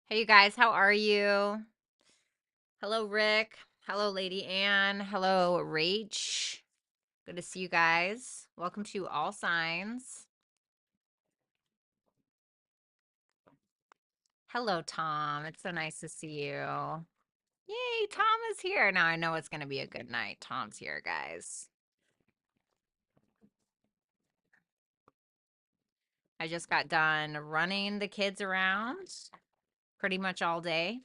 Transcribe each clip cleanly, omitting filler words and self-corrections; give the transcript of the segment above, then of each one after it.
Hey, you guys, how are you? Hello, Rick. Hello, Lady Anne. Hello, Rach. Good to see you guys. Welcome to All Signs. Hello, Tom. It's so nice to see you. Yay, Tom is here. Now I know it's going to be a good night. Tom's here, guys. I just got done running the kids around pretty much all day.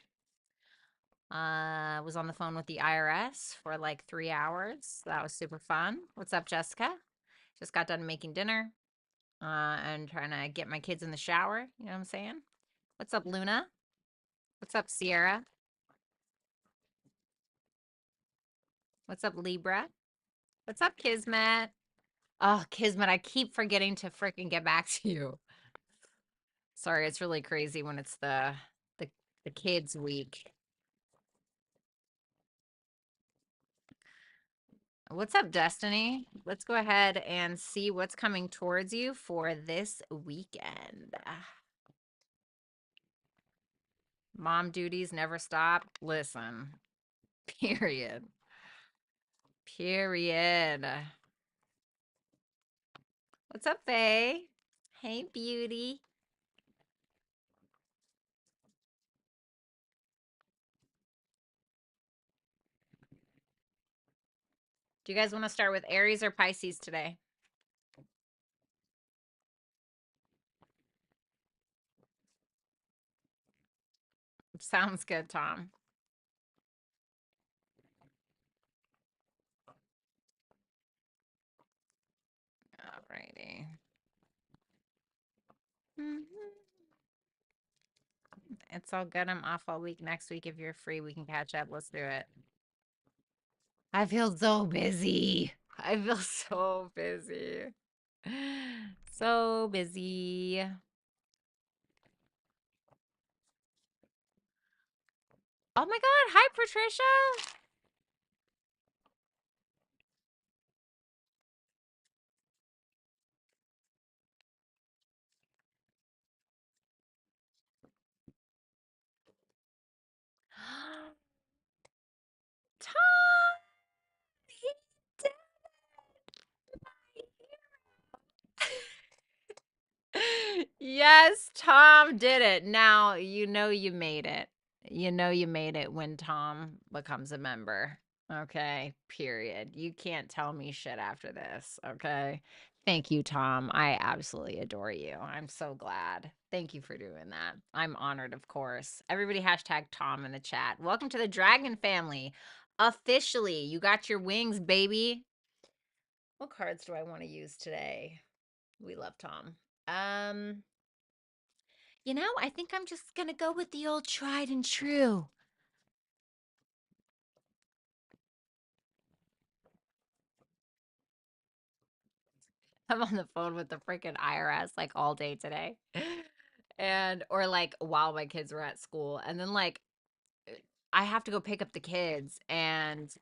Was on the phone with the IRS for like 3 hours. That was super fun. What's up, Jessica? Just got done making dinner. And trying to get my kids in the shower. You know what I'm saying? What's up, Luna? What's up, Sierra? What's up, Libra? What's up, Kismet? Oh, Kismet, I keep forgetting to freaking get back to you. Sorry, it's really crazy when it's the the kids week. What's up, Destiny? Let's go ahead and see what's coming towards you for this weekend. Mom duties never stop. Listen, period. Period. What's up, Faye? Hey, beauty. Do you guys want to start with Aries or Pisces today? Sounds good, Tom. Alrighty. It's all good. I'm off all week. Next week, if you're free, we can catch up. Let's do it. I feel so busy. I feel so busy. So busy. Oh my God. Hi, Patricia. Tom, he did it. Yes, Tom did it. Now, you know you made it. You know you made it when Tom becomes a member. Okay, period. You can't tell me shit after this, okay? Thank you, Tom. I absolutely adore you. I'm so glad. Thank you for doing that. I'm honored, of course. Everybody hashtag Tom in the chat. Welcome to the Dragon family. Officially, you got your wings, baby. What cards do I want to use today? We love Tom. I think I'm just gonna go with the old tried and true. I'm on the phone with the freaking IRS like all day today. And or like while my kids were at school. And then like I have to go pick up the kids and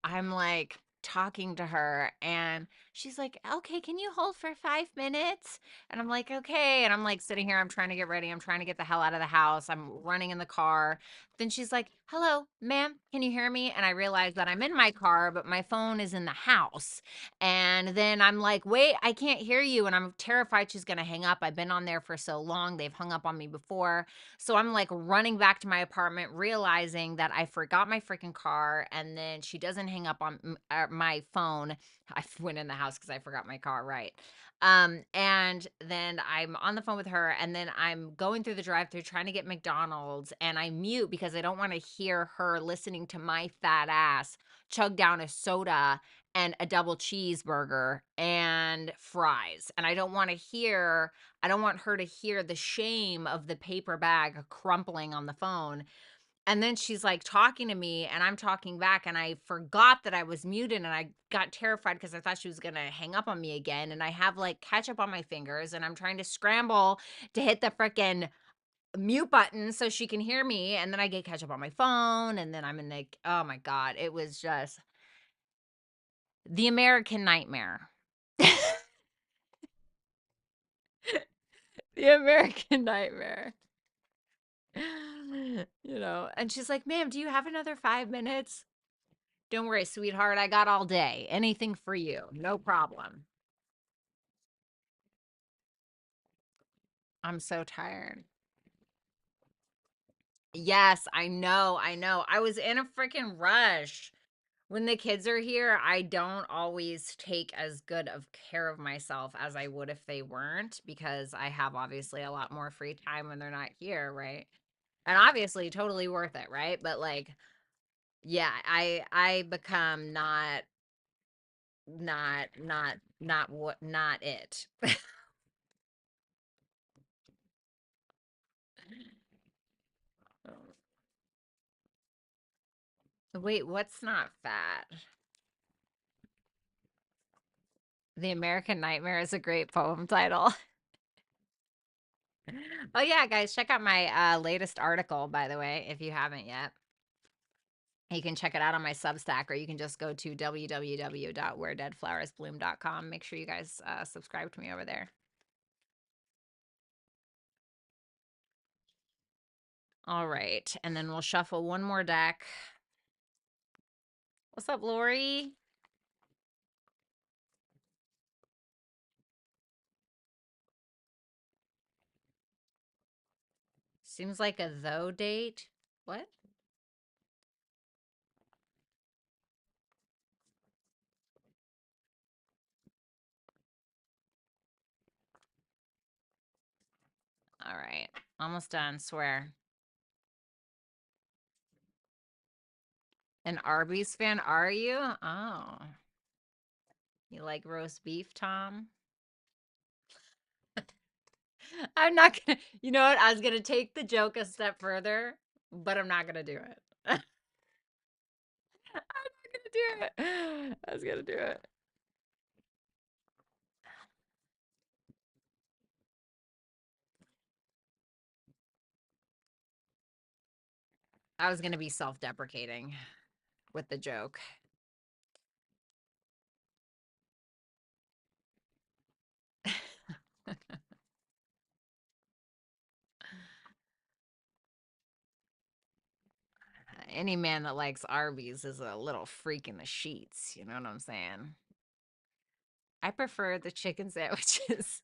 I'm like talking to her and she's like, "Okay, can you hold for 5 minutes?" And I'm like, "Okay." And I'm like sitting here, I'm trying to get ready. I'm trying to get the hell out of the house. I'm running in the car. Then she's like, "Hello, ma'am, can you hear me?" And I realize that I'm in my car, but my phone is in the house. And then I'm like, "Wait, I can't hear you." And I'm terrified she's going to hang up. I've been on there for so long. They've hung up on me before. So I'm like running back to my apartment, realizing that I forgot my freaking car. And then she doesn't hang up on my phone. I went in the house because I forgot my car, right? And then I'm on the phone with her, and then I'm going through the drive-thru trying to get McDonald's, and I mute because I don't want to hear her listening to my fat ass chug down a soda and a double cheeseburger and fries. And I don't want her to hear the shame of the paper bag crumpling on the phone. And then she's like talking to me and I'm talking back and I forgot that I was muted and I got terrified because I thought she was going to hang up on me again. And I have like ketchup on my fingers and I'm trying to scramble to hit the frickin' mute button so she can hear me. And then I get ketchup on my phone and then I'm in the, oh my God, it was just the American nightmare. The American nightmare. You know, and she's like, ma'am, do you have another 5 minutes? Don't worry, sweetheart. I got all day. Anything for you. No problem. I'm so tired. Yes, I know. I know. I was in a freaking rush. When the kids are here, I don't always take as good of care of myself as I would if they weren't, because I have obviously a lot more free time when they're not here, right? And obviously totally worth it, right? But like, yeah, I become not it. Wait, what's not fat? The American Nightmare is a great poem title. Oh yeah, guys, check out my latest article, by the way, if you haven't yet. You can check it out on my Substack, or you can just go to www.wheredeadflowersbloom.com. Make sure you guys subscribe to me over there. All right, and then we'll shuffle one more deck. What's up, Lori? Seems like a though date. What? All right, almost done, swear. An Arby's fan, are you? Oh. You like roast beef, Tom? I'm not gonna, you know what? I was gonna take the joke a step further, but I'm not gonna do it. I'm not gonna do it. I was gonna do it. I was gonna be self-deprecating with the joke. Any man that likes Arby's is a little freak in the sheets. You know what I'm saying? I prefer the chicken sandwiches.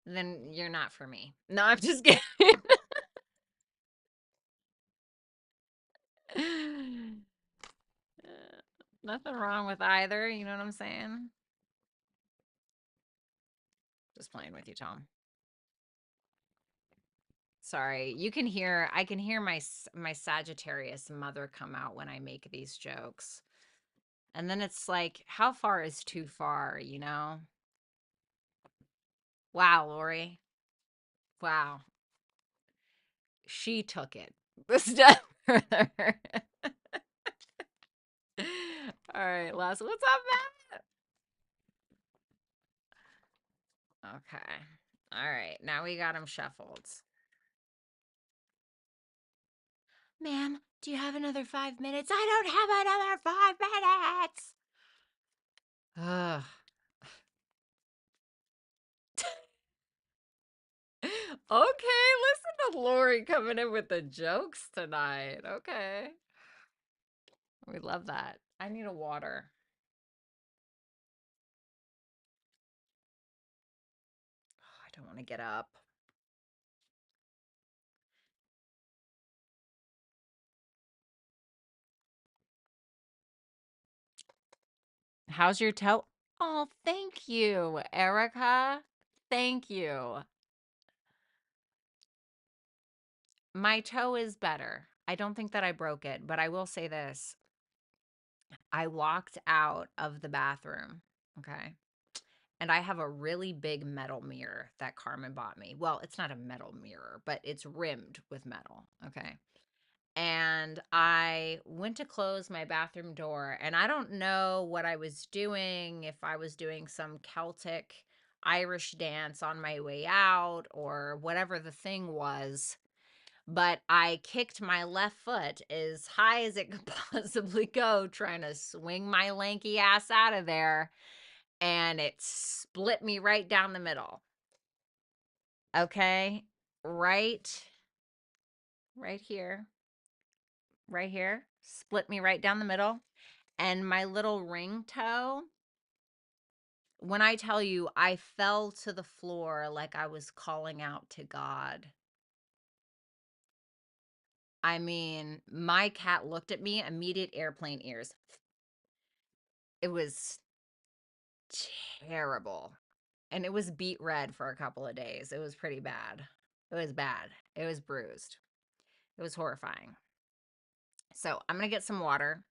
Then you're not for me. No, I'm just kidding. Nothing wrong with either. You know what I'm saying? Just playing with you, Tom. Sorry. You can hear, I can hear my Sagittarius mother come out when I make these jokes. And then it's like, how far is too far, you know? Wow, Lori. Wow. She took it the step further. All right, last. What's up, Matt? Okay. All right. Now we got them shuffled. Ma'am, do you have another 5 minutes? I don't have another 5 minutes. Ugh. Okay, listen to Lori coming in with the jokes tonight. Okay. We love that. I need a water. Oh, I don't want to get up. How's your toe? Oh, thank you, Erica. Thank you. My toe is better. I don't think that I broke it, but I will say this. I walked out of the bathroom, okay? And I have a really big metal mirror that Carmen bought me. Well, it's not a metal mirror, but it's rimmed with metal, okay? And I went to close my bathroom door, and I don't know what I was doing, if I was doing some Celtic Irish dance on my way out or whatever the thing was, but I kicked my left foot as high as it could possibly go, trying to swing my lanky ass out of there, and it split me right down the middle. Okay? Right right here, right here, split me right down the middle. And my little ring toe, when I tell you I fell to the floor like I was calling out to God. I mean, my cat looked at me, immediate airplane ears. It was terrible. And it was beet red for a couple of days. It was pretty bad. It was bad. It was bruised. It was horrifying. So I'm going to get some water.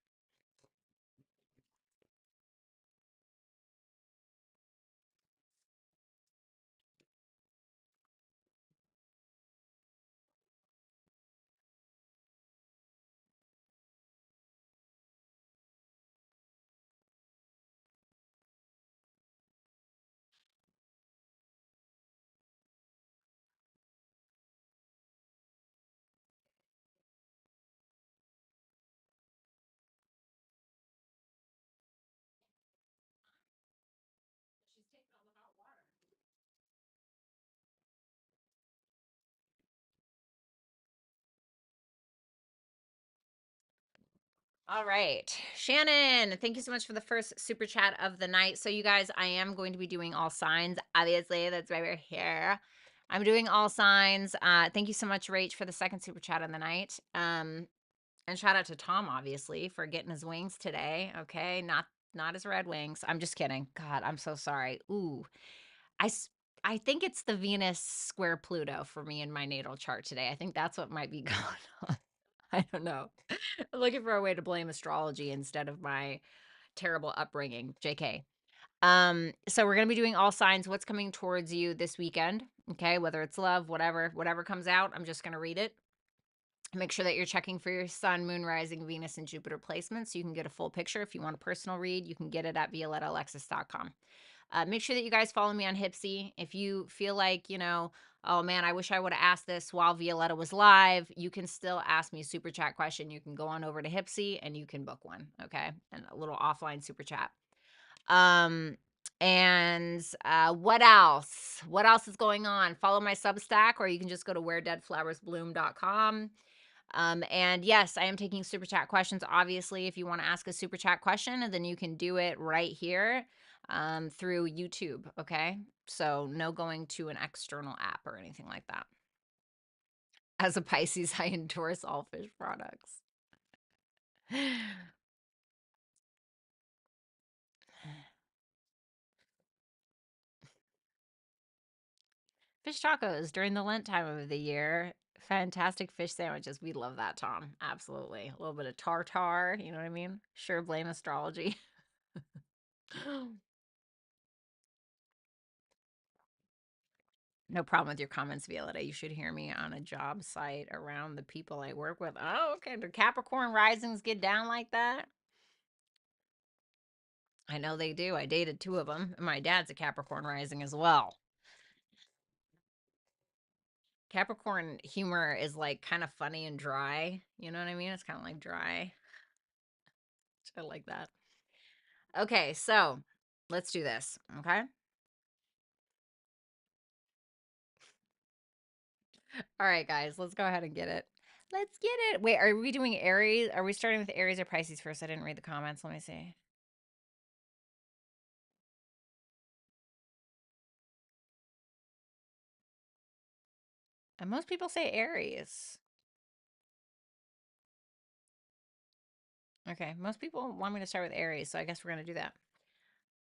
All right. Shannon, thank you so much for the first super chat of the night. So, you guys, I am going to be doing all signs. Obviously, that's why we're here. I'm doing all signs. Thank you so much, Rach, for the second super chat of the night. And shout out to Tom, obviously, for getting his wings today. Okay, not his red wings. I'm just kidding. God, I'm so sorry. Ooh, I think it's the Venus square Pluto for me in my natal chart today. I think that's what might be going on. I don't know. I'm looking for a way to blame astrology instead of my terrible upbringing. JK. So we're gonna be doing all signs. What's coming towards you this weekend? Okay, whether it's love, whatever comes out, I'm just gonna read it. Make sure that you're checking for your sun, moon, rising, Venus, and Jupiter placements so you can get a full picture. If you want a personal read, you can get it at violettaalexis.com. Make sure that you guys follow me on Hipsy. If you feel like, oh man, I wish I would have asked this while Violetta was live, you can still ask me a super chat question. You can go on over to Hipsy and you can book one, okay? And a little offline super chat. And what else? What else is going on? Follow my Substack, or you can just go to wheredeadflowersbloom.com. And yes, I am taking super chat questions. Obviously, if you want to ask a super chat question, then you can do it right here through YouTube. Okay. So no going to an external app or anything like that. As a Pisces, I endorse all fish products. Fish tacos during the Lent time of the year. Fantastic fish sandwiches. We love that, Tom. Absolutely. A little bit of tartar. You know what I mean? Sure, blame astrology. No problem with your comments, Violetta. You should hear me on a job site around the people I work with. Oh, okay. Do Capricorn risings get down like that? I know they do. I dated two of them. My dad's a Capricorn rising as well. Capricorn humor is like kind of funny and dry. You know what I mean? It's kind of like dry. I like that. Okay, so let's do this. Okay. All right, guys, let's go ahead and get it. Let's get it. Wait, are we doing Aries? Are we starting with Aries or Pisces first? I didn't read the comments. Let me see. And most people say Aries. Okay, most people want me to start with Aries, so I guess we're going to do that.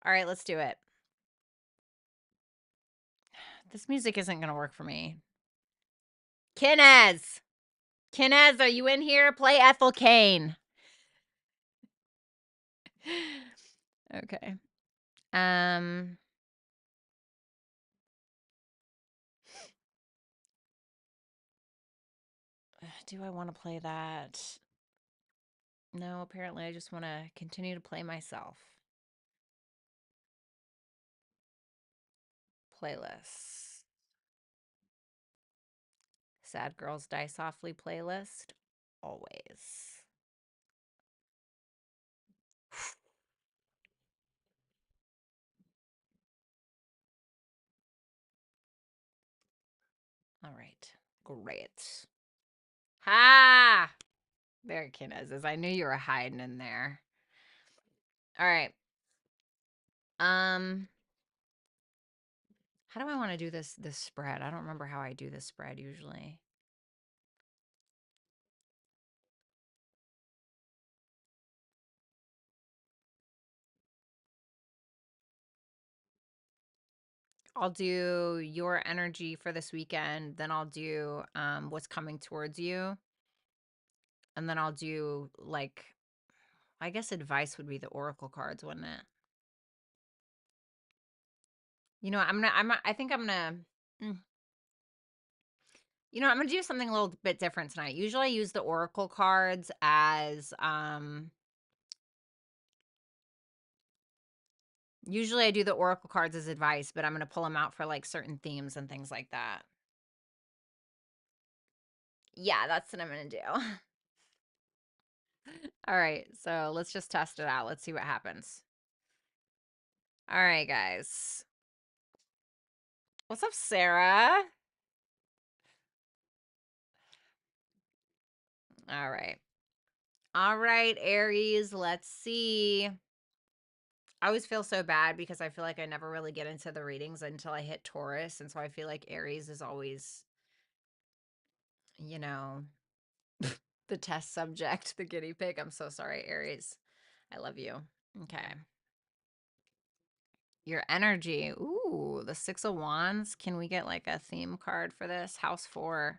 All right, let's do it. This music isn't going to work for me. Kinez! Kinez, are you in here? Play Ethel Kane. Okay. Do I want to play that? No, apparently I just want to continue to play myself. Playlist. Sad Girls Die Softly playlist. Always. All right. Great. Ha! There Kenneth is. I knew you were hiding in there. All right. How do I want to do this spread? I don't remember how I do this spread usually. I'll do your energy for this weekend, then I'll do what's coming towards you, and then I'll do like I guess advice would be the oracle cards, wouldn't it? You know, I think I'm gonna mm, I'm gonna do something a little bit different tonight. Usually I use the oracle cards as usually I do the oracle cards as advice, but I'm gonna pull them out for like certain themes and things like that. Yeah, that's what I'm gonna do. All right, so let's just test it out. Let's see what happens. All right, guys. What's up, Sarah? All right. All right, Aries, let's see. I always feel so bad because I feel like I never really get into the readings until I hit Taurus. And so I feel like Aries is always, you know, the test subject, the guinea pig. I'm so sorry, Aries. I love you. Okay. Your energy. Ooh, the Six of Wands. Can we get like a theme card for this? House 4.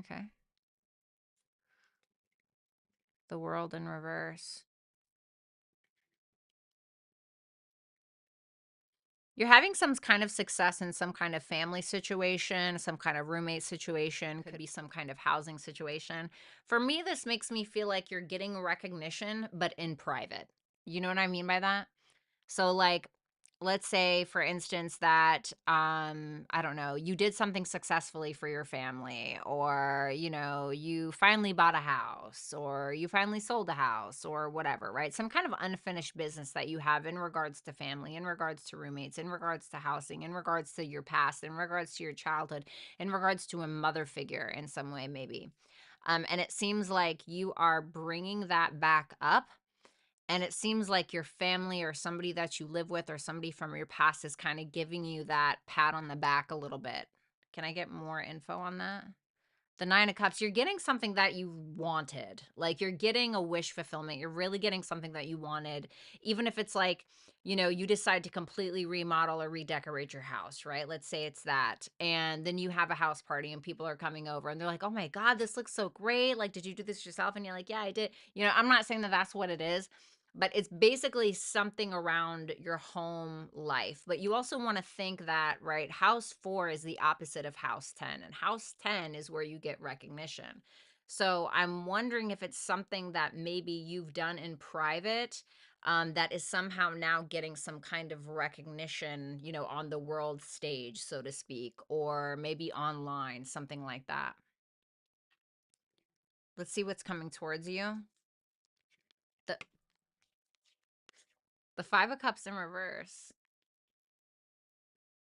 Okay. The World in reverse. You're having some kind of success in some kind of family situation, some kind of roommate situation, could be some kind of housing situation. For me, this makes me feel like you're getting recognition, but in private. You know what I mean by that? So like let's say for instance that I don't know, you did something successfully for your family, or you finally bought a house, or you finally sold a house, or whatever, right? Some kind of unfinished business that you have in regards to family, in regards to roommates, in regards to housing, in regards to your past, in regards to your childhood, in regards to a mother figure in some way maybe. And it seems like you are bringing that back up, and it seems like your family or somebody that you live with or somebody from your past is kind of giving you that pat on the back a little bit. Can I get more info on that? The Nine of Cups, you're getting something that you wanted. Like you're getting a wish fulfillment. You're really getting something that you wanted. Even if it's like, you decide to completely remodel or redecorate your house, right? Let's say it's that. And then you have a house party and people are coming over and they're like, oh my God, this looks so great. Like, did you do this yourself? And you're like, yeah, I did. I'm not saying that that's what it is, but it's basically something around your home life. But you also want to think that, right? House 4 is the opposite of house 10, and house 10 is where you get recognition. So I'm wondering if it's something that maybe you've done in private, that is somehow now getting some kind of recognition, on the world stage, so to speak, or maybe online, something like that. Let's see what's coming towards you. The the 5 of Cups in reverse.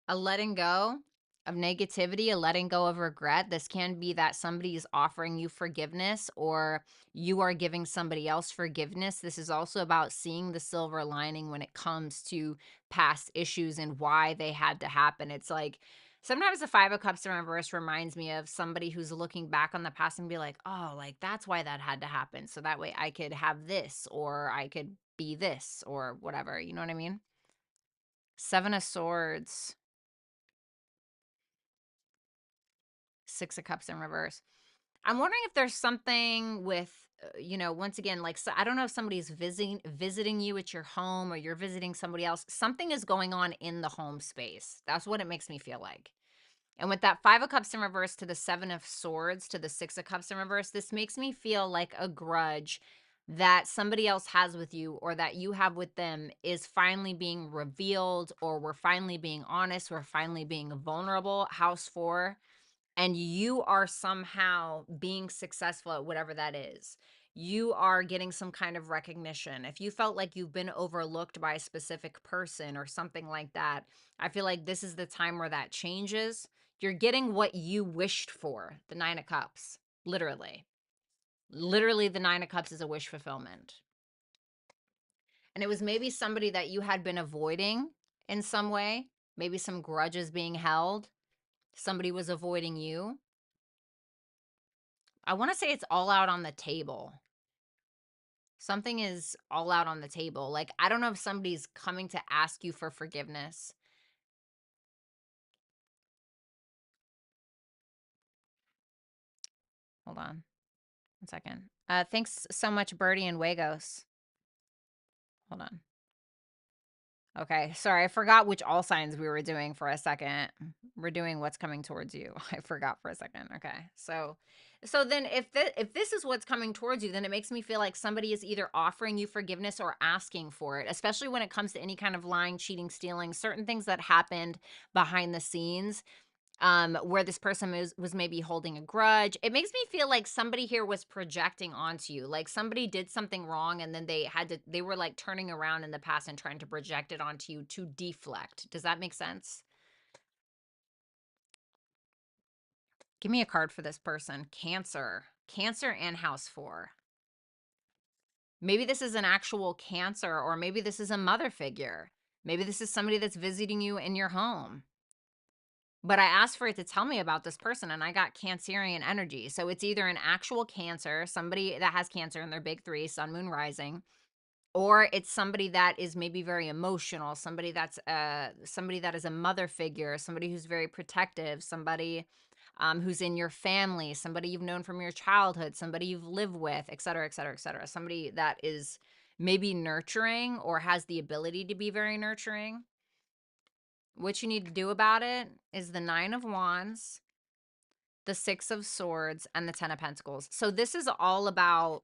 A letting go of negativity, a letting go of regret. This can be that somebody is offering you forgiveness, or you are giving somebody else forgiveness. This is also about seeing the silver lining when it comes to past issues and why they had to happen. It's like sometimes the 5 of Cups in reverse reminds me of somebody who's looking back on the past and be like, oh, like that's why that had to happen. So that way I could have this, or I could be this, or whatever. You know what I mean? 7 of Swords. 6 of Cups in reverse. I'm wondering if there's something with, once again, like, so I don't know if somebody's visiting you at your home, or you're visiting somebody else. Something is going on in the home space. That's what it makes me feel like. And with that 5 of Cups in reverse to the 7 of Swords to the 6 of Cups in reverse, this makes me feel like a grudge that somebody else has with you, or that you have with them, is finally being revealed, or we're finally being honest, we're finally being vulnerable. House 4, and you are somehow being successful at whatever that is. You are getting some kind of recognition. If you felt like you've been overlooked by a specific person or something like that, I feel like this is the time where that changes. You're getting what you wished for, the Nine of Cups, literally. Literally, the Nine of Cups is a wish fulfillment. And it was maybe somebody that you had been avoiding in some way, maybe some grudges being held. Somebody was avoiding you. I want to say it's all out on the table. Something is all out on the table. Like, I don't know if somebody's coming to ask you for forgiveness. Hold on 1 second. Thanks so much, Birdie and Wagos. Hold on. Okay, sorry, I forgot which all signs we were doing for a second. We're doing what's coming towards you. I forgot for a second. Okay, so then if this is what's coming towards you, then it makes me feel like somebody is either offering you forgiveness or asking for it, especially when it comes to any kind of lying, cheating, stealing, certain things that happened behind the scenes, where this person was maybe holding a grudge. It makes me feel like somebody here was projecting onto you. Like somebody did something wrong and then they were like turning around in the past and trying to project it onto you to deflect. Does that make sense? Give me a card for this person. Cancer. Cancer and house 4. Maybe this is an actual Cancer, or maybe this is a mother figure. Maybe this is somebody that's visiting you in your home. But I asked for it to tell me about this person and I got Cancerian energy. So it's either an actual Cancer, somebody that has Cancer in their big 3, sun, moon, rising, or it's somebody that is maybe very emotional, somebody that is a mother figure, somebody who's very protective, somebody who's in your family, somebody you've known from your childhood, somebody you've lived with, et cetera, et cetera, et cetera. Somebody that is maybe nurturing or has the ability to be very nurturing. What you need to do about it is the 9 of Wands, the 6 of Swords, and the 10 of Pentacles. So this is all about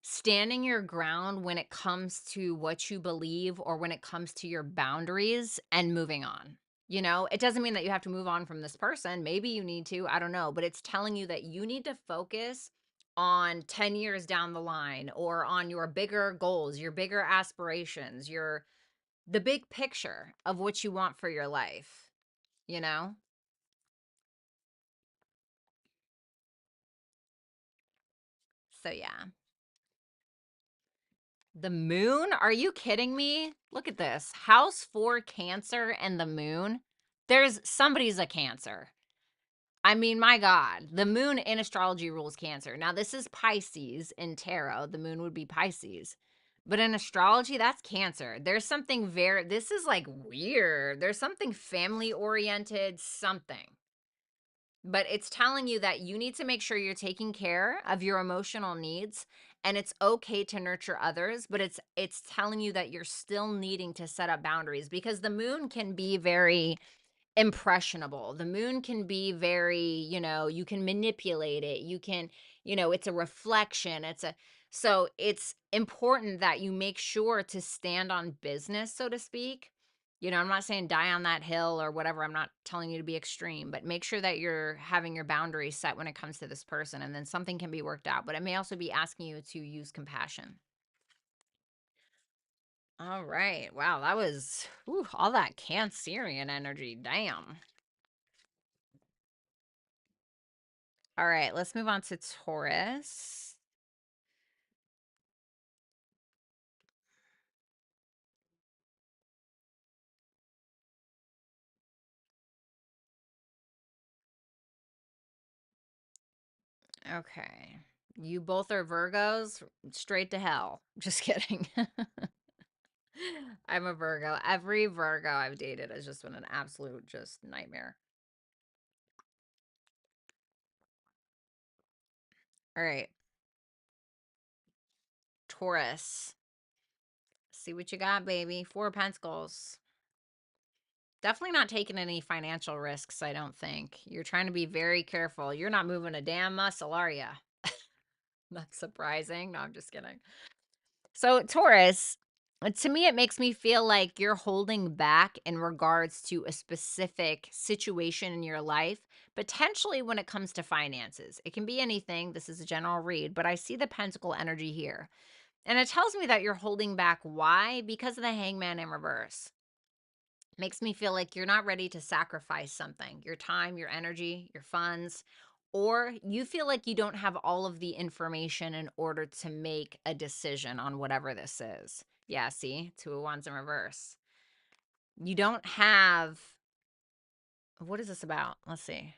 standing your ground when it comes to what you believe or when it comes to your boundaries and moving on. You know, it doesn't mean that you have to move on from this person. Maybe you need to, I don't know, but it's telling you that you need to focus on 10 years down the line or on your bigger goals, your bigger aspirations, the big picture of what you want for your life, you know? So yeah. The moon? Are you kidding me? Look at this. House 4 Cancer and the moon. Somebody's a Cancer. I mean, my God, the moon in astrology rules Cancer. Now, this is Pisces in tarot. The moon would be Pisces. But in astrology, that's Cancer. There's something this is like weird. There's something family oriented, something. But it's telling you that you need to make sure you're taking care of your emotional needs, and it's okay to nurture others, but it's telling you that you're still needing to set up boundaries, because the moon can be very impressionable. The moon can be very, you can manipulate it. You can, it's a reflection. So it's important that you make sure to stand on business, so to speak. I'm not saying die on that hill or whatever. I'm not telling you to be extreme, but make sure that you're having your boundaries set when it comes to this person, and then something can be worked out. But it may also be asking you to use compassion. All right. Wow, that was all that Cancerian energy. Damn. All right, let's move on to Taurus. Okay. You both are Virgos, straight to hell. Just kidding. I'm a Virgo. Every Virgo I've dated has just been an absolute just nightmare. All right. Taurus. See what you got, baby. 4 of Pentacles. Definitely not taking any financial risks, I don't think. You're trying to be very careful. You're not moving a damn muscle, are you? That's surprising. No, I'm just kidding. So, Taurus, to me, it makes me feel like you're holding back in regards to a specific situation in your life, potentially when it comes to finances. It can be anything. This is a general read, but I see the pentacle energy here. And it tells me that you're holding back. Why? Because of the hangman in reverse. Makes me feel like you're not ready to sacrifice something, your time, your energy, your funds, or you feel like you don't have all of the information in order to make a decision on whatever this is. Yeah, see, Two of Wands in reverse. You don't have, what is this about? Let's see.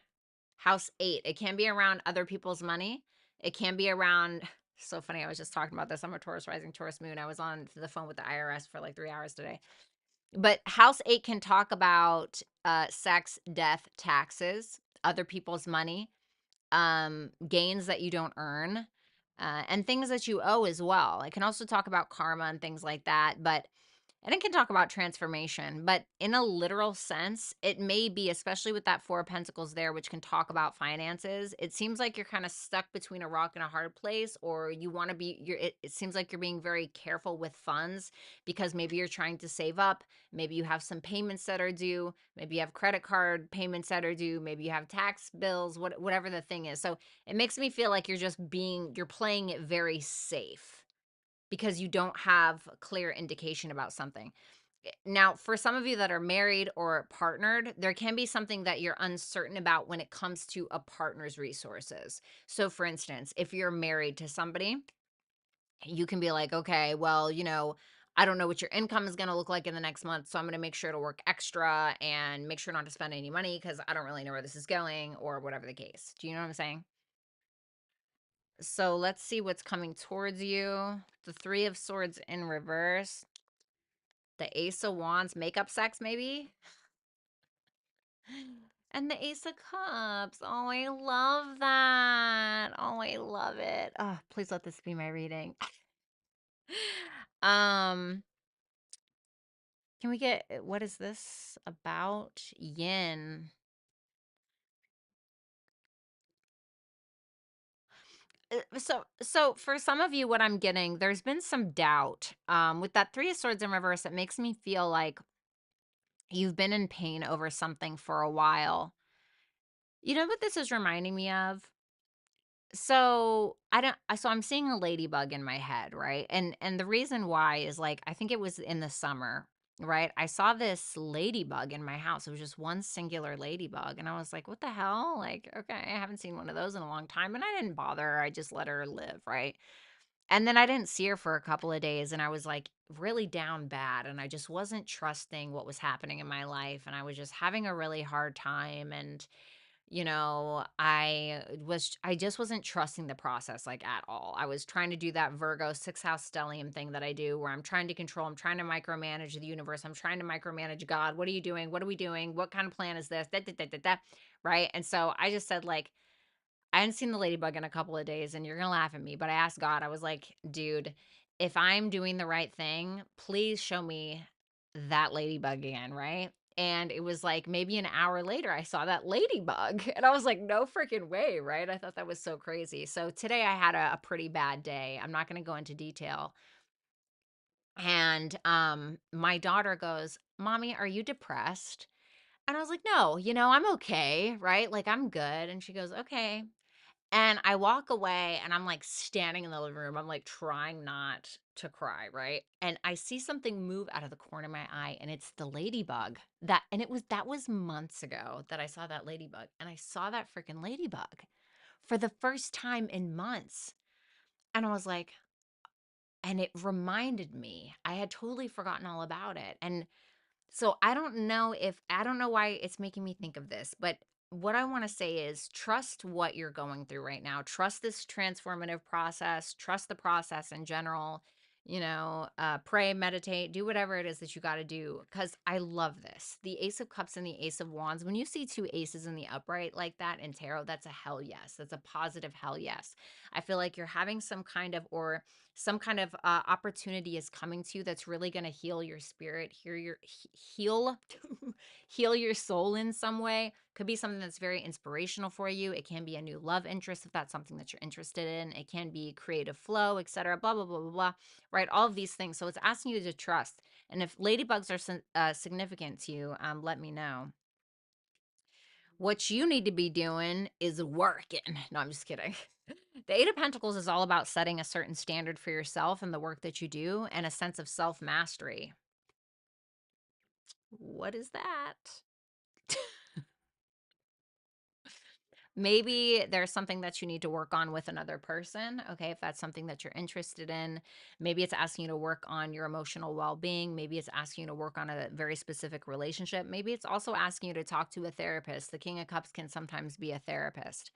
House 8. It can be around other people's money. It can be around, so funny. I was just talking about this. I'm a Taurus rising, Taurus moon. I was on the phone with the IRS for like 3 hours today. But house 8 can talk about sex, death, taxes, other people's money, gains that you don't earn, and things that you owe as well. It can also talk about karma and things like that. And it can talk about transformation, but in a literal sense, it may be, especially with that Four of Pentacles there, which can talk about finances. It seems like you're kind of stuck between a rock and a hard place, or you want to be, it seems like you're being very careful with funds because maybe you're trying to save up. Maybe you have some payments that are due. Maybe you have credit card payments that are due. Maybe you have tax bills, whatever the thing is. So it makes me feel like you're playing it very safe because you don't have a clear indication about something. Now, for some of you that are married or partnered, there can be something that you're uncertain about when it comes to a partner's resources. So, for instance, if you're married to somebody, you can be like, okay, well, I don't know what your income is going to look like in the next month. So I'm going to make sure to work extra and make sure not to spend any money because I don't really know where this is going or whatever the case. Do you know what I'm saying? So let's see what's coming towards you. The Three of Swords in reverse. The Ace of Wands, makeup sex, maybe? And the Ace of Cups. Oh, I love that. Oh, I love it. Oh, please let this be my reading. um, can we get, what is this about? Yin. So for some of you, what I'm getting, there's been some doubt. With that Three of Swords in reverse, it makes me feel like you've been in pain over something for a while. You know what this is reminding me of? So I don't so I'm seeing a ladybug in my head, right? And the reason why is like I think it was in the summer, right? I saw this ladybug in my house. It was just one singular ladybug. And I was like, what the hell? Like, okay, I haven't seen one of those in a long time. And I didn't bother. I just let her live, right? And then I didn't see her for a couple of days and I was like really down bad and I just wasn't trusting what was happening in my life and I was just having a really hard time and I just wasn't trusting the process like at all. I was trying to do that Virgo sixth house stellium thing that I do where I'm trying to control, I'm trying to micromanage the universe, I'm trying to micromanage God. What are you doing? What are we doing? What kind of plan is this? Da, da, da, da, da. Right? And so I just said like I hadn't seen the ladybug in a couple of days and you're going to laugh at me, but I asked God, I was like, dude, if I'm doing the right thing, please show me that ladybug again, right? And it was like maybe an hour later, I saw that ladybug and I was like, no freaking way, right? I thought that was so crazy. So today I had a pretty bad day. I'm not going to go into detail. And my daughter goes, Mommy, are you depressed? And I was like, no, I'm okay, right? Like I'm good. And she goes, okay. And I walk away and I'm like standing in the living room. I'm like trying not to cry, right? And I see something move out of the corner of my eye and it's the ladybug. That was months ago that I saw that ladybug. And I saw that freaking ladybug for the first time in months. And I was like, and it reminded me, I had totally forgotten all about it. And so I don't know why it's making me think of this, but what I want to say is trust what you're going through right now. Trust this transformative process, trust the process in general. Pray, meditate, do whatever it is that you got to do. Cause I love this. The Ace of Cups and the Ace of Wands. When you see two aces in the upright like that in tarot, that's a hell yes. That's a positive hell yes. I feel like you're having some kind of opportunity is coming to you that's really going to heal your spirit, heal heal your soul in some way. Could be something that's very inspirational for you. It can be a new love interest if that's something that you're interested in. It can be creative flow, etc. Blah blah blah blah blah. Right, all of these things. So it's asking you to trust. And if ladybugs are significant to you, let me know. What you need to be doing is working. No, I'm just kidding. The Eight of Pentacles is all about setting a certain standard for yourself and the work that you do and a sense of self-mastery. What is that? Maybe there's something that you need to work on with another person. Okay. If that's something that you're interested in, maybe it's asking you to work on your emotional well being. Maybe it's asking you to work on a very specific relationship. Maybe it's also asking you to talk to a therapist. The King of Cups can sometimes be a therapist,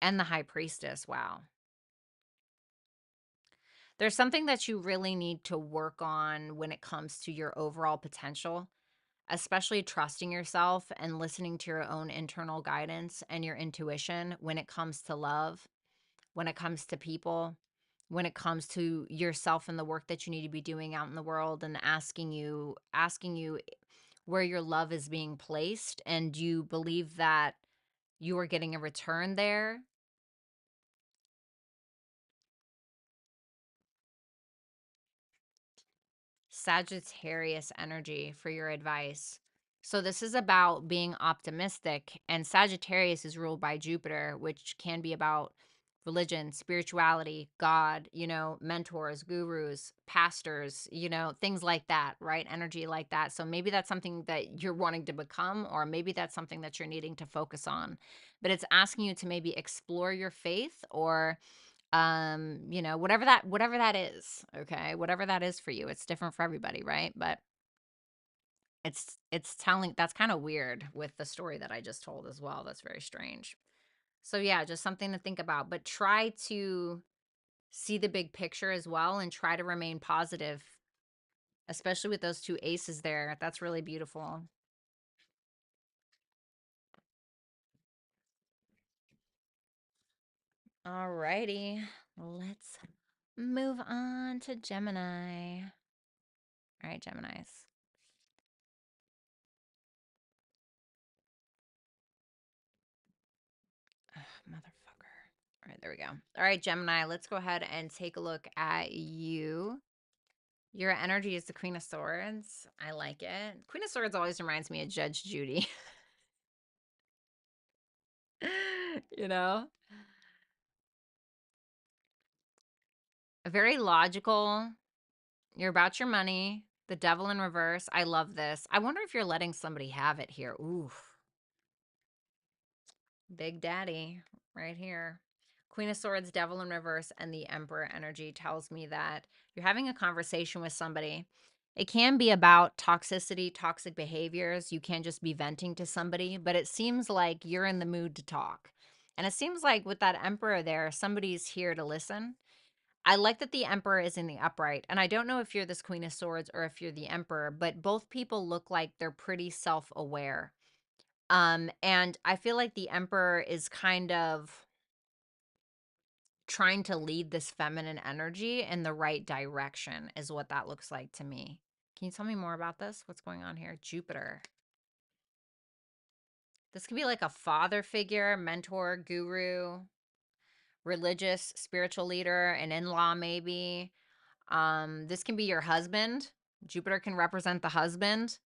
and the High Priestess. Wow. There's something that you really need to work on when it comes to your overall potential, especially trusting yourself and listening to your own internal guidance and your intuition when it comes to love, when it comes to people, when it comes to yourself and the work that you need to be doing out in the world, and asking you where your love is being placed, and do you believe that you are getting a return there? Sagittarius energy for your advice. So this is about being optimistic, and Sagittarius is ruled by Jupiter, which can be about religion, spirituality, God, mentors, gurus, pastors, things like that, right? Energy like that. So maybe that's something that you're wanting to become, or maybe that's something that you're needing to focus on. But it's asking you to maybe explore your faith, or whatever that is. Okay, whatever that is for you. It's different for everybody, right? But it's telling, that's kind of weird with the story that I just told as well. That's very strange. So yeah, just something to think about, but try to see the big picture as well, and try to remain positive, especially with those two aces there. That's really beautiful. Alrighty, let's move on to Gemini. All right, Geminis. Ugh, motherfucker. All right, there we go. All right, Gemini, let's go ahead and take a look at you. Your energy is the Queen of Swords. I like it. Queen of Swords always reminds me of Judge Judy. you know? Very logical. You're about your money. The devil in reverse. I love this. I wonder if you're letting somebody have it here. Ooh. Big Daddy right here. Queen of Swords, Devil in reverse, and the Emperor energy tells me that you're having a conversation with somebody. It can be about toxicity, toxic behaviors. You can't just be venting to somebody, but it seems like you're in the mood to talk. And it seems like with that Emperor there, somebody's here to listen. I like that the Emperor is in the upright. And I don't know if you're this Queen of Swords or if you're the Emperor, but both people look like they're pretty self-aware. And I feel like the Emperor is kind of trying to lead this feminine energy in the right direction, is what that looks like to me. Can you tell me more about this? What's going on here? Jupiter. This could be like a father figure, mentor, guru, religious, spiritual leader, an in-law maybe. This can be your husband. Jupiter can represent the husband.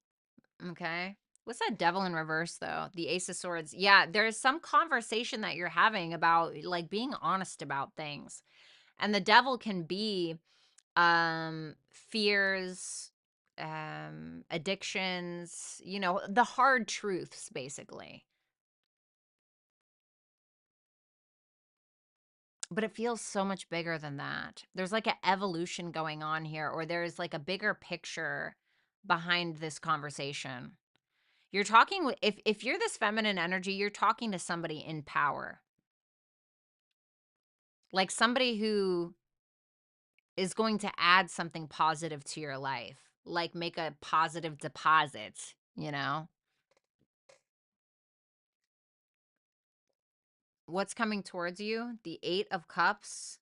Okay. What's that devil in reverse though? The Ace of Swords. Yeah, there's some conversation that you're having about like being honest about things. And the devil can be fears, addictions, the hard truths basically. But it feels so much bigger than that. There's like an evolution going on here, or there's like a bigger picture behind this conversation. You're talking with, if you're this feminine energy, you're talking to somebody in power. Like somebody who is going to add something positive to your life, like make a positive deposit. What's coming towards you? The 8 of Cups,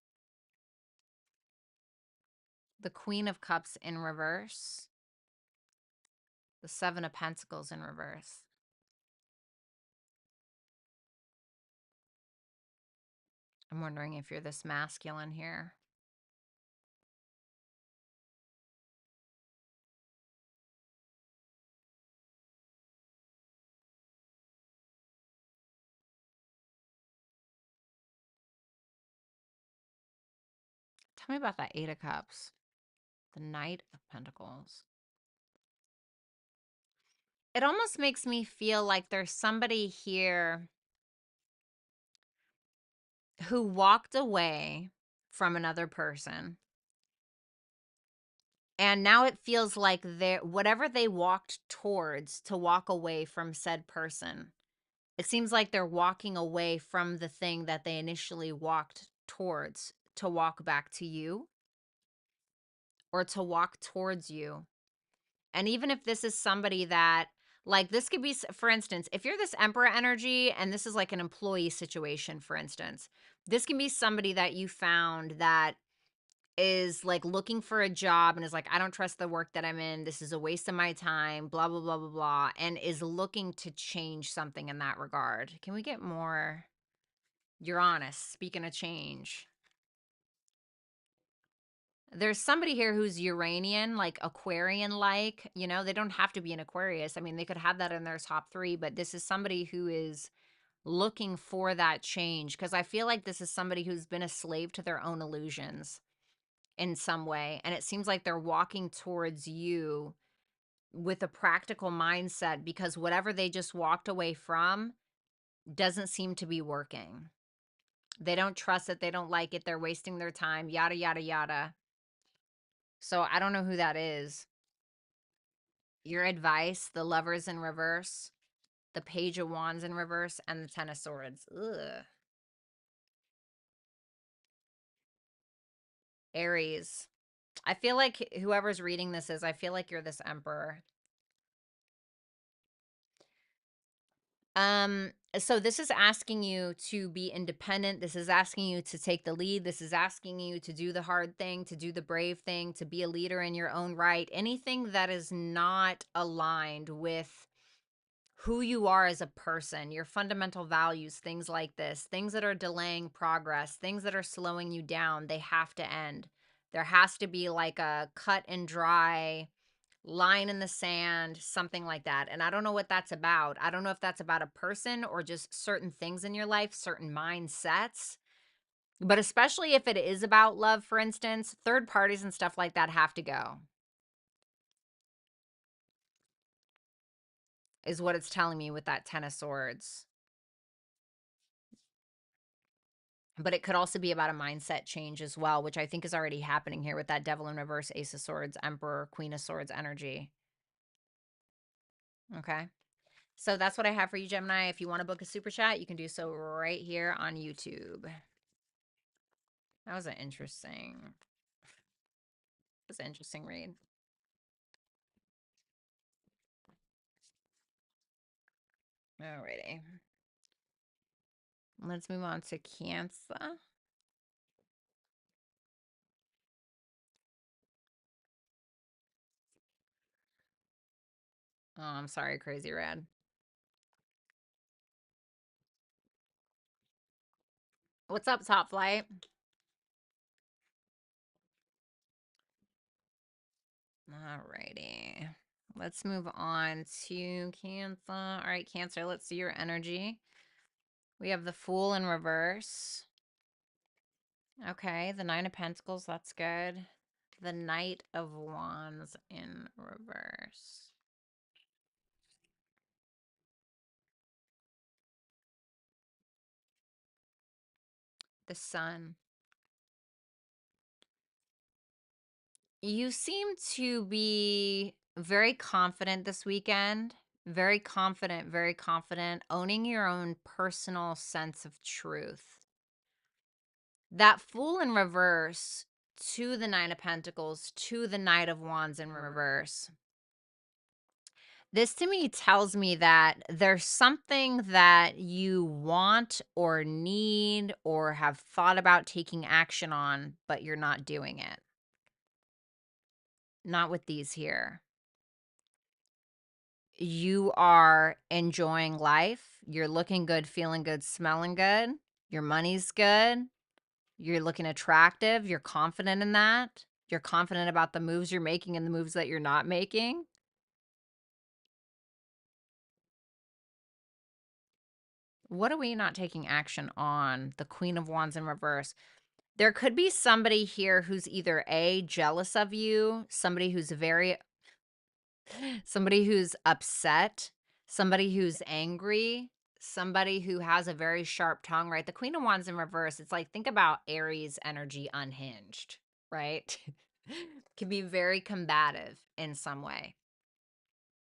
the Queen of Cups in reverse, the 7 of Pentacles in reverse. I'm wondering if you're this masculine here. Tell me about that 8 of Cups, the Knight of Pentacles. it almost makes me feel like there's somebody here who walked away from another person. And now it feels like whatever they walked towards to walk away from said person, it seems like they're walking away from the thing that they initially walked towards to walk back to you or to walk towards you. And even if this is somebody that, like, this could be, for instance, if you're this Emperor energy and this is like an employee situation, for instance, this can be somebody that you found that is like looking for a job and is like, I don't trust the work that I'm in. This is a waste of my time, blah, blah, blah, blah, blah, and is looking to change something in that regard. Can we get more? You're honest. Speaking of change. There's somebody here who's Uranian, like Aquarian like, they don't have to be an Aquarius. I mean, they could have that in their top 3, but this is somebody who is looking for that change because I feel like this is somebody who's been a slave to their own illusions in some way. And it seems like they're walking towards you with a practical mindset because whatever they just walked away from doesn't seem to be working. They don't trust it. They don't like it. They're wasting their time, yada, yada, yada. So I don't know who that is. Your advice, the Lovers in reverse, the Page of Wands in reverse, and the Ten of Swords. Ugh. Aries. I feel like whoever's reading this I feel like you're this Emperor. So this is asking you to be independent. This is asking you to take the lead. This is asking you to do the hard thing, to do the brave thing, to be a leader in your own right. Anything that is not aligned with who you are as a person, your fundamental values, things like this, things that are delaying progress, things that are slowing you down, they have to end. There has to be like a cut and dry line in the sand, something like that. And I don't know what that's about. I don't know if that's about a person or just certain things in your life, certain mindsets. But especially if it is about love, for instance, third parties and stuff like that have to go, is what it's telling me with that Ten of Swords. But it could also be about a mindset change as well, which I think is already happening here with that Devil in reverse, Ace of Swords, Emperor, Queen of Swords energy. Okay. So that's what I have for you, Gemini. If you want to book a super chat, you can do so right here on YouTube. That was an interesting read. Alrighty. Let's move on to Cancer. Oh, I'm sorry, Crazy Rad. What's up, Top Flight? Alrighty. Let's move on to Cancer. All right, Cancer, let's see your energy. We have the Fool in reverse. Okay, the Nine of Pentacles, that's good. The Knight of Wands in reverse. The Sun. You seem to be very confident this weekend. Very confident, owning your own personal sense of truth. That Fool in reverse to the Nine of Pentacles to the Knight of Wands in reverse. This to me tells me that there's something that you want or need or have thought about taking action on, but you're not doing it. Not with these here. You are enjoying life. You're looking good, feeling good, smelling good. Your money's good. You're looking attractive. You're confident in that. You're confident about the moves you're making and the moves that you're not making. What are we not taking action on? The Queen of Wands in reverse. There could be somebody here who's either A, jealous of you, somebody who's very Somebody who's upset, somebody who's angry, somebody who has a very sharp tongue, right? The Queen of Wands in reverse, it's like, think about Aries energy unhinged, right? Can be very combative in some way.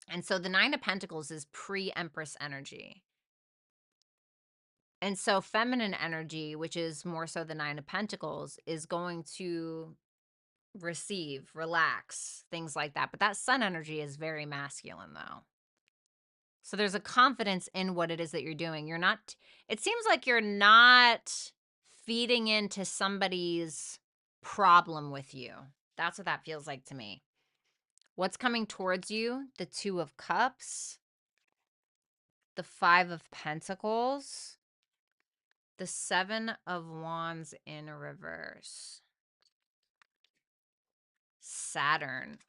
And so the Nine of Pentacles is pre-Empress energy. And so feminine energy, which is more so the Nine of Pentacles, is going to receive, relax, things like that. But that Sun energy is very masculine, though. So there's a confidence in what it is that you're doing. You're not, it seems like you're not feeding into somebody's problem with you. That's what that feels like to me. What's coming towards you? The Two of Cups, the Five of Pentacles, the Seven of Wands in reverse, Saturn.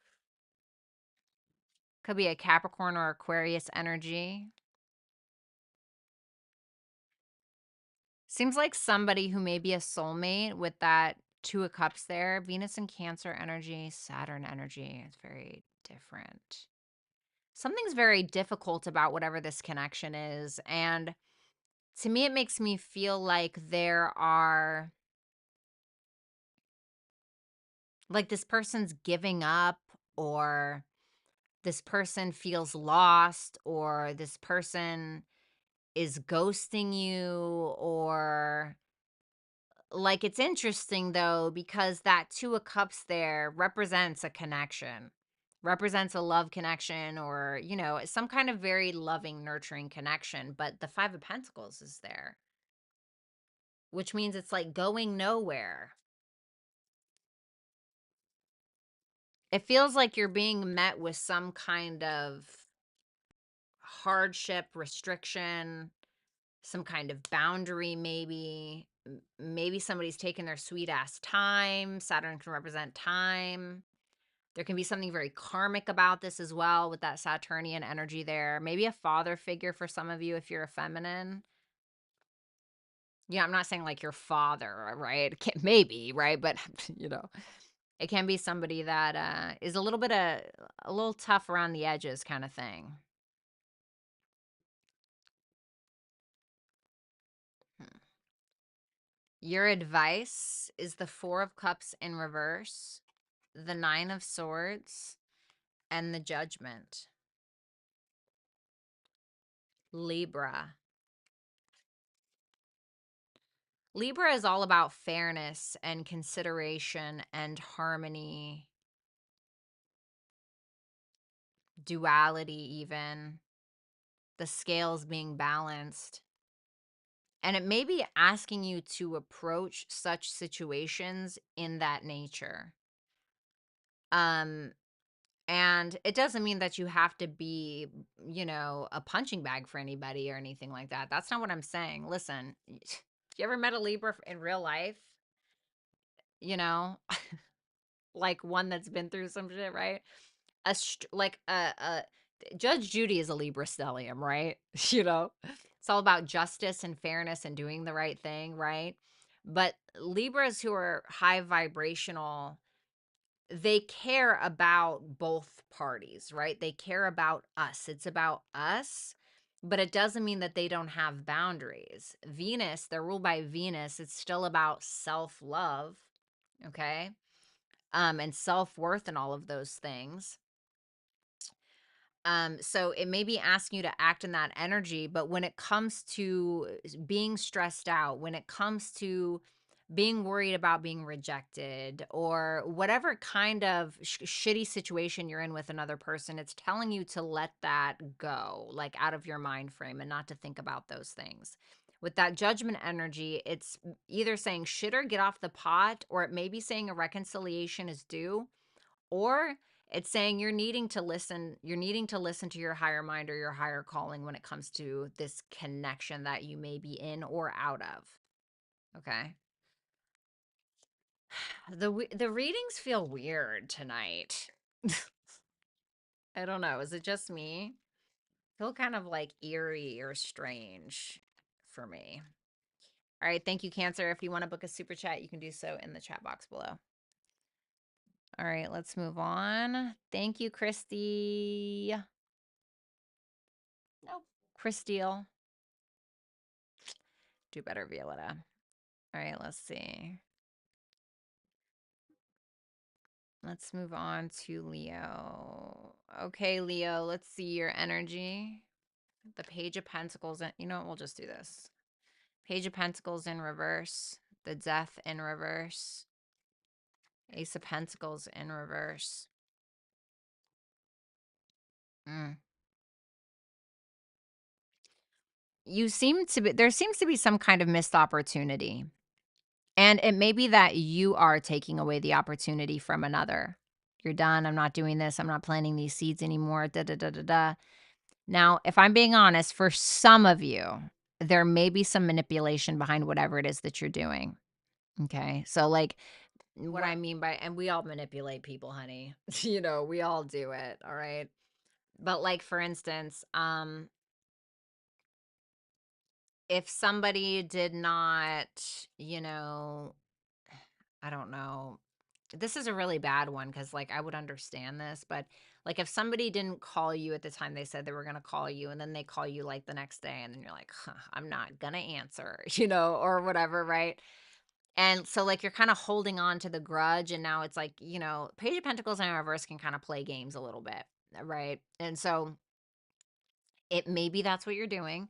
Could be a Capricorn or Aquarius energy. Seems like somebody who may be a soulmate with that Two of Cups there. Venus and Cancer energy, Saturn energy. It's very different. Something's very difficult about whatever this connection is. And to me, it makes me feel like there are, like this person's giving up, or this person feels lost, or this person is ghosting you, or like, it's interesting though, because that Two of Cups there represents a connection, represents a love connection, or, you know, some kind of very loving, nurturing connection. But the Five of Pentacles is there, which means it's like going nowhere. It feels like you're being met with some kind of hardship, restriction, some kind of boundary, maybe. Maybe somebody's taking their sweet ass time. Saturn can represent time. There can be something very karmic about this as well, with that Saturnian energy there. Maybe a father figure for some of you if you're a feminine. Yeah, I'm not saying like your father, right? Maybe, right? But you know, it can be somebody that is a little bit a little tough around the edges kind of thing. Hmm. Your advice is the Four of Cups in reverse, the Nine of Swords, and the Judgment. Libra. Libra is all about fairness and consideration and harmony, duality, even the scales being balanced. And it may be asking you to approach such situations in that nature. Um, and it doesn't mean that you have to be, you know, a punching bag for anybody or anything like that. That's not what I'm saying. Listen, you ever met a Libra in real life? You know, like one that's been through some shit, right? Like a Judge Judy is a Libra stellium, right? You know, it's all about justice and fairness and doing the right thing, right? But Libras who are high vibrational, they care about both parties, right? They care about us. It's about us, but it doesn't mean that they don't have boundaries. Venus, they're ruled by Venus. It's still about self-love, okay? And self-worth and all of those things. So it may be asking you to act in that energy, but when it comes to being stressed out, when it comes to being worried about being rejected, or whatever kind of shitty situation you're in with another person, it's telling you to let that go, like out of your mind frame, and not to think about those things. With that Judgment energy, it's either saying shit or get off the pot, or it may be saying a reconciliation is due, or it's saying you're needing to listen to your higher mind or your higher calling when it comes to this connection that you may be in or out of. Okay? The readings feel weird tonight. I don't know. Is it just me? Feel kind of like eerie or strange for me. All right, thank you, Cancer. If you want to book a super chat, you can do so in the chat box below. All right, let's move on. Thank you, Christy. Nope. Christeel. Do better, Violetta. All right, let's see. Let's move on to Leo. Okay, Leo, let's see your energy. The Page of Pentacles. You know what? We'll just do this. Page of Pentacles in reverse. The Death in reverse. Ace of Pentacles in reverse. There seems to be some kind of missed opportunity. And it may be that you are taking away the opportunity from another. You're done. I'm not doing this. I'm not planting these seeds anymore. Da da da da da. Now, if I'm being honest, for some of you, there may be some manipulation behind whatever it is that you're doing. Okay. So, like, what I mean by, and we all manipulate people, honey. We all do it. All right. But, like, for instance, if somebody did not, I don't know. This is a really bad one because, like, I would understand this, but like if somebody didn't call you at the time they said they were going to call you, and then they call you like the next day, and then you're like, huh, I'm not going to answer, or whatever, right? And so, like, you're kind of holding on to the grudge, and now it's like, Page of Pentacles in reverse can kind of play games a little bit, right? And so it maybe that's what you're doing.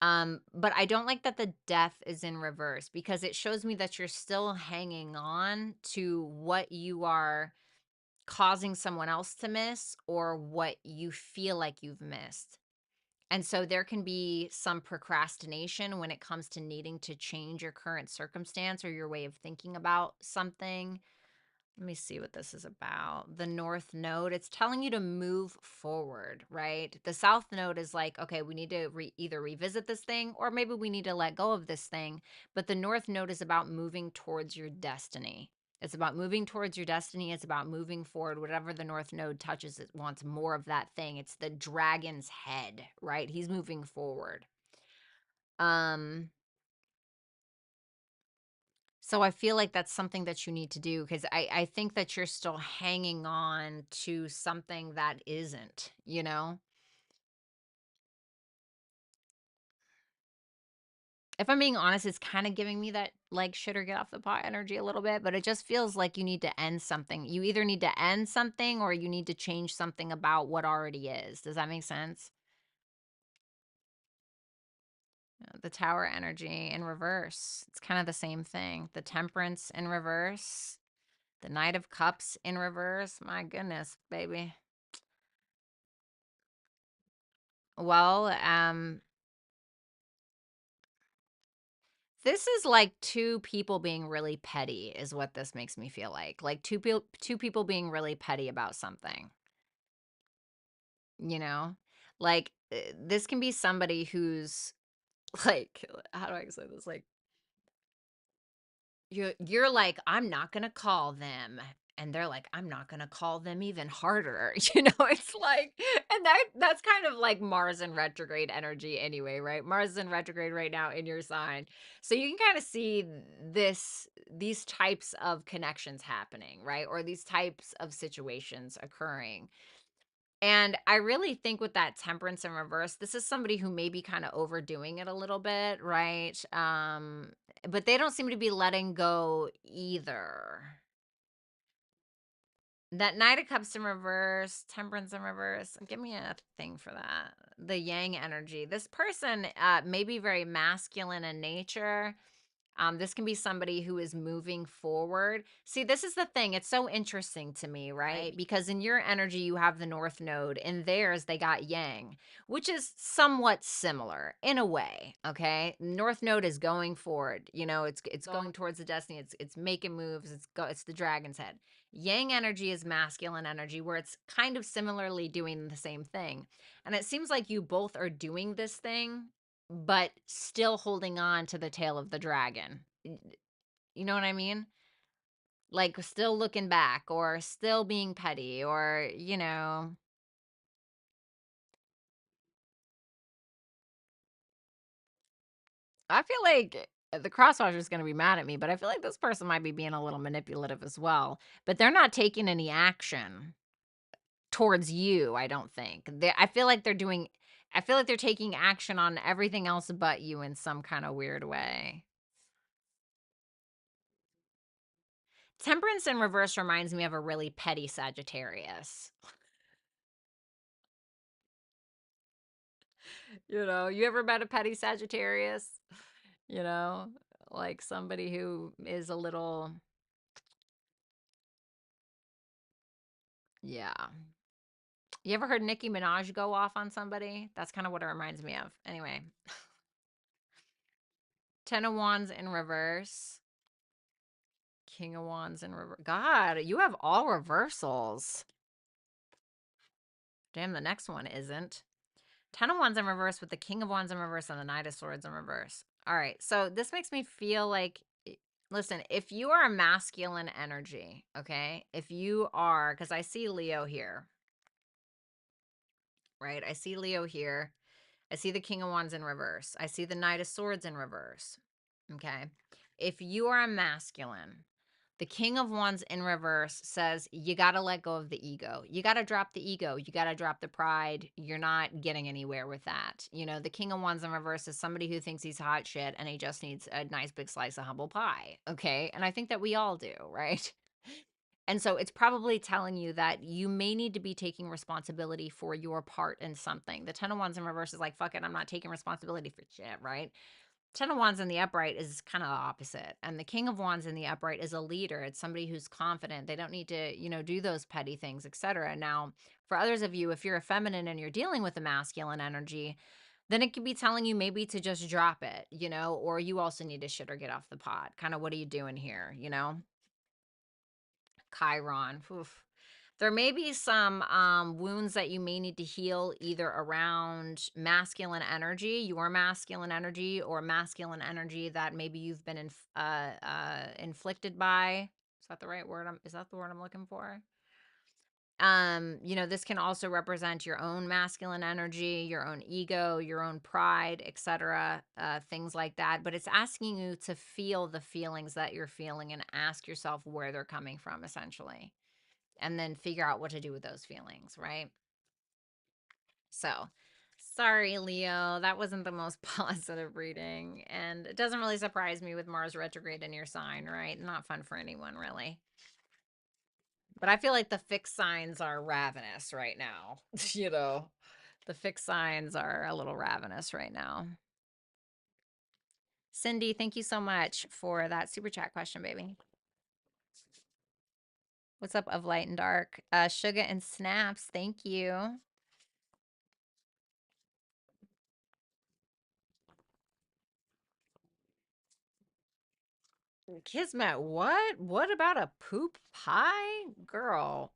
But I don't like that the Death is in reverse because it shows me that you're still hanging on to what you are causing someone else to miss or what you feel like you've missed. And so there can be some procrastination when it comes to needing to change your current circumstance or your way of thinking about something. Let me see what this is about. The North Node, it's telling you to move forward, right? The South Node is like, okay, we need to either revisit this thing or maybe we need to let go of this thing. But the North Node is about moving towards your destiny. It's about moving towards your destiny. It's about moving forward. Whatever the North Node touches, it wants more of that thing. It's the dragon's head, right? He's moving forward. So I feel like that's something that you need to do because I think that you're still hanging on to something that isn't, If I'm being honest, it's kind of giving me that like shit or get off the pot energy a little bit, but it just feels like you need to end something. You either need to end something or you need to change something about what already is. Does that make sense? The Tower energy in reverse. It's kind of the same thing. The Temperance in reverse. The Knight of Cups in reverse. My goodness, baby. Well, this is like two people being really petty is what this makes me feel like. Like two people being really petty about something, you know? Like this can be somebody who's like how do I explain this? Like you're like, I'm not gonna call them. And they're like, I'm not gonna call them even harder. It's like, and that's kind of like Mars in retrograde energy anyway, right? Mars is in retrograde right now in your sign. So you can kind of see these types of connections happening, right? Or these types of situations occurring. And I really think with that Temperance in reverse, this is somebody who may be kind of overdoing it a little bit, right? But they don't seem to be letting go either. That Knight of Cups in reverse, Temperance in reverse. Give me a thing for that. The Yang energy. This person may be very masculine in nature. This can be somebody who is moving forward. See, this is the thing. It's so interesting to me, right? Because in your energy, you have the North Node. In theirs, they got Yang, which is somewhat similar in a way. Okay, North Node is going forward. It's going towards the destiny. It's making moves. It's the dragon's head. Yang energy is masculine energy, where it's kind of similarly doing the same thing. And it seems like you both are doing this thing but still holding on to the tail of the dragon. You know what I mean? Like still looking back or still being petty or, I feel like the crosswatcher is going to be mad at me, but I feel like this person might be being a little manipulative as well. But they're not taking any action towards you, I don't think. I feel like they're taking action on everything else but you in some kind of weird way. Temperance in reverse reminds me of a really petty Sagittarius. You ever met a petty Sagittarius? You know, like somebody who is a little, yeah. You ever heard Nicki Minaj go off on somebody? That's kind of what it reminds me of. Anyway, Ten of Wands in reverse. King of Wands in reverse. God, you have all reversals. Damn, the next one isn't. Ten of Wands in reverse with the King of Wands in reverse and the Knight of Swords in reverse. All right, so this makes me feel like, listen, if you are a masculine energy, okay? If you are, because I see Leo here, right? I see Leo here. I see the King of Wands in reverse. I see the Knight of Swords in reverse. Okay. If you are a masculine, the King of Wands in reverse says you got to let go of the ego. You got to drop the ego. You got to drop the pride. You're not getting anywhere with that. The King of Wands in reverse is somebody who thinks he's hot shit and he just needs a nice big slice of humble pie. Okay. And I think that we all do, right? And so it's probably telling you that you may need to be taking responsibility for your part in something. The Ten of Wands in reverse is like, fuck it, I'm not taking responsibility for shit, right? Ten of Wands in the upright is kind of the opposite. And the King of Wands in the upright is a leader. It's somebody who's confident. They don't need to, do those petty things, etc. Now, for others of you, if you're a feminine and you're dealing with a masculine energy, then it could be telling you maybe to just drop it, or you also need to shit or get off the pot. Kind of, what are you doing here? Chiron. Oof. There may be some wounds that you may need to heal either around masculine energy, your masculine energy, or masculine energy that maybe you've been inflicted by. Is that the right word? Is that the word I'm looking for? This can also represent your own masculine energy, your own ego, your own pride, etc., things like that. But it's asking you to feel the feelings that you're feeling and ask yourself where they're coming from, essentially, and then figure out what to do with those feelings, right? So, sorry, Leo, that wasn't the most positive reading, and it doesn't really surprise me with Mars retrograde in your sign, right? Not fun for anyone, really. But I feel like the fixed signs are ravenous right now. The fixed signs are a little ravenous right now. Cindy, thank you so much for that super chat question, baby. What's up, of light and dark? Sugar and snaps, thank you. Kismet, what? What about a poop pie? Girl.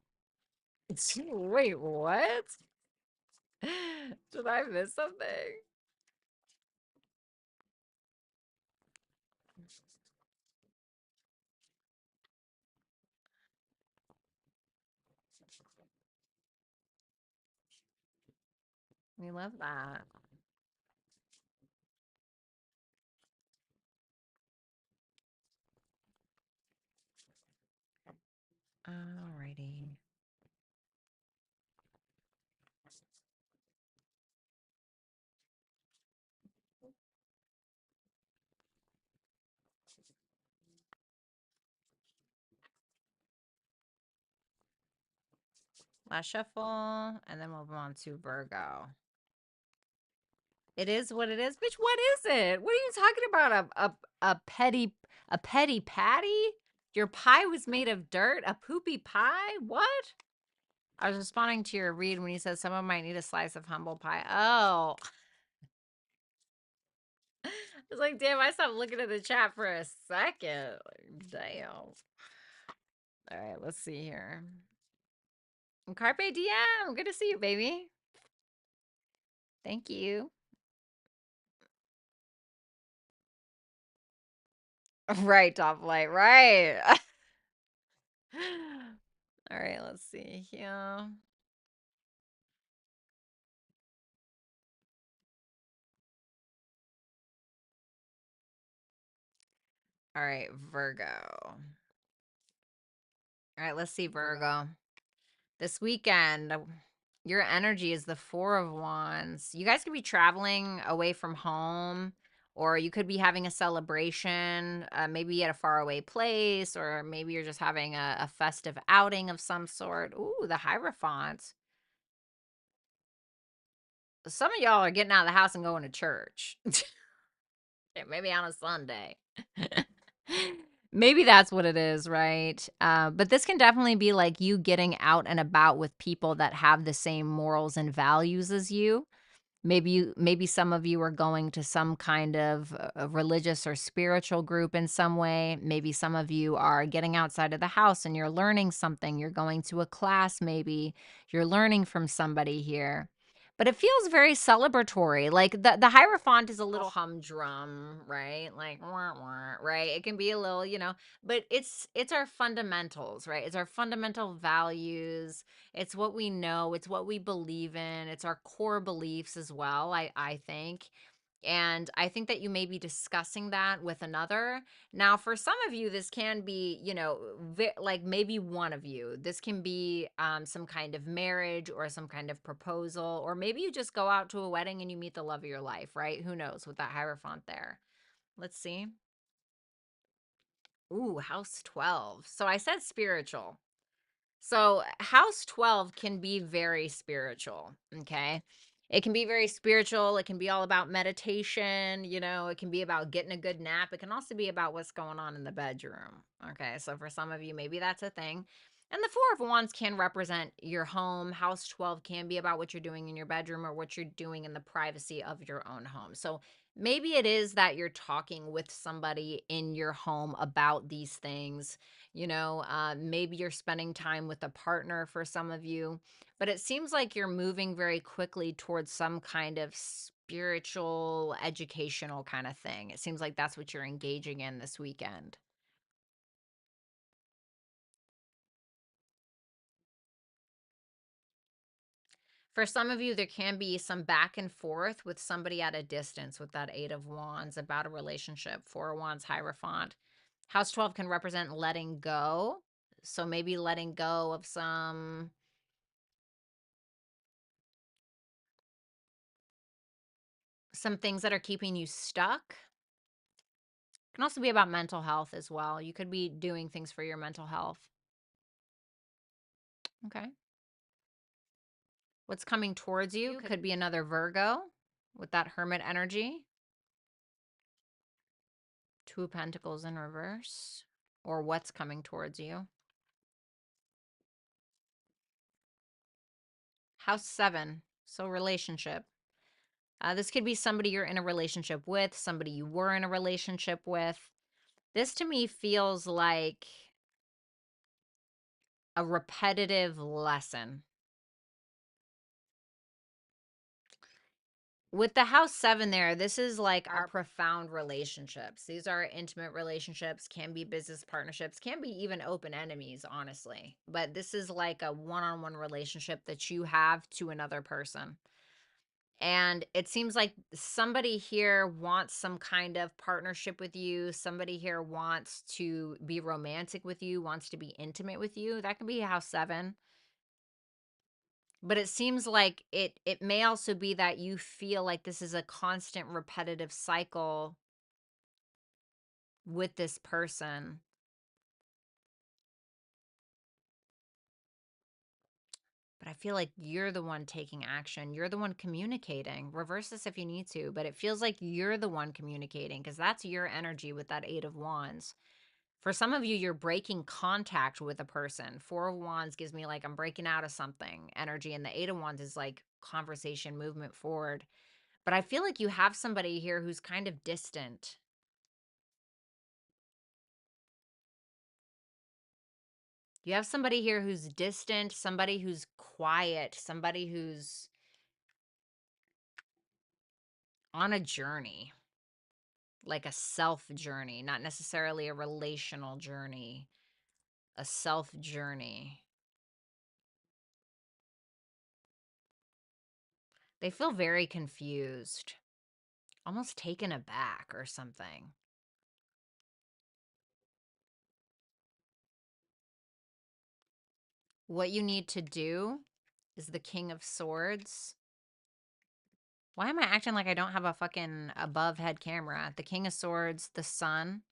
Wait, what? Did I miss something? We love that. Alrighty. Last shuffle, and then we'll move on to Virgo. It is what it is. Bitch, what is it? What are you talking about? A petty patty? Your pie was made of dirt? A poopy pie? What? I was responding to your read when you said someone might need a slice of humble pie. Oh. I was like, damn, I stopped looking at the chat for a second. Like, damn. All right, let's see here. Carpe diem. Good to see you, baby. Thank you. Right, top flight. Right. All right, let's see here. All right, Virgo. All right, let's see, Virgo. This weekend, your energy is the Four of Wands. You guys could be traveling away from home, or you could be having a celebration, maybe at a faraway place, or maybe you're just having a festive outing of some sort. Ooh, the Hierophant. Some of y'all are getting out of the house and going to church. Maybe on a Sunday. Maybe that's what it is, right? But this can definitely be like you getting out and about with people that have the same morals and values as you. Maybe some of you are going to some kind of a religious or spiritual group in some way. Maybe some of you are getting outside of the house and you're learning something. You're going to a class, maybe you're learning from somebody here. But it feels very celebratory. Like the Hierophant is a little humdrum, right? Like wah, wah, right? It can be a little, but it's our fundamentals, right? It's our fundamental values. It's what we know, it's what we believe in, it's our core beliefs as well, I think. And I think that you may be discussing that with another. Now, for some of you, this can be, like maybe one of you. This can be some kind of marriage or some kind of proposal, or maybe you just go out to a wedding and you meet the love of your life, right? Who knows with that Hierophant there. Let's see. Ooh, house 12. So I said spiritual. So, house 12 can be very spiritual, okay? It can be very spiritual. It can be all about meditation, it can be about getting a good nap. It can also be about what's going on in the bedroom, okay? So, for some of you, maybe that's a thing. And the Four of Wands can represent your home. House 12 can be about what you're doing in your bedroom or what you're doing in the privacy of your own home. So, maybe it is that you're talking with somebody in your home about these things. Maybe you're spending time with a partner for some of you, but it seems like you're moving very quickly towards some kind of spiritual, educational kind of thing. It seems like that's what you're engaging in this weekend. For some of you, there can be some back and forth with somebody at a distance with that Eight of Wands about a relationship. Four of Wands, Hierophant. House 12 can represent letting go. So maybe letting go of some things that are keeping you stuck. It can also be about mental health as well. You could be doing things for your mental health. Okay. What's coming towards you could be another Virgo with that Hermit energy. Two of Pentacles in reverse. Or what's coming towards you. House 7. So relationship. This could be somebody you're in a relationship with, somebody you were in a relationship with. This to me feels like a repetitive lesson. With the house 7 there, this is like our profound relationships. These are intimate relationships, can be business partnerships, can be even open enemies, honestly. But this is like a one-on-one relationship that you have to another person. And it seems like somebody here wants some kind of partnership with you. Somebody here wants to be romantic with you, wants to be intimate with you. That can be house 7. But it seems like it may also be that you feel like this is a constant repetitive cycle with this person. But I feel like you're the one taking action. You're the one communicating. Reverse this if you need to, but it feels like you're the one communicating because that's your energy with that Eight of Wands. For some of you, you're breaking contact with a person. Four of Wands gives me like I'm breaking out of something energy, and the Eight of Wands is like conversation, movement forward. But I feel like you have somebody here who's kind of distant. You have somebody here who's distant, somebody who's quiet, somebody who's on a journey, like a self journey, not necessarily a relational journey, a self journey. They feel very confused, almost taken aback or something. What you need to do is the King of Swords. Why am I acting like I don't have a fucking above head camera? The King of Swords, the Sun,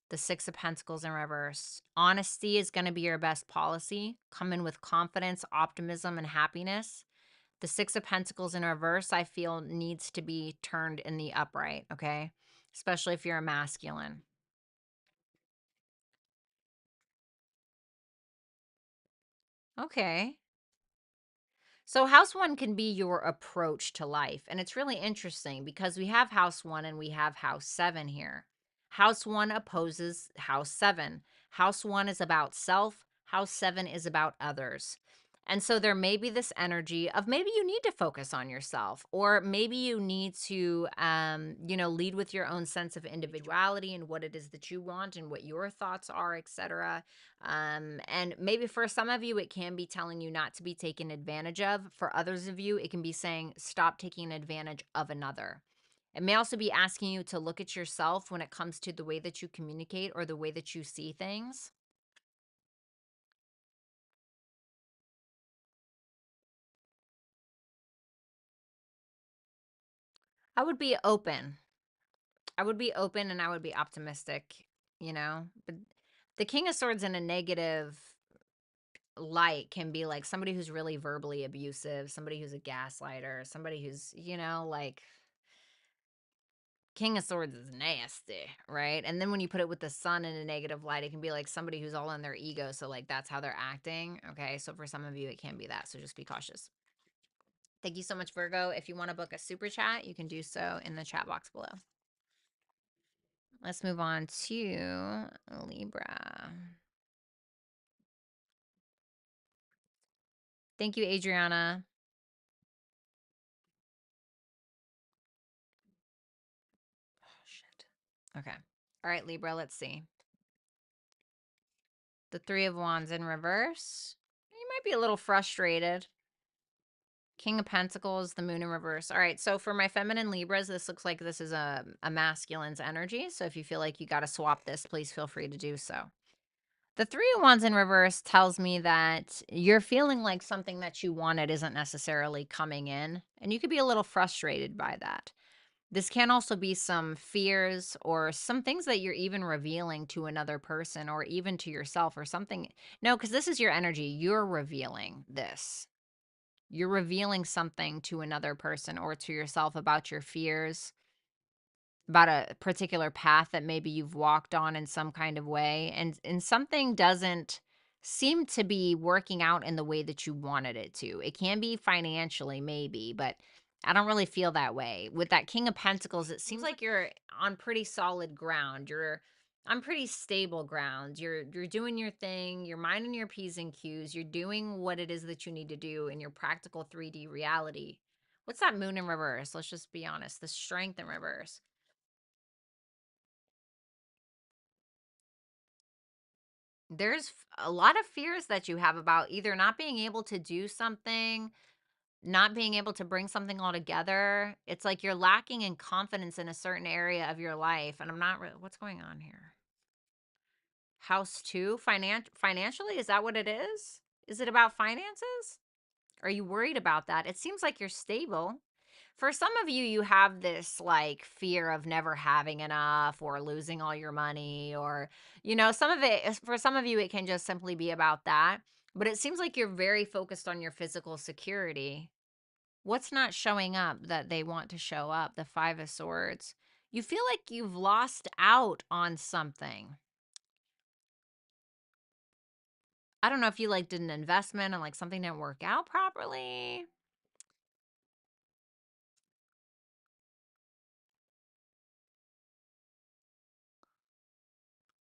the Six of Pentacles in reverse. Honesty is going to be your best policy. Come in with confidence, optimism, and happiness. The Six of Pentacles in reverse, I feel, needs to be turned in the upright, okay? Especially if you're a masculine. Okay. So house one can be your approach to life. And it's really interesting because we have house one and we have house seven here. House one opposes house seven. House one is about self. House seven is about others. And so there may be this energy of maybe you need to focus on yourself, or maybe you need to, lead with your own sense of individuality and what it is that you want and what your thoughts are, etc. And maybe for some of you, it can be telling you not to be taken advantage of. For others of you, it can be saying, stop taking advantage of another. It may also be asking you to look at yourself when it comes to the way that you communicate or the way that you see things. I would be open. I would be open and I would be optimistic. But the King of Swords in a negative light can be like somebody who's really verbally abusive, somebody who's a gaslighter, somebody who's, like King of Swords is nasty, right? And then when you put it with the Sun in a negative light, it can be like somebody who's all in their ego. So, like, that's how they're acting. Okay. So, for some of you, it can be that. So, just be cautious. Thank you so much, Virgo. If you want to book a super chat, you can do so in the chat box below. Let's move on to Libra. Thank you, Adriana. Oh, shit. Okay. All right, Libra, let's see. The Three of Wands in reverse. You might be a little frustrated. King of Pentacles, the Moon in reverse. All right, so for my feminine Libras, this looks like this is a masculine's energy. So if you feel like you got to swap this, please feel free to do so. The Three of Wands in reverse tells me that you're feeling like something that you wanted isn't necessarily coming in, and you could be a little frustrated by that. This can also be some fears or some things that you're even revealing to another person or even to yourself or something. No, because this is your energy. You're revealing this. You're revealing something to another person or to yourself about your fears, about a particular path that maybe you've walked on in some kind of way, and something doesn't seem to be working out in the way that you wanted it to. It can be financially maybe, but I don't really feel that way. With that King of Pentacles, it seems like you're on pretty solid ground. You're on pretty stable ground. You're doing your thing, you're minding your P's and Q's, you're doing what it is that you need to do in your practical 3D reality. What's that Moon in reverse? Let's just be honest. The Strength in reverse. There's a lot of fears that you have about either not being able to do something, not being able to bring something all together. It's like you're lacking in confidence in a certain area of your life. And I'm not really, what's going on here? House two, financially, is that what it is? Is it about finances? Are you worried about that? It seems like you're stable. For some of you, you have this like fear of never having enough or losing all your money, or, some of it, for some of you, it can just simply be about that. But it seems like you're very focused on your physical security. What's not showing up that they want to show up? The Five of Swords. You feel like you've lost out on something. I don't know if you like did an investment and like something didn't work out properly.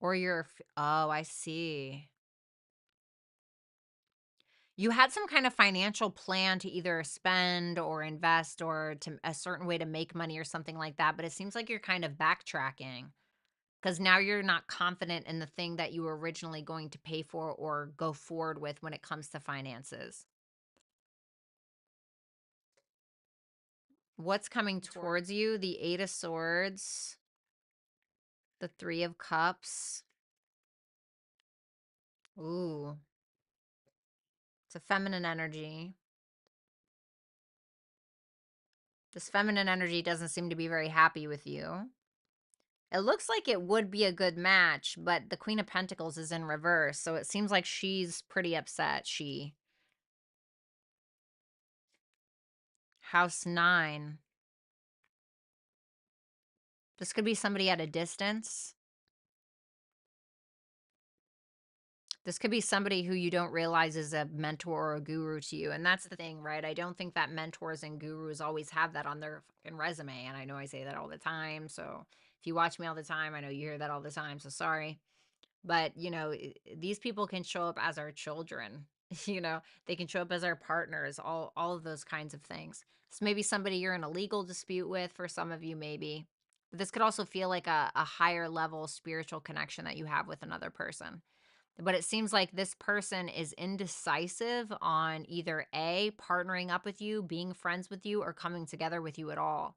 Or oh, I see. You had some kind of financial plan to either spend or invest or to a certain way to make money or something like that, but it seems like you're kind of backtracking because now you're not confident in the thing that you were originally going to pay for or go forward with when it comes to finances. What's coming towards you? The Eight of Swords, the Three of Cups. Ooh. It's a feminine energy. This feminine energy doesn't seem to be very happy with you. It looks like it would be a good match, but the Queen of Pentacles is in reverse, so it seems like she's pretty upset. House 9. This could be somebody at a distance. This could be somebody who you don't realize is a mentor or a guru to you. And that's the thing, right? I don't think that mentors and gurus always have that on their fucking resume. And I know I say that all the time. So if you watch me all the time, I know you hear that all the time. So sorry. But, these people can show up as our children. They can show up as our partners, all of those kinds of things. This may be somebody you're in a legal dispute with for some of you, maybe. But this could also feel like a higher level spiritual connection that you have with another person. But it seems like this person is indecisive on either A, partnering up with you, being friends with you, or coming together with you at all.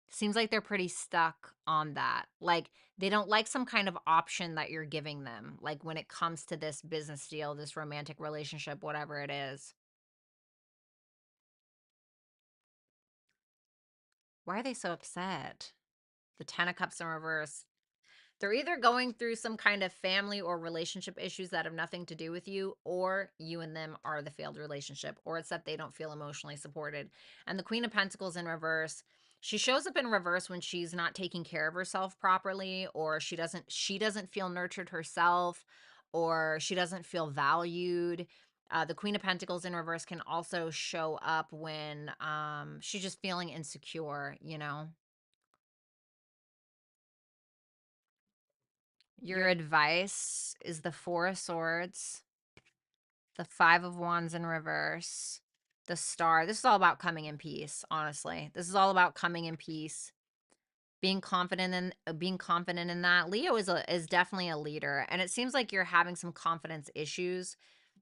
Seems like they're pretty stuck on that. Like they don't like some kind of option that you're giving them. Like when it comes to this business deal, this romantic relationship, whatever it is. Why are they so upset? The 10 of Cups in reverse. They're either going through some kind of family or relationship issues that have nothing to do with you, or you and them are the failed relationship, or it's that they don't feel emotionally supported. And the Queen of Pentacles in reverse, she shows up in reverse when she's not taking care of herself properly, or she doesn't feel nurtured herself, or she doesn't feel valued. The Queen of Pentacles in reverse can also show up when she's just feeling insecure. Your advice is the Four of Swords, the Five of Wands in reverse, the Star. This is all about coming in peace, honestly. This is all about coming in peace, being confident in that. Leo is definitely a leader, and it seems like you're having some confidence issues.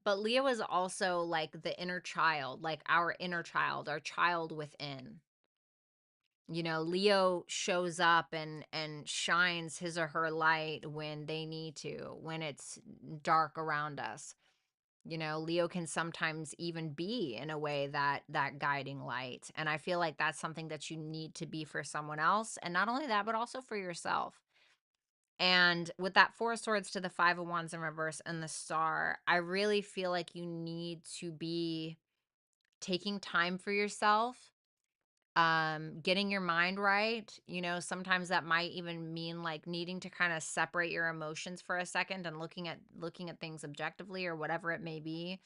But Leo is also like the inner child, like our inner child, our child within. Leo shows up and shines his or her light when they need to, when it's dark around us. Leo can sometimes even be in a way that guiding light. And I feel like that's something that you need to be for someone else. And not only that, but also for yourself. And with that Four of Swords to the Five of Wands in reverse and the Star, I really feel like you need to be taking time for yourself, getting your mind right. Sometimes that might even mean like needing to kind of separate your emotions for a second and looking at things objectively or whatever it may be,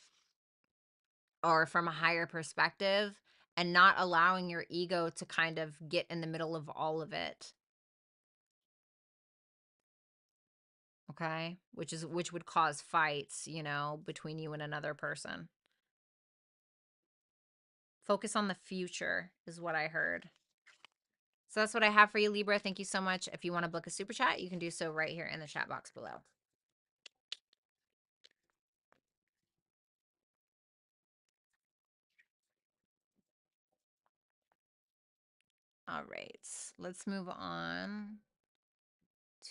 or from a higher perspective, and not allowing your ego to kind of get in the middle of all of it. Okay? Which would cause fights, between you and another person. Focus on the future is what I heard. So that's what I have for you, Libra. Thank you so much. If you want to book a super chat, you can do so right here in the chat box below. All right, let's move on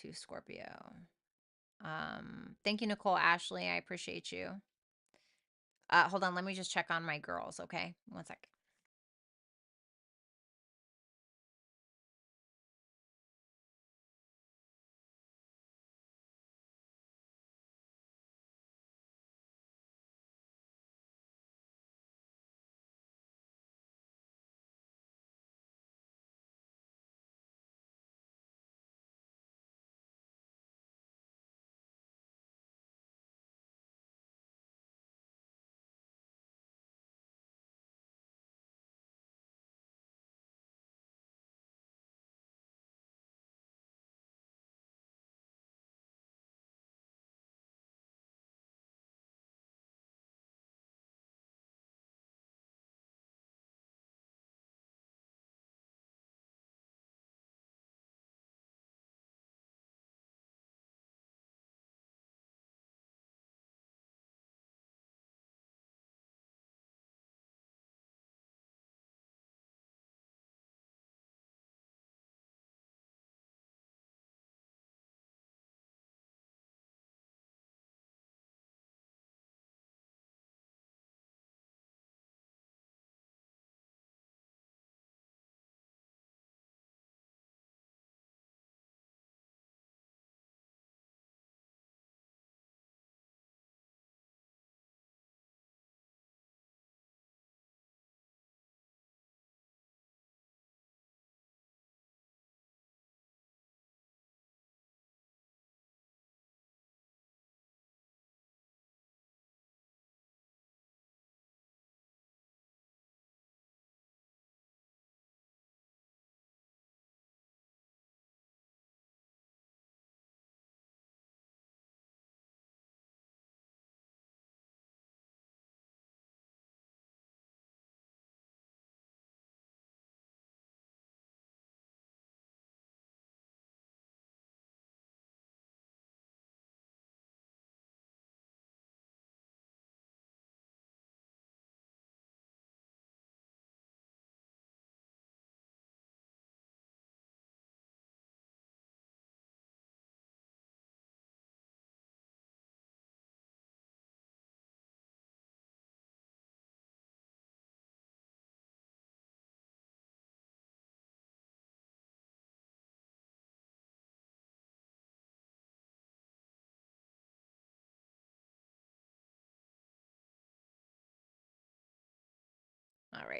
to Scorpio. Thank you, Nicole Ashley. I appreciate you. Hold on, let me just check on my girls, okay? One sec.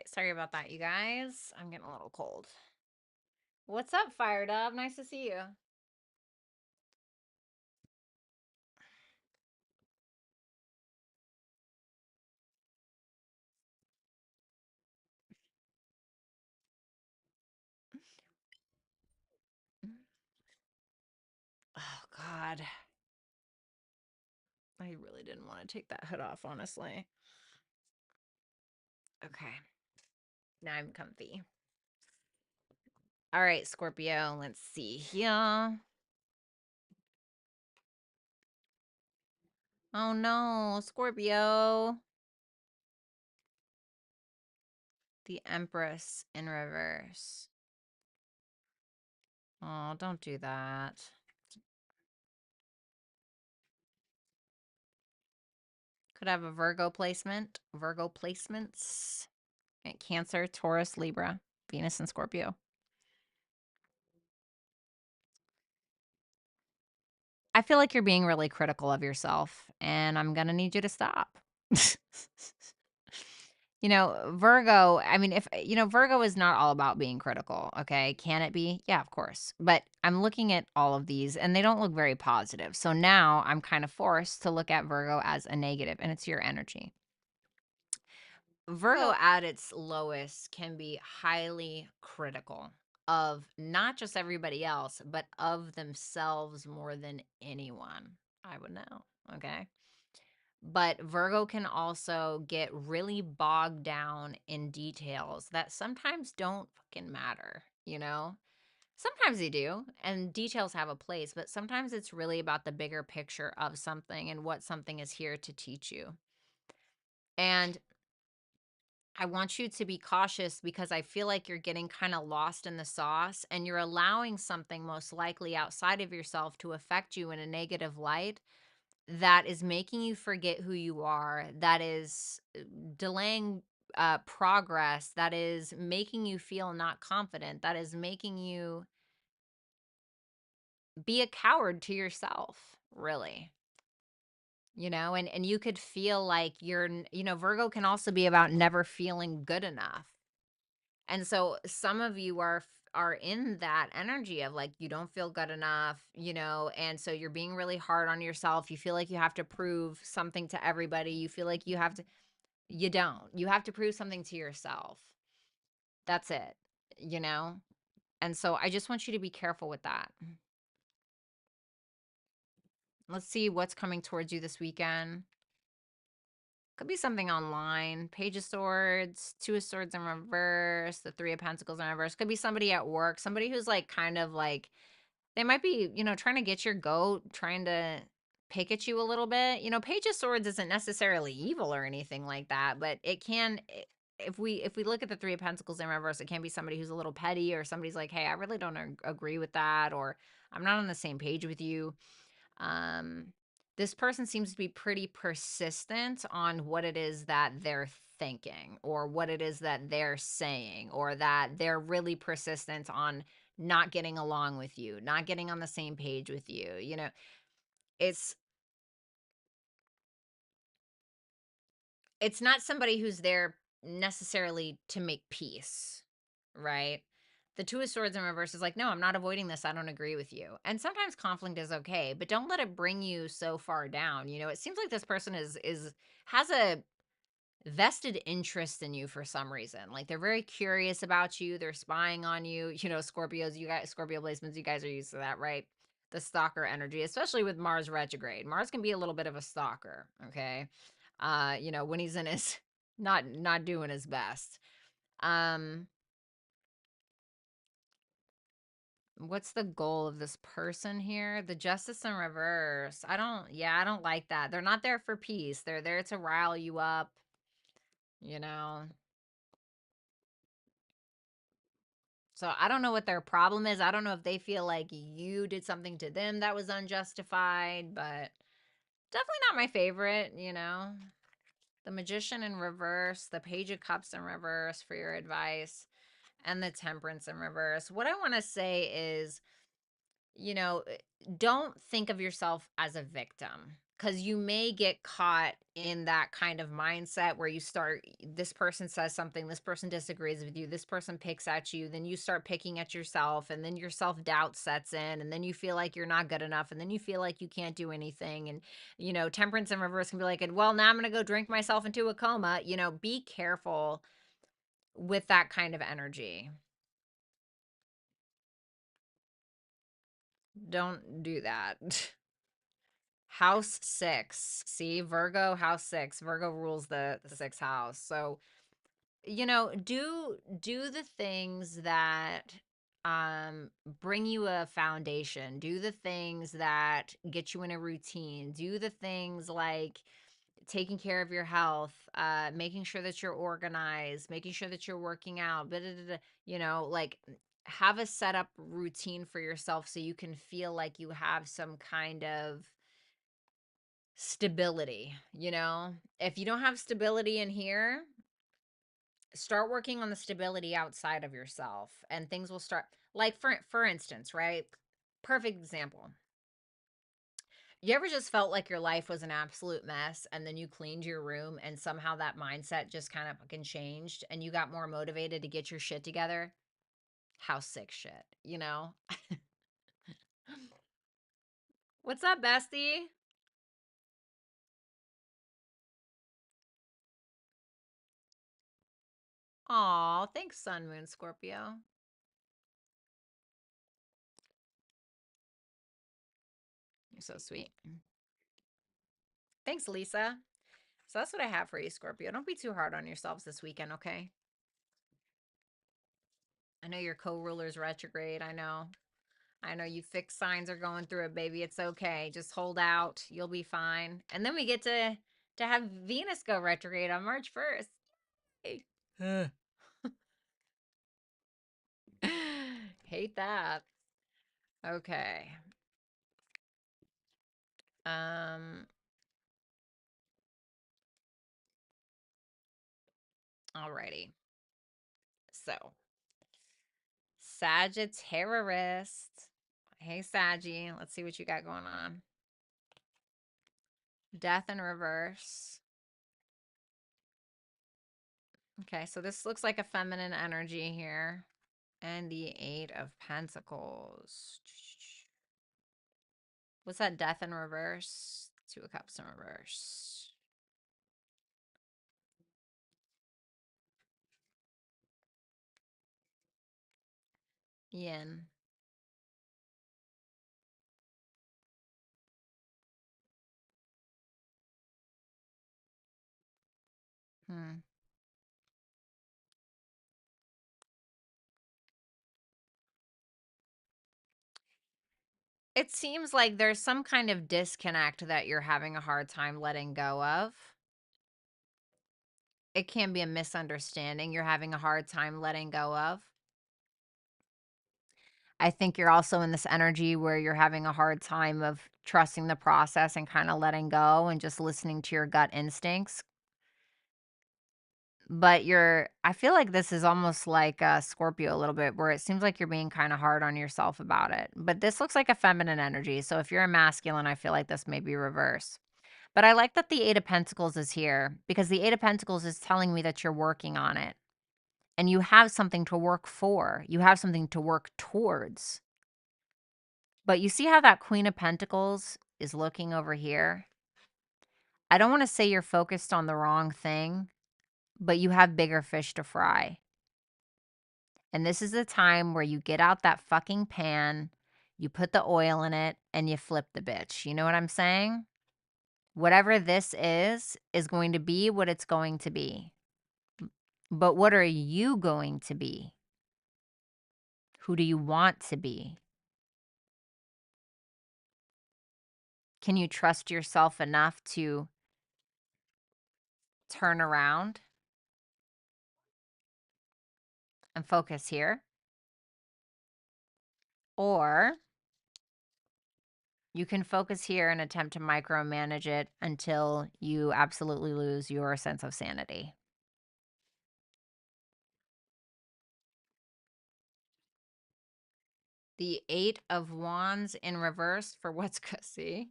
right. Sorry about that, you guys. I'm getting a little cold. What's up, Fired Up? Nice to see you. Oh, God. I really didn't want to take that hood off, honestly. Okay. Now I'm comfy. All right, Scorpio. Let's see here. Oh, no. Scorpio. The Empress in reverse. Oh, don't do that. Could have a Virgo placement. Virgo placements. Cancer, Taurus, Libra, Venus, and Scorpio. I feel like you're being really critical of yourself, and I'm going to need you to stop. Virgo, I mean, Virgo is not all about being critical, okay? Can it be? Yeah, of course. But I'm looking at all of these, and they don't look very positive. So now I'm kind of forced to look at Virgo as a negative, and it's your energy. Virgo at its lowest can be highly critical of not just everybody else, but of themselves more than anyone. I would know. Okay. But Virgo can also get really bogged down in details that sometimes don't fucking matter, Sometimes they do, and details have a place, but sometimes it's really about the bigger picture of something and what something is here to teach you. And I want you to be cautious because I feel like you're getting kind of lost in the sauce and you're allowing something most likely outside of yourself to affect you in a negative light that is making you forget who you are, that is delaying progress, that is making you feel not confident, that is making you be a coward to yourself, really. And you could feel like Virgo can also be about never feeling good enough. And so some of you are in that energy of like you don't feel good enough, and so you're being really hard on yourself. You feel like you have to prove something to everybody. You feel like you don't. You have to prove something to yourself. That's it. And so I just want you to be careful with that. Let's see what's coming towards you this weekend. Could be something online. Page of Swords, Two of Swords in reverse, the Three of Pentacles in reverse. Could be somebody at work, somebody who's like kind of like, they might be, trying to get your goat, trying to pick at you a little bit. Page of Swords isn't necessarily evil or anything like that, but it can, if we look at the Three of Pentacles in reverse, it can be somebody who's a little petty, or somebody's like, hey, I really don't agree with that, or I'm not on the same page with you. This person seems to be pretty persistent on what it is that they're thinking, or what it is that they're saying, or that they're really persistent on not getting along with you, not getting on the same page with you. It's not somebody who's there necessarily to make peace, right? The Two of Swords in reverse is like, no, I'm not avoiding this. I don't agree with you. And sometimes conflict is okay, but don't let it bring you so far down. It seems like this person has a vested interest in you for some reason. Like they're very curious about you. They're spying on you. Scorpios, you guys, Scorpio placements, you guys are used to that, right? The stalker energy, especially with Mars retrograde. Mars can be a little bit of a stalker, okay? When he's in his not doing his best. What's the goal of this person here? The Justice in reverse. I don't like that. They're not there for peace. They're there to rile you up, you know. So I don't know what their problem is. I don't know if they feel like you did something to them that was unjustified, but definitely not my favorite. The Magician in reverse, the Page of Cups in reverse for your advice, and the Temperance in reverse. What I want to say is, don't think of yourself as a victim. because you may get caught in that kind of mindset where you start, this person says something, this person disagrees with you, this person picks at you, then you start picking at yourself, and then your self-doubt sets in, and then you feel like you're not good enough, and then you feel like you can't do anything. And temperance in reverse can be like, well, now I'm gonna go drink myself into a coma. Be careful with that kind of energy. Don't do that. House 6. See, Virgo, house 6. Virgo rules the sixth house. So, do the things that bring you a foundation. Do the things that get you in a routine. Do the things like taking care of your health, making sure that you're organized, making sure that you're working out, like have a set up routine for yourself so you can feel like you have some kind of stability. If you don't have stability in here, start working on the stability outside of yourself, and things will start, like for instance, right? Perfect example. You ever just felt like your life was an absolute mess, and then you cleaned your room and somehow that mindset just kind of fucking changed and you got more motivated to get your shit together? House 6 shit. What's up, bestie? Aw, thanks, Sun, Moon, Scorpio. You're so sweet. Thanks, Lisa. So that's what I have for you, Scorpio. Don't be too hard on yourselves this weekend, okay? I know your co-ruler's retrograde. I know. I know you fixed signs are going through it, baby. It's okay. Just hold out. You'll be fine. And then we get to have Venus go retrograde on March 1st. Yay. Hate that. Okay. Um Alrighty. So, Sagittarius. Hey, Saggy. Let's see what you got going on. Death in reverse. Okay, so this looks like a feminine energy here. And the 8 of Pentacles. What's that? Death in reverse? 2 of Cups in reverse. Yin. Hmm. It seems like there's some kind of disconnect that you're having a hard time letting go of. It can be a misunderstanding you're having a hard time letting go of. I think you're also in this energy where you're having a hard time of trusting the process and kind of letting go and just listening to your gut instincts. But I feel like this is almost like a Scorpio a little bit, where it seems like you're being kind of hard on yourself about it. But this looks like a feminine energy. So if you're a masculine, I feel like this may be reverse. But I like that the 8 of Pentacles is here, because the 8 of Pentacles is telling me that you're working on it and you have something to work for. You have something to work towards. But you see how that Queen of Pentacles is looking over here? I don't want to say you're focused on the wrong thing, but you have bigger fish to fry. And this is the time where you get out that fucking pan, you put the oil in it, and you flip the bitch. You know what I'm saying? Whatever this is going to be what it's going to be. But what are you going to be? Who do you want to be? Can you trust yourself enough to turn around and focus here? Or you can focus here and attempt to micromanage it until you absolutely lose your sense of sanity. The 8 of Wands in reverse for what's see?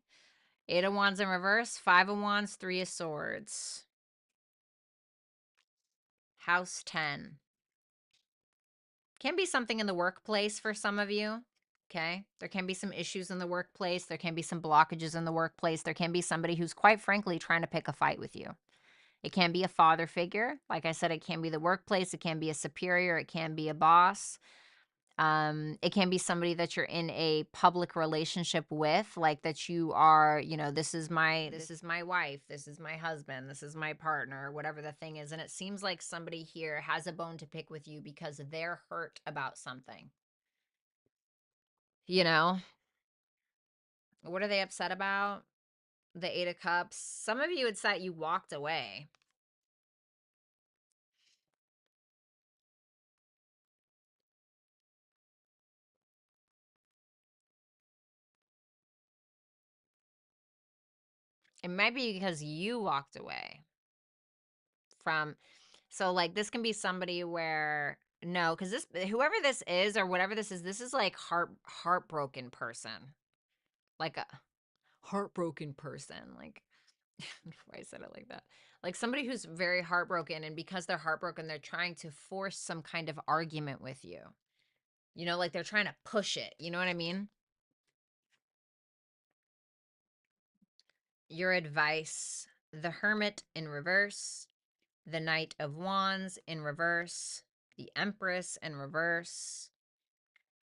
Eight of Wands in reverse, Five of Wands, Three of Swords. House 10. Can be something in the workplace for some of you. Okay. There can be some issues in the workplace. There can be some blockages in the workplace. There can be somebody who's quite frankly trying to pick a fight with you. It can be a father figure. Like I said, it can be the workplace. It can be a superior. It can be a boss. It can be somebody that you're in a public relationship with, like that you are, you know, this is my wife, this is my husband, this is my partner, whatever the thing is. And it seems like somebody here has a bone to pick with you because they're hurt about something. You know, what are they upset about? The Eight of Cups. Some of you, it's that you walked away. It might be because you walked away from, so like this can be somebody where, no, because this, whoever this is or whatever this is like heartbroken person. Like a heartbroken person. Like, why I said it like that. Like somebody who's very heartbroken, and because they're heartbroken, they're trying to force some kind of argument with you. You know, like they're trying to push it. You know what I mean? Your advice: the Hermit in reverse, the Knight of Wands in reverse, the Empress in reverse,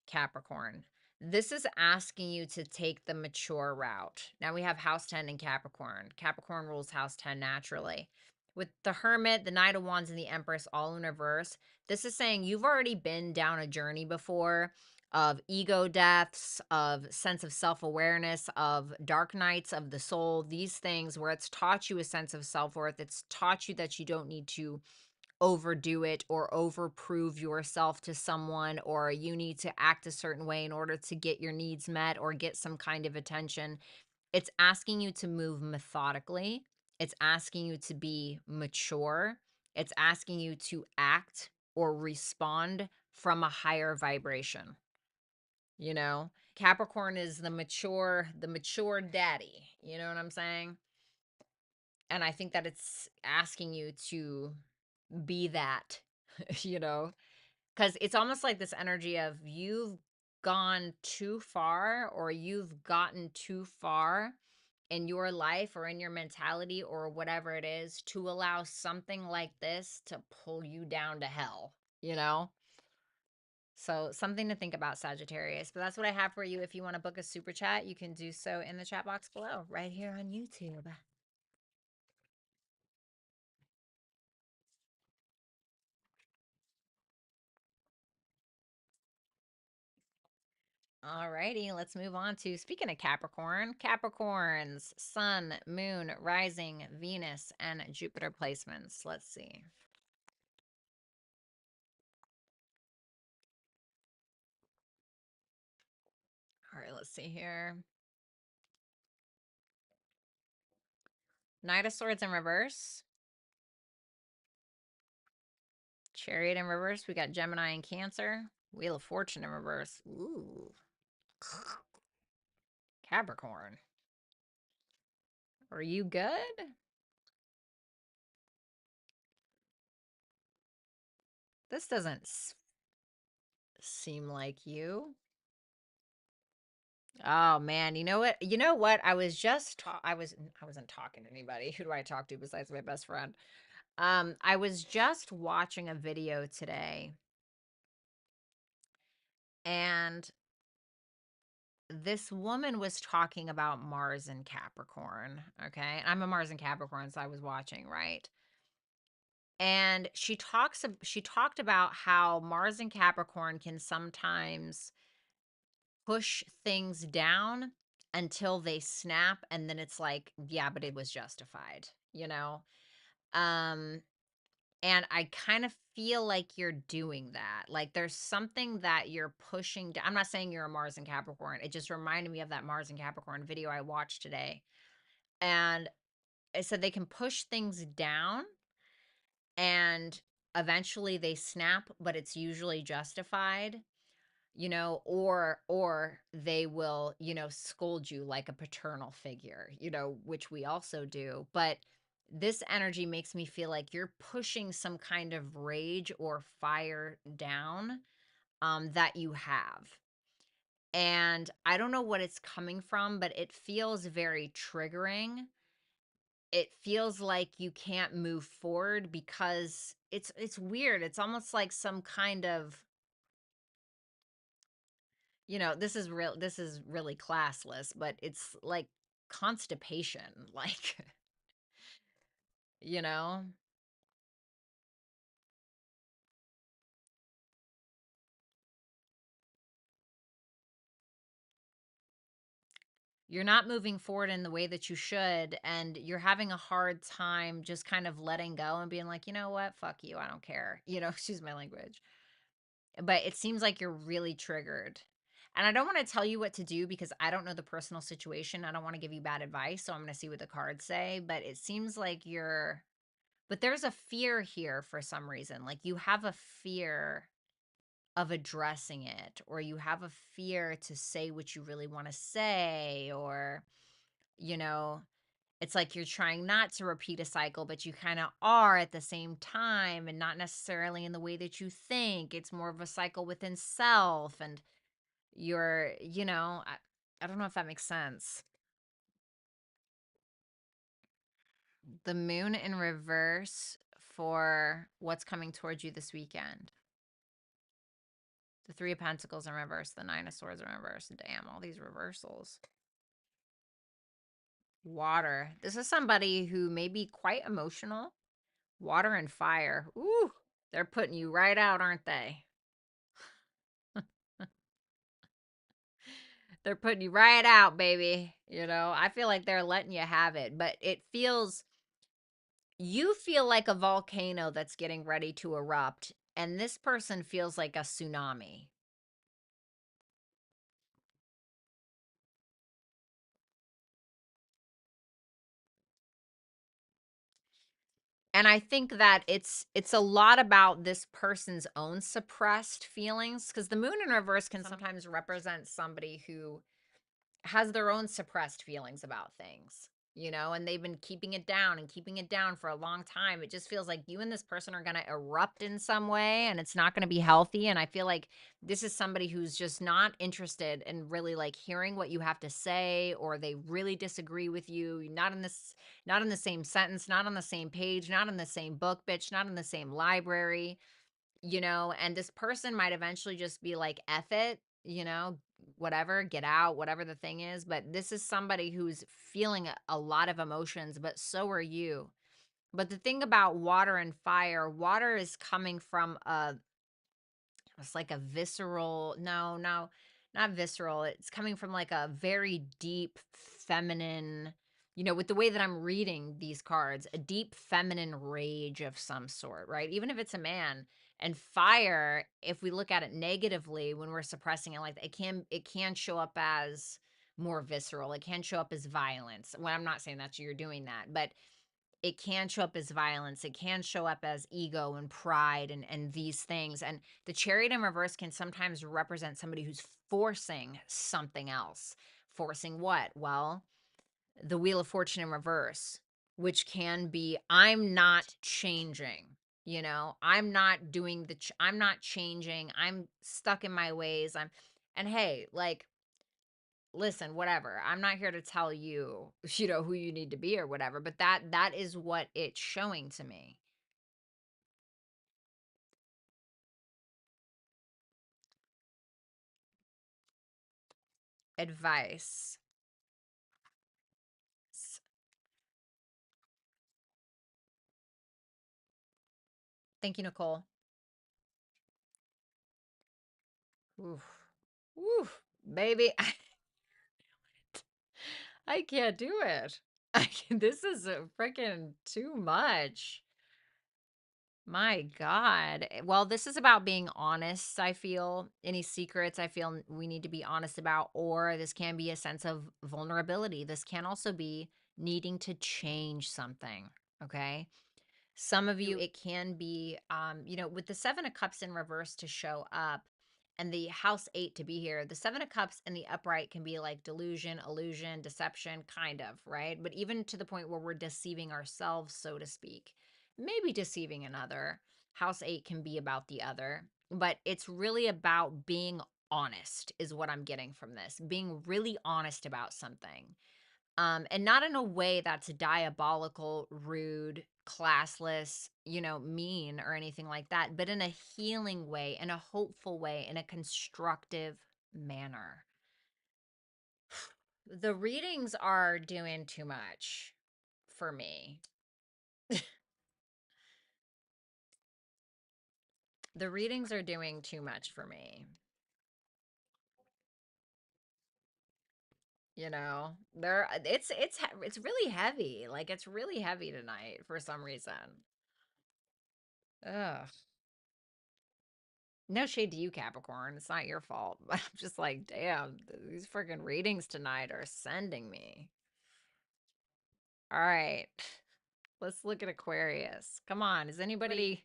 Capricorn. This is asking you to take the mature route. Now we have House 10 in Capricorn. Capricorn rules House 10 naturally. With the Hermit, the Knight of Wands, and the Empress all in reverse, this is saying you've already been down a journey before of ego deaths, of sense of self-awareness, of dark nights of the soul, these things where it's taught you a sense of self-worth. It's taught you that you don't need to overdo it or overprove yourself to someone, or you need to act a certain way in order to get your needs met or get some kind of attention. It's asking you to move methodically. It's asking you to be mature. It's asking you to act or respond from a higher vibration. You know, Capricorn is the mature daddy. You know what I'm saying? And I think that it's asking you to be that, you know, because it's almost like this energy of you've gone too far, or you've gotten too far in your life or in your mentality or whatever it is to allow something like this to pull you down to hell, you know? So something to think about, Sagittarius. But that's what I have for you. If you want to book a super chat, you can do so in the chat box below, right here on YouTube. Alrighty, let's move on to, speaking of Capricorn, Capricorn's Sun, Moon, Rising, Venus, and Jupiter placements. Let's see. All right, let's see here. Knight of Swords in reverse. Chariot in reverse. We got Gemini and Cancer. Wheel of Fortune in reverse. Ooh. Capricorn. Are you good? This doesn't seem like you. Oh man, you know what? You know what? I was just I wasn't talking to anybody. Who do I talk to besides my best friend? I was just watching a video today, and this woman was talking about Mars and Capricorn. Okay. I'm a Mars and Capricorn, so I was watching, right? And she talked about how Mars and Capricorn can sometimes push things down until they snap, and then it's like, yeah, but it was justified, you know? Um And I kind of feel like you're doing that. Like there's something that you're pushing down. I'm not saying you're a Mars and Capricorn. It just reminded me of that Mars and Capricorn video I watched today. And it said they can push things down and eventually they snap, but it's usually justified. you know, or they will, you know, scold you like a paternal figure, you know, which we also do. But this energy makes me feel like you're pushing some kind of rage or fire down that you have. And I don't know what it's coming from, but it feels very triggering. It feels like you can't move forward because it's weird. It's almost like some kind of, you know, this is really classless, but it's like constipation, like, you know, you're not moving forward in the way that you should, and you're having a hard time just kind of letting go and being like, you know what, fuck you, I don't care, you know, excuse my language. But it seems like you're really triggered. And I don't want to tell you what to do because I don't know the personal situation. I don't want to give you bad advice. So I'm going to see what the cards say. But it seems like but there's a fear here for some reason. Like you have a fear of addressing it, or you have a fear to say what you really want to say, or, you know, it's like you're trying not to repeat a cycle, but you kind of are at the same time, and not necessarily in the way that you think. It's more of a cycle within self. And you're, you know, I don't know if that makes sense. The moon in reverse for what's coming towards you this weekend. The Three of Pentacles in reverse, the Nine of Swords in reverse. Damn, all these reversals. Water. This is somebody who may be quite emotional. Water and fire. Ooh, they're putting you right out, aren't they? They're putting you right out, baby. You know, I feel like they're letting you have it, but you feel like a volcano that's getting ready to erupt, and this person feels like a tsunami. And I think that it's a lot about this person's own suppressed feelings, because the moon in reverse can sometimes represent somebody who has their own suppressed feelings about things, you know, and they've been keeping it down and keeping it down for a long time. It just feels like you and this person are going to erupt in some way, and it's not going to be healthy. And I feel like this is somebody who's just not interested in really like hearing what you have to say, or they really disagree with you. Not in the same sentence, not on the same page, not in the same book, bitch, not in the same library, you know, and this person might eventually just be like, F it, you know, whatever, get out, whatever the thing is. But this is somebody who's feeling a lot of emotions, but so are you. But the thing about water and fire, water is coming from it's like a visceral, no, not visceral. It's coming from like a very deep feminine, you know, with the way that I'm reading these cards, a deep feminine rage of some sort, right? Even if it's a man. And fire, if we look at it negatively when we're suppressing it, like it can show up as more visceral. It can show up as violence. Well, I'm not saying that you're doing that, but it can show up as violence. It can show up as ego and pride and these things. And the chariot in reverse can sometimes represent somebody who's forcing something else. Forcing what? Well, the Wheel of Fortune in reverse, which can be, I'm not changing. You know, I'm not doing I'm not changing. I'm stuck in my ways. And hey, like, listen, whatever. I'm not here to tell you, you know, who you need to be or whatever, but that is what it's showing to me. Advice. S- Thank you, Nicole. Oof. Oof. Baby, I can't do it. This is freaking too much. My God. Well, this is about being honest, I feel. Any secrets I feel we need to be honest about, or this can be a sense of vulnerability. This can also be needing to change something. Okay. Some of you, it can be, you know, with the Seven of Cups in reverse to show up, and the house 8 to be here. The 7 of Cups and the upright can be like delusion, illusion, deception, kind of, right? But even to the point where we're deceiving ourselves, so to speak, maybe deceiving another. House 8 can be about the other, but it's really about being honest, is what I'm getting from this. Being really honest about something. And not in a way that's diabolical, rude, classless, mean or anything like that, but in a healing way, in a hopeful way, in a constructive manner. The readings are doing too much for me. The readings are doing too much for me. It's really heavy. Like it's really heavy tonight for some reason. Ugh. No shade to you, Capricorn. It's not your fault. But I'm just like, damn, these freaking readings tonight are sending me. All right. Let's look at Aquarius. Come on. Is anybody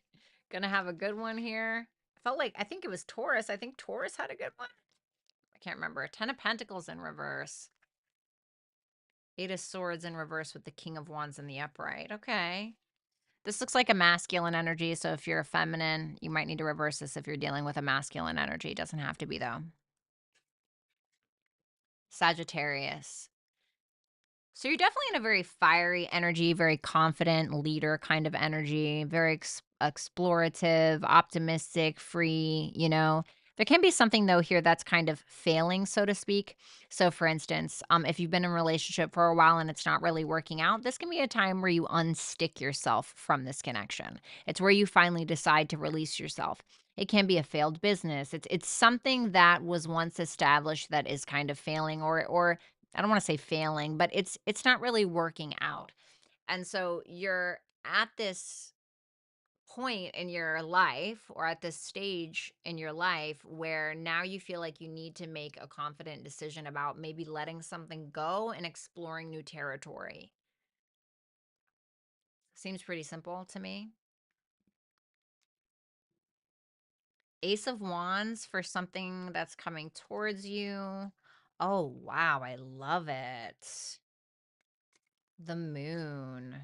going to have a good one here? I think it was Taurus. I think Taurus had a good one. I can't remember. 10 of Pentacles in reverse. 8 of Swords in reverse with the King of Wands in the upright. Okay. This looks like a masculine energy. So if you're a feminine, you might need to reverse this if you're dealing with a masculine energy. It doesn't have to be, though. Sagittarius. So you're definitely in a very fiery energy, very confident leader kind of energy, very explorative, optimistic, free, There can be something though here that's kind of failing, so to speak. So for instance, if you've been in a relationship for a while and it's not really working out, this can be a time where you unstick yourself from this connection. It's where you finally decide to release yourself. It can be a failed business. It's something that was once established that is kind of failing, or I don't want to say failing, but it's not really working out. And so you're at this point in your life, or at this stage in your life where now you feel like you need to make a confident decision about maybe letting something go and exploring new territory. Seems pretty simple to me. Ace of Wands for something that's coming towards you. Oh, wow. I love it. The Moon.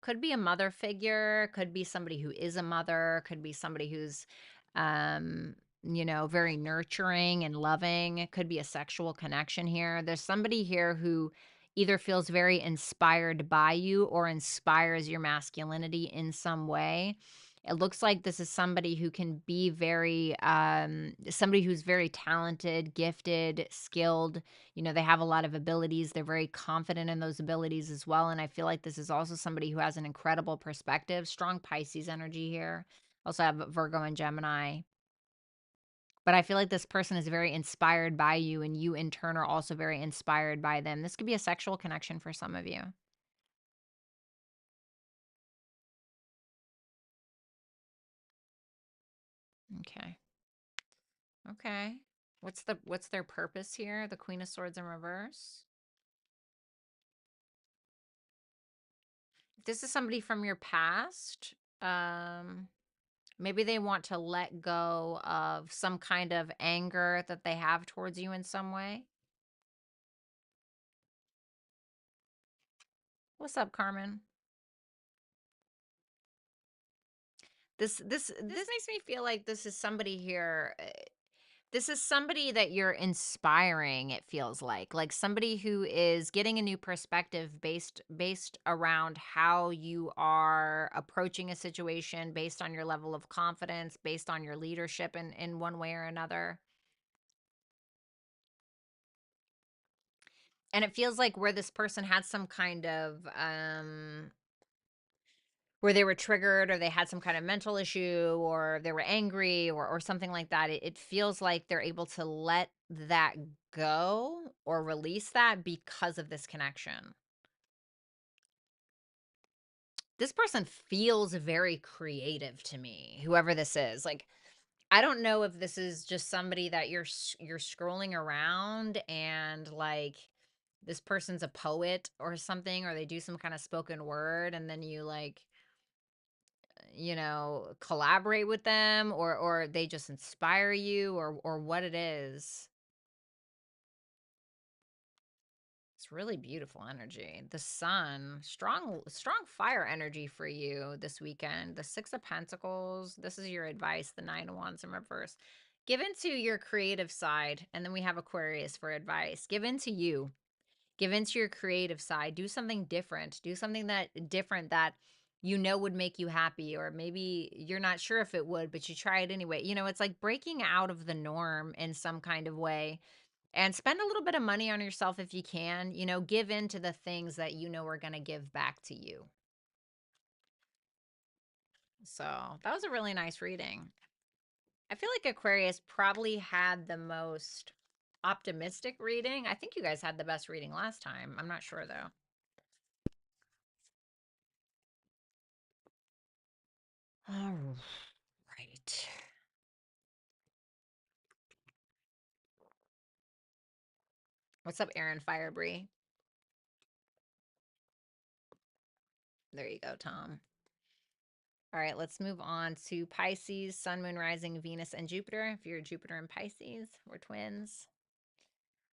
Could be a mother figure, could be somebody who is a mother, could be somebody who's, very nurturing and loving. It could be a sexual connection here. There's somebody here who either feels very inspired by you or inspires your masculinity in some way. It looks like this is somebody who can be somebody who's very talented, gifted, skilled. They have a lot of abilities. They're very confident in those abilities as well. And I feel like this is also somebody who has an incredible perspective, strong Pisces energy here. Also have Virgo and Gemini. But I feel like this person is very inspired by you, and you in turn are also very inspired by them. This could be a sexual connection for some of you. Okay. Okay. What's their purpose here? The Queen of Swords in reverse. This is somebody from your past. Maybe they want to let go of some kind of anger that they have towards you in some way. What's up, Carmen? This makes me feel like this is somebody here. This is somebody that you're inspiring, it feels like somebody who is getting a new perspective based around how you are approaching a situation, based on your level of confidence, based on your leadership in one way or another. And it feels like where this person had some kind of where they were triggered, or they had some kind of mental issue, or they were angry, or something like that. It feels like they're able to let that go or release that because of this connection. This person feels very creative to me, whoever this is. Like, I don't know if this is just somebody that you're scrolling around and like this person's a poet or something, or they do some kind of spoken word, and then you like you know, collaborate with them, or they just inspire you, or what it is. It's really beautiful energy. The sun, strong fire energy for you this weekend. The 6 of Pentacles, this is your advice. The 9 of Wands in reverse. Give into your creative side. And then we have Aquarius for advice. Give into you. Give into your creative side. Do something different. Do something different that you know would make you happy, or maybe you're not sure if it would, but you try it anyway. You know, it's like breaking out of the norm in some kind of way, and spend a little bit of money on yourself if you can. You know, give in to the things that you know are going to give back to you. So that was a really nice reading. I feel like Aquarius probably had the most optimistic reading. I think you guys had the best reading last time. I'm not sure though. All right. What's up, Aaron Firebree? There you go, Tom. All right, let's move on to Pisces, Sun, Moon, Rising, Venus, and Jupiter. If you're Jupiter and Pisces, we're twins.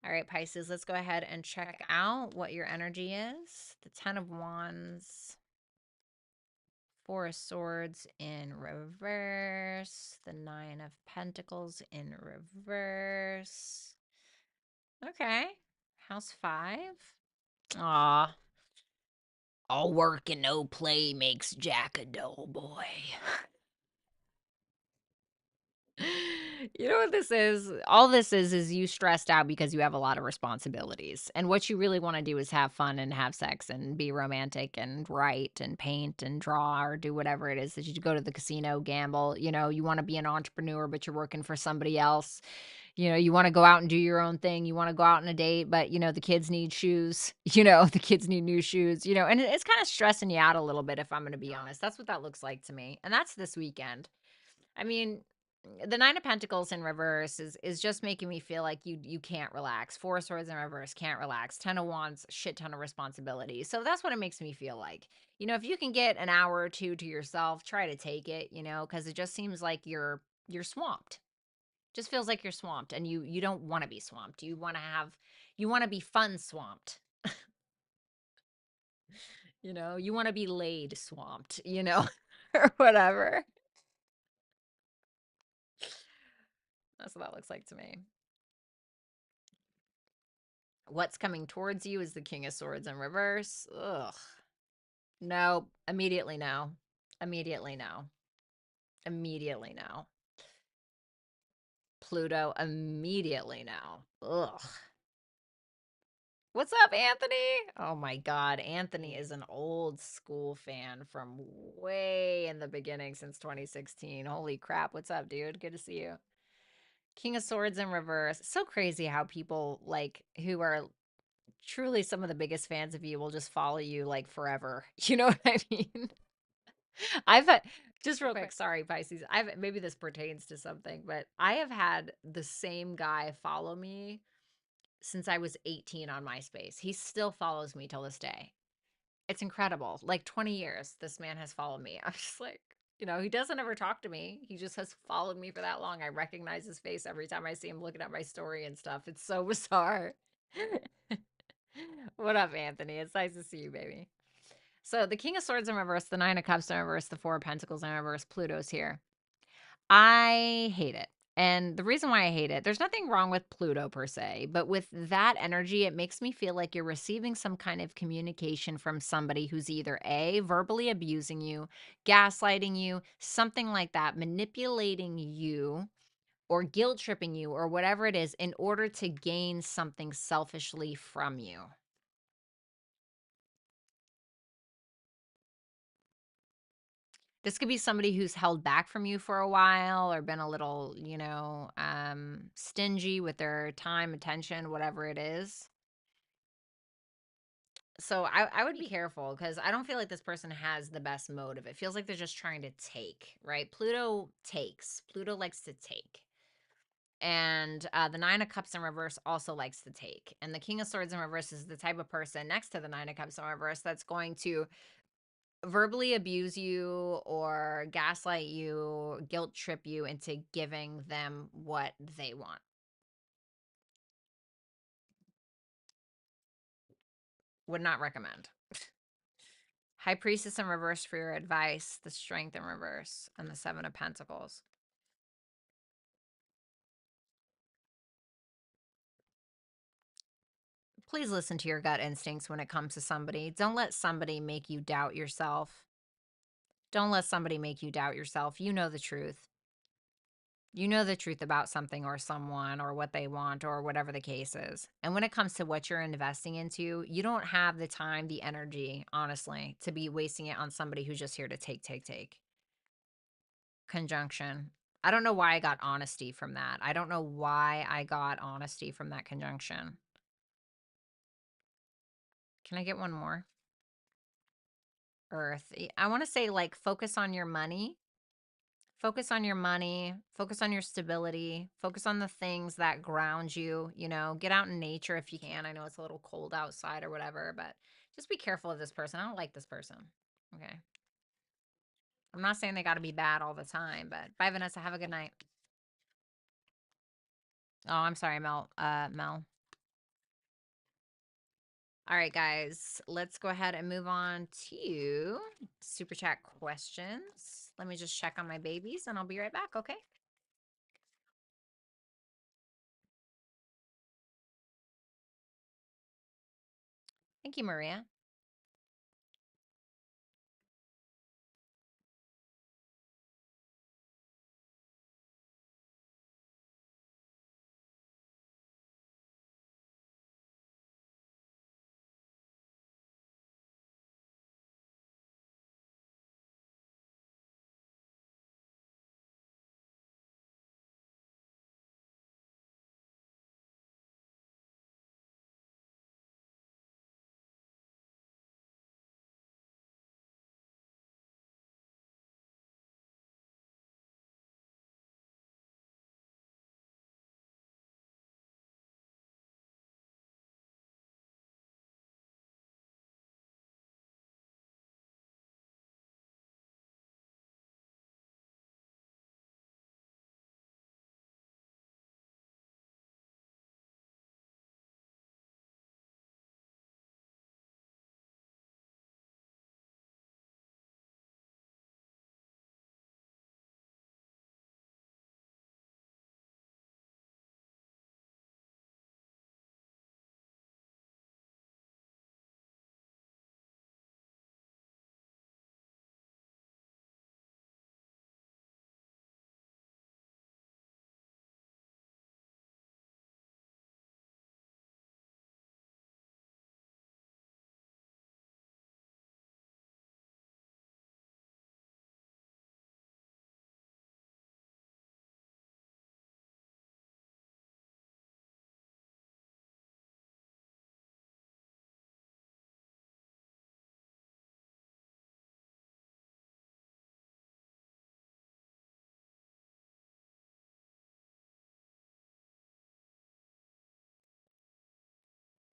All right, Pisces, let's go ahead and check out what your energy is. The 10 of Wands, 4 of Swords in reverse, the 9 of Pentacles in reverse. Okay, House 5. Aw. All work and no play makes Jack a dull boy. You know what this is? All this is you stressed out because you have a lot of responsibilities. And what you really want to do is have fun and have sex and be romantic and write and paint and draw or do whatever it is that you go to the casino, gamble. You know, you want to be an entrepreneur, but you're working for somebody else. You know, you want to go out and do your own thing. You want to go out on a date, but, you know, the kids need shoes. You know, the kids need new shoes, you know, and it's kind of stressing you out a little bit, if I'm going to be honest. That's what that looks like to me. And that's this weekend. I mean, the 9 of Pentacles in reverse is just making me feel like you can't relax. 4 of Swords in reverse, can't relax. 10 of Wands, shit ton of responsibility. So that's what it makes me feel like. You know, if you can get an hour or two to yourself, try to take it, you know, because it just seems like you're swamped. Just feels like you're swamped, and you don't want to be swamped. You want to be fun swamped. You know, you want to be laid swamped, you know, or whatever. That's what that looks like to me. What's coming towards you is the King of Swords in reverse. Ugh. No. Immediately no. Immediately no. Immediately no. Pluto, immediately no. Ugh. What's up, Anthony? Oh my God. Anthony is an old school fan from way in the beginning, since 2016. Holy crap. What's up, dude? Good to see you. King of Swords in reverse. So crazy how people like who are truly some of the biggest fans of you will just follow you like forever. You know what I mean? I've had, just real quick, sorry, Pisces. Maybe this pertains to something, but I have had the same guy follow me since I was 18 on MySpace. He still follows me till this day. It's incredible. Like 20 years, this man has followed me. I'm just like, you know, he doesn't ever talk to me. He just has followed me for that long. I recognize his face every time I see him looking at my story and stuff. It's so bizarre. What up, Anthony? It's nice to see you, baby. So the King of Swords in reverse, the 9 of Cups in reverse, the 4 of Pentacles in reverse, Pluto's here. I hate it. And the reason why I hate it, there's nothing wrong with Pluto per se, but with that energy, it makes me feel like you're receiving some kind of communication from somebody who's either A, verbally abusing you, gaslighting you, something like that, manipulating you, or guilt tripping you, or whatever it is, in order to gain something selfishly from you. This could be somebody who's held back from you for a while, or been a little, you know, stingy with their time, attention, whatever it is. So I would be careful, because I don't feel like this person has the best motive. It feels like they're just trying to take, right? Pluto takes. Pluto likes to take. And the 9 of Cups in reverse also likes to take. And the King of Swords in reverse is the type of person next to the 9 of Cups in reverse that's going to verbally abuse you or gaslight you, guilt trip you into giving them what they want. Would not recommend. High Priestess in reverse for your advice, the Strength in reverse, and the Seven of Pentacles. Please listen to your gut instincts when it comes to somebody. Don't let somebody make you doubt yourself. Don't let somebody make you doubt yourself. You know the truth. You know the truth about something or someone or what they want or whatever the case is. And when it comes to what you're investing into, you don't have the time, the energy, honestly, to be wasting it on somebody who's just here to take. Conjunction. I don't know why I got honesty from that. I don't know why I got honesty from that conjunction. Can I get one more? Earth. I want to say, like, focus on your money. Focus on your money, focus on your stability, focus on the things that ground you, you know, get out in nature if you can. I know it's a little cold outside or whatever, but just be careful of this person. I don't like this person. Okay. I'm not saying they got to be bad all the time, but bye, Vanessa. Have a good night. Oh, I'm sorry, Mel. Mel. All right, guys, let's go ahead and move on to super chat questions. Let me just check on my babies and I'll be right back. Okay. Thank you, Maria.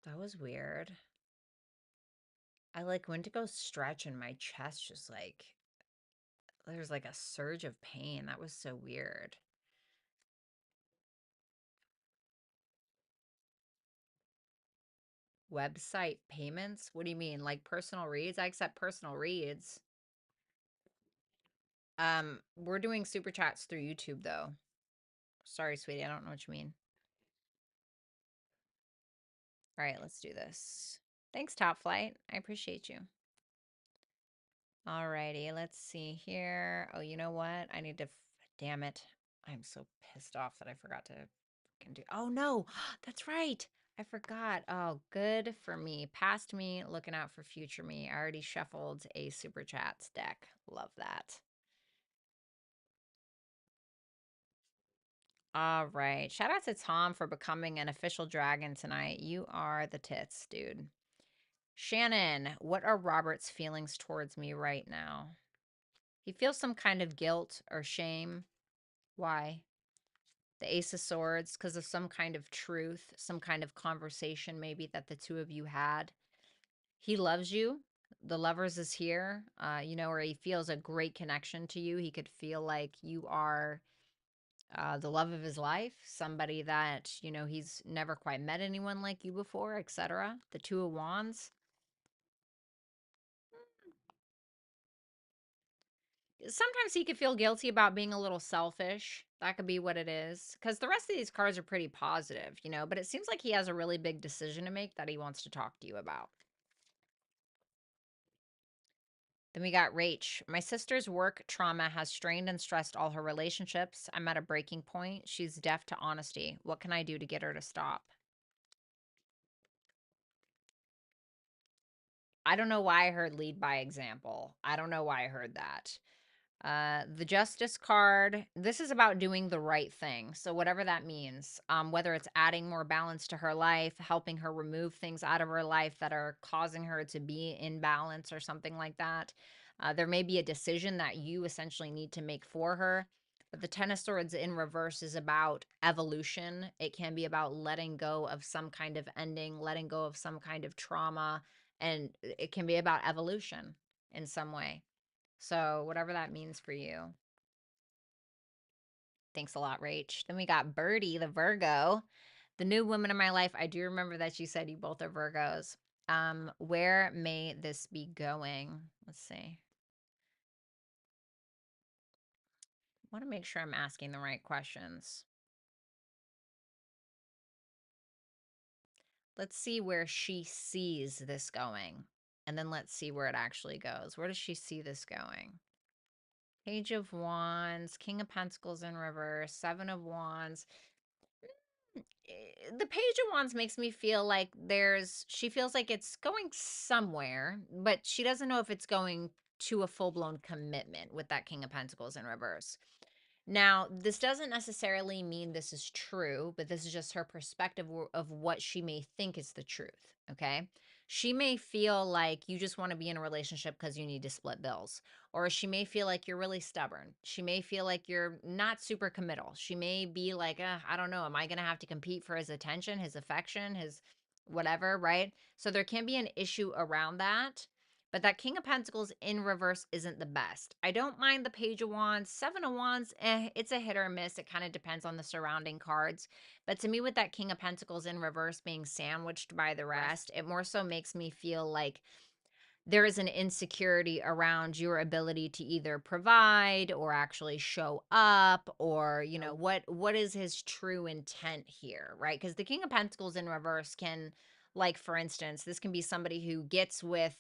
That was weird. I like went to go stretch and my chest just like, there's like a surge of pain. That was so weird. Website payments? What do you mean? Like personal reads? I accept personal reads. We're doing super chats through YouTube though. Sorry, sweetie. I don't know what you mean. All right, let's do this. Thanks, Top Flight. I appreciate you. All righty, let's see here. Oh, you know what? I need to, damn it. I'm so pissed off that I forgot to can do. Oh no, that's right. I forgot. Oh, good for me. Past me, looking out for future me. I already shuffled a super chats deck. Love that. All right. Shout out to Tom for becoming an official dragon tonight. You are the tits, dude. Shannon, what are Robert's feelings towards me right now? He feels some kind of guilt or shame. Why? The Ace of Swords, because of some kind of truth, some kind of conversation maybe that the two of you had. He loves you, the lovers is here, or he feels a great connection to you. He could feel like you are the love of his life, somebody that, he's never quite met anyone like you before, etc. The Two of Wands. Sometimes he could feel guilty about being a little selfish. That could be what it is. Because the rest of these cards are pretty positive, but it seems like he has a really big decision to make that he wants to talk to you about. Then we got Rach. My sister's work trauma has strained and stressed all her relationships. I'm at a breaking point. She's deaf to honesty. What can I do to get her to stop? I don't know why I heard lead by example. I don't know why I heard that. The Justice card, this is about doing the right thing. So whatever that means, whether it's adding more balance to her life, helping her remove things out of her life that are causing her to be in balance or something like that. There may be a decision that you essentially need to make for her. But the Ten of Swords in reverse is about evolution. It can be about letting go of some kind of ending, letting go of some kind of trauma, and it can be about evolution in some way. So, whatever that means for you. Thanks a lot, Rach. Then we got Birdie, the Virgo, the new woman in my life. I do remember that you said you both are Virgos. Where may this be going? Let's see. I want to make sure I'm asking the right questions. Let's see where she sees this going. And then let's see where it actually goes. Where does she see this going? Page of Wands, King of Pentacles in reverse, Seven of Wands. The Page of Wands makes me feel like she feels like it's going somewhere, but she doesn't know if it's going to a full-blown commitment with that King of Pentacles in reverse. Now, this doesn't necessarily mean this is true, but this is just her perspective of what she may think is the truth, okay? She may feel like you just want to be in a relationship because you need to split bills. Or she may feel like you're really stubborn. She may feel like you're not super committal. She may be like, I don't know, am I going to have to compete for his attention, his affection, his whatever, right? So there can be an issue around that. But that King of Pentacles in reverse isn't the best. I don't mind the Page of Wands. Seven of Wands, it's a hit or miss. It kind of depends on the surrounding cards. But to me, with that King of Pentacles in reverse being sandwiched by the rest, it more so makes me feel like there is an insecurity around your ability to either provide or actually show up, or what is his true intent here, right? Because the King of Pentacles in reverse can, like, for instance, this can be somebody who gets with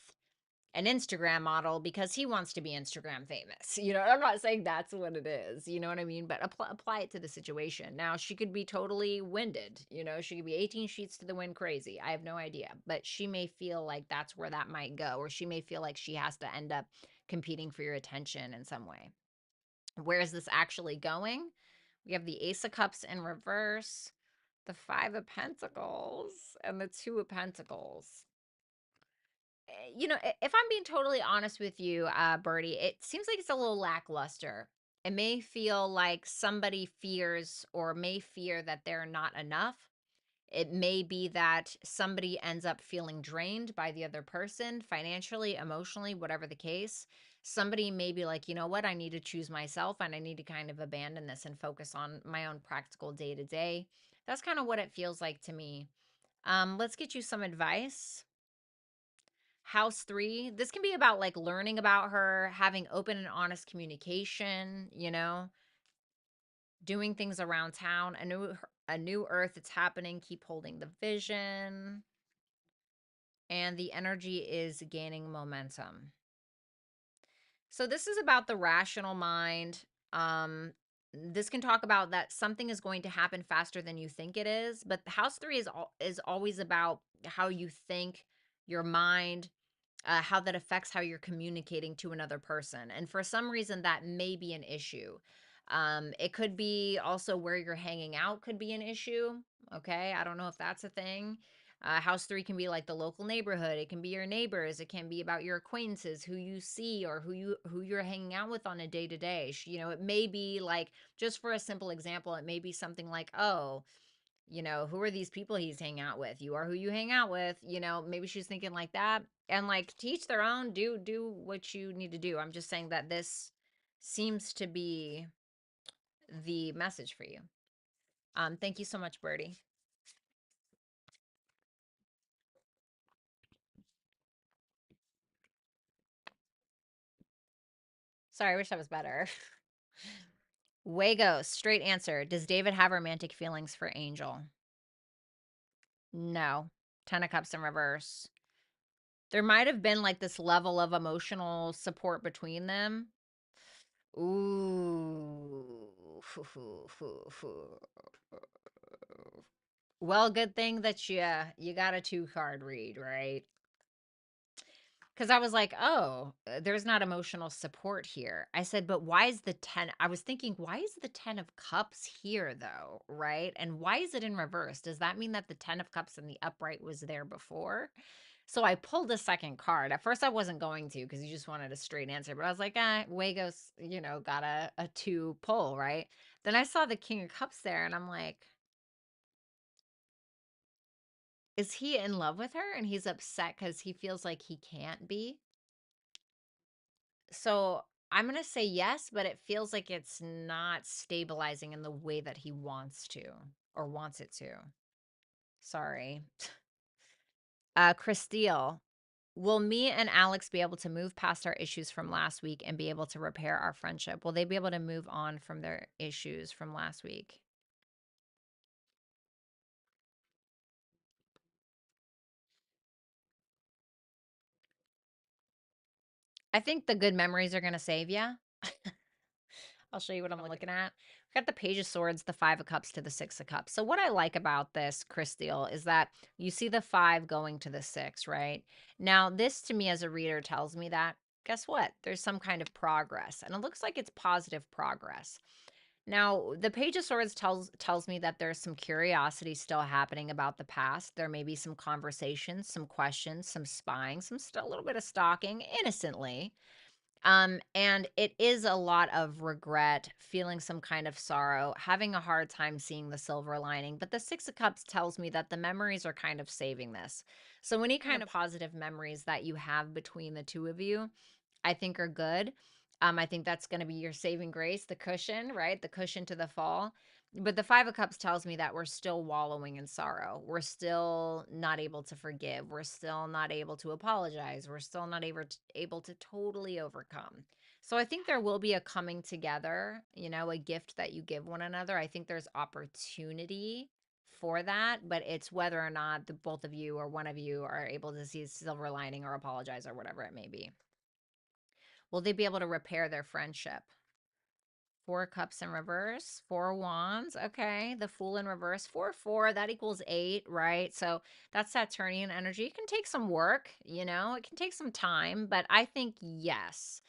an Instagram model because he wants to be Instagram famous. I'm not saying that's what it is, you know what I mean? But apply it to the situation. Now, she could be totally winded, she could be 18 sheets to the wind crazy. I have no idea. But she may feel like that's where that might go, or she may feel like she has to end up competing for your attention in some way. Where is this actually going? We have the Ace of Cups in reverse, the Five of Pentacles, and the Two of Pentacles. If I'm being totally honest with you, Birdie, it seems like it's a little lackluster. It may feel like somebody fears or may fear that they're not enough. It may be that somebody ends up feeling drained by the other person, financially, emotionally, whatever the case. Somebody may be like, you know what, I need to choose myself and I need to kind of abandon this and focus on my own practical day to day. That's kind of what it feels like to me. Let's get you some advice. House 3, this can be about like learning about her, having open and honest communication, doing things around town, a new earth it's happening, keep holding the vision. And the energy is gaining momentum. So this is about the rational mind. This can talk about that something is going to happen faster than you think it is, but house 3 is always about how you think, your mind, how that affects how you're communicating to another person. And for some reason, that may be an issue. It could be also where you're hanging out could be an issue. Okay. I don't know if that's a thing. House 3 can be like the local neighborhood. It can be your neighbors. It can be about your acquaintances, who you see or who you're hanging out with on a day to day. It may be like, just for a simple example, it may be something like, oh, You know, who are these people he's hanging out with? You are who you hang out with. You know, maybe she's thinking like that. And like teach their own, do what you need to do. I'm just saying that this seems to be the message for you. Thank you so much, Birdie. Sorry, I wish I was better. Wago, straight answer. Does David have romantic feelings for Angel? No. 10 of Cups in reverse. There might have been like this level of emotional support between them. Ooh. Well, good thing that you got a 2-card read, right? Because I was like, oh, there's not emotional support here. I said, but why is the 10? I was thinking, why is the 10 of Cups here, though? Right? And why is it in reverse? Does that mean that the 10 of Cups in the upright was there before? So I pulled a second card. At first, I wasn't going to because you just wanted a straight answer. But I was like, Wago's, got a 2 pull, right? Then I saw the King of Cups there, and I'm like, is he in love with her? And he's upset because he feels like he can't be? So I'm going to say yes, but it feels like it's not stabilizing in the way that he wants to or wants it to. Sorry. Christelle, will me and Alex be able to move past our issues from last week and be able to repair our friendship? Will they be able to move on from their issues from last week? I think the good memories are going to save you. I'll show you what I'm looking at. We got the Page of Swords, the Five of Cups to the Six of Cups. So what I like about this, Christelle, is that you see the 5 going to the 6, right? Now, this to me as a reader tells me that, guess what? There's some kind of progress, and it looks like it's positive progress. Now, the Page of Swords tells me that there's some curiosity still happening about the past. There may be some conversations, some questions, some spying, a little bit of stalking innocently. And it is a lot of regret, feeling some kind of sorrow, having a hard time seeing the silver lining. But the 6 of Cups tells me that the memories are kind of saving this. So any kind of positive memories that you have between the two of you, I think are good. I think that's going to be your saving grace, the cushion, right? The cushion to the fall. But the 5 of Cups tells me that we're still wallowing in sorrow. We're still not able to forgive. We're still not able to apologize. We're still not able to totally overcome. So I think there will be a coming together, a gift that you give one another. I think there's opportunity for that, but it's whether or not the both of you or one of you are able to see silver lining or apologize or whatever it may be. Will they be able to repair their friendship? 4 cups in reverse, 4 wands. Okay. The Fool in reverse, 4, that equals 8, right? So that's Saturnian energy. It can take some work, it can take some time, but I think yes.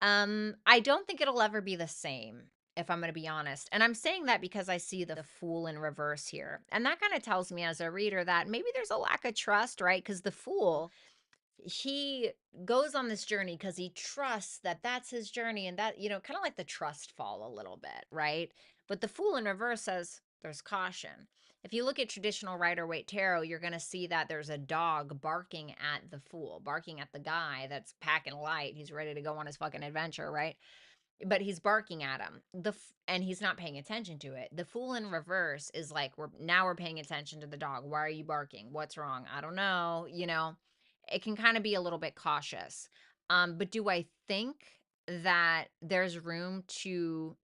I don't think it'll ever be the same, if I'm going to be honest. And I'm saying that because I see the Fool in reverse here. And that kind of tells me as a reader that maybe there's a lack of trust, right? Because the Fool, he goes on this journey because he trusts that that's his journey, and that, kind of like the trust fall a little bit, right? But the Fool in reverse says there's caution. If you look at traditional Rider-Waite tarot, you're going to see that there's a dog barking at the Fool, barking at the guy that's packing light. He's ready to go on his fucking adventure, right? But he's barking at him. And he's not paying attention to it. The Fool in reverse is like, we're paying attention to the dog. Why are you barking? What's wrong? I don't know. It can kind of be a little bit cautious. But do I think that there's room to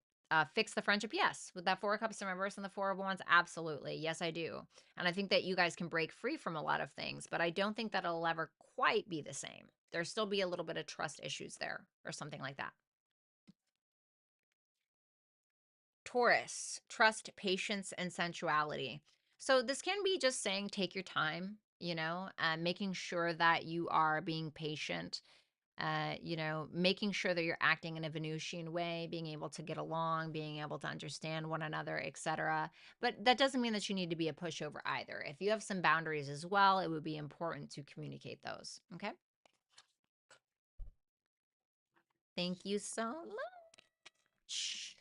fix the friendship? Yes. With that 4 of Cups in reverse and the 4 of Wands, absolutely. Yes, I do. And I think that you guys can break free from a lot of things, but I don't think that it'll ever quite be the same. There'll still be a little bit of trust issues there or something like that. Taurus, trust, patience, and sensuality. So this can be just saying take your time, making sure that you are being patient, making sure that you're acting in a Venusian way, being able to get along, being able to understand one another, etc. But that doesn't mean that you need to be a pushover either. If you have some boundaries as well, it would be important to communicate those. Okay. Thank you so much.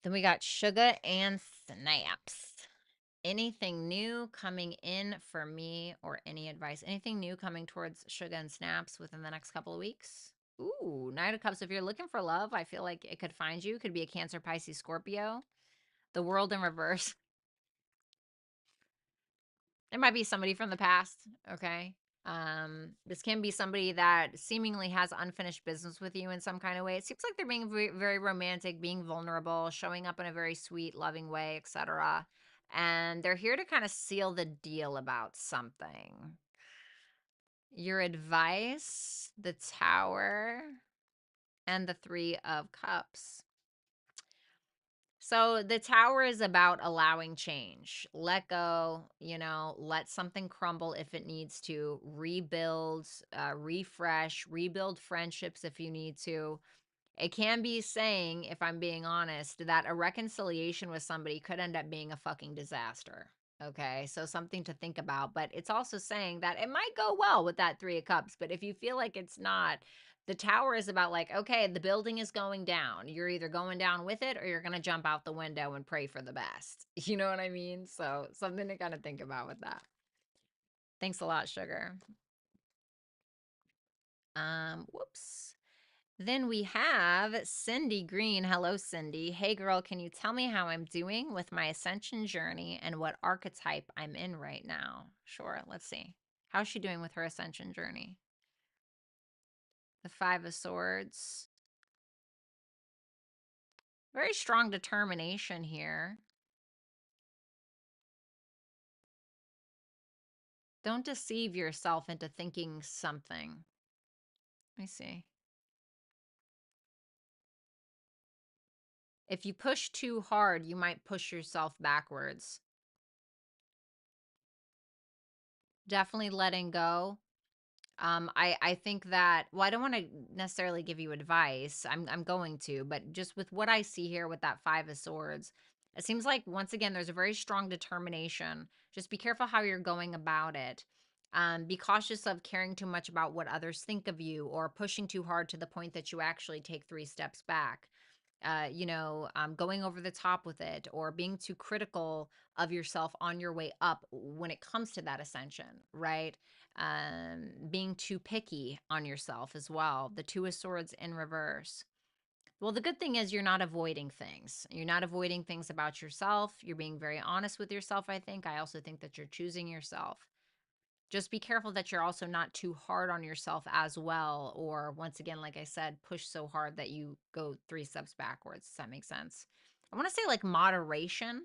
Then we got sugar and snaps. Anything new coming in for me or any advice? Anything new coming towards sugar and snaps within the next couple of weeks? Ooh, Knight of Cups. If you're looking for love, I feel like it could find you. Could be a Cancer, Pisces, Scorpio. The World in reverse. It might be somebody from the past, okay? This can be somebody that seemingly has unfinished business with you in some kind of way. It seems like they're being very, very romantic, being vulnerable, showing up in a very sweet, loving way, etc. And they're here to kind of seal the deal about something. Your advice, the Tower, and the Three of Cups. So the Tower is about allowing change. Let go, let something crumble if it needs to, rebuild, refresh, rebuild friendships if you need to. It can be saying, if I'm being honest, that a reconciliation with somebody could end up being a fucking disaster. Okay, so something to think about. But it's also saying that it might go well with that Three of Cups. But if you feel like it's not, the Tower is about like, okay, the building is going down. You're either going down with it or you're going to jump out the window and pray for the best. You know what I mean? So something to kind of think about with that. Thanks a lot, Sugar. Whoops. Then we have Cindy Green. Hello, Cindy. Hey, girl, can you tell me how I'm doing with my ascension journey and what archetype I'm in right now? Sure, let's see. How's she doing with her ascension journey? The Five of Swords. Very strong determination here. Don't deceive yourself into thinking something. Let me see. If you push too hard, you might push yourself backwards. Definitely letting go. I think that, well, I don't want to necessarily give you advice. I'm going to, but just with what I see here with that Five of Swords, it seems like once again there's a very strong determination. Just be careful how you're going about it. Be cautious of caring too much about what others think of you or pushing too hard to the point that you actually take three steps back. Going over the top with it or being too critical of yourself on your way up when it comes to that ascension, right? Being too picky on yourself as well. The Two of Swords in reverse. Well, the good thing is you're not avoiding things. You're not avoiding things about yourself. You're being very honest with yourself, I think. I also think that you're choosing yourself. Just be careful that you're also not too hard on yourself as well. Or once again, like I said, push so hard that you go three steps backwards. Does that make sense? I want to say like moderation.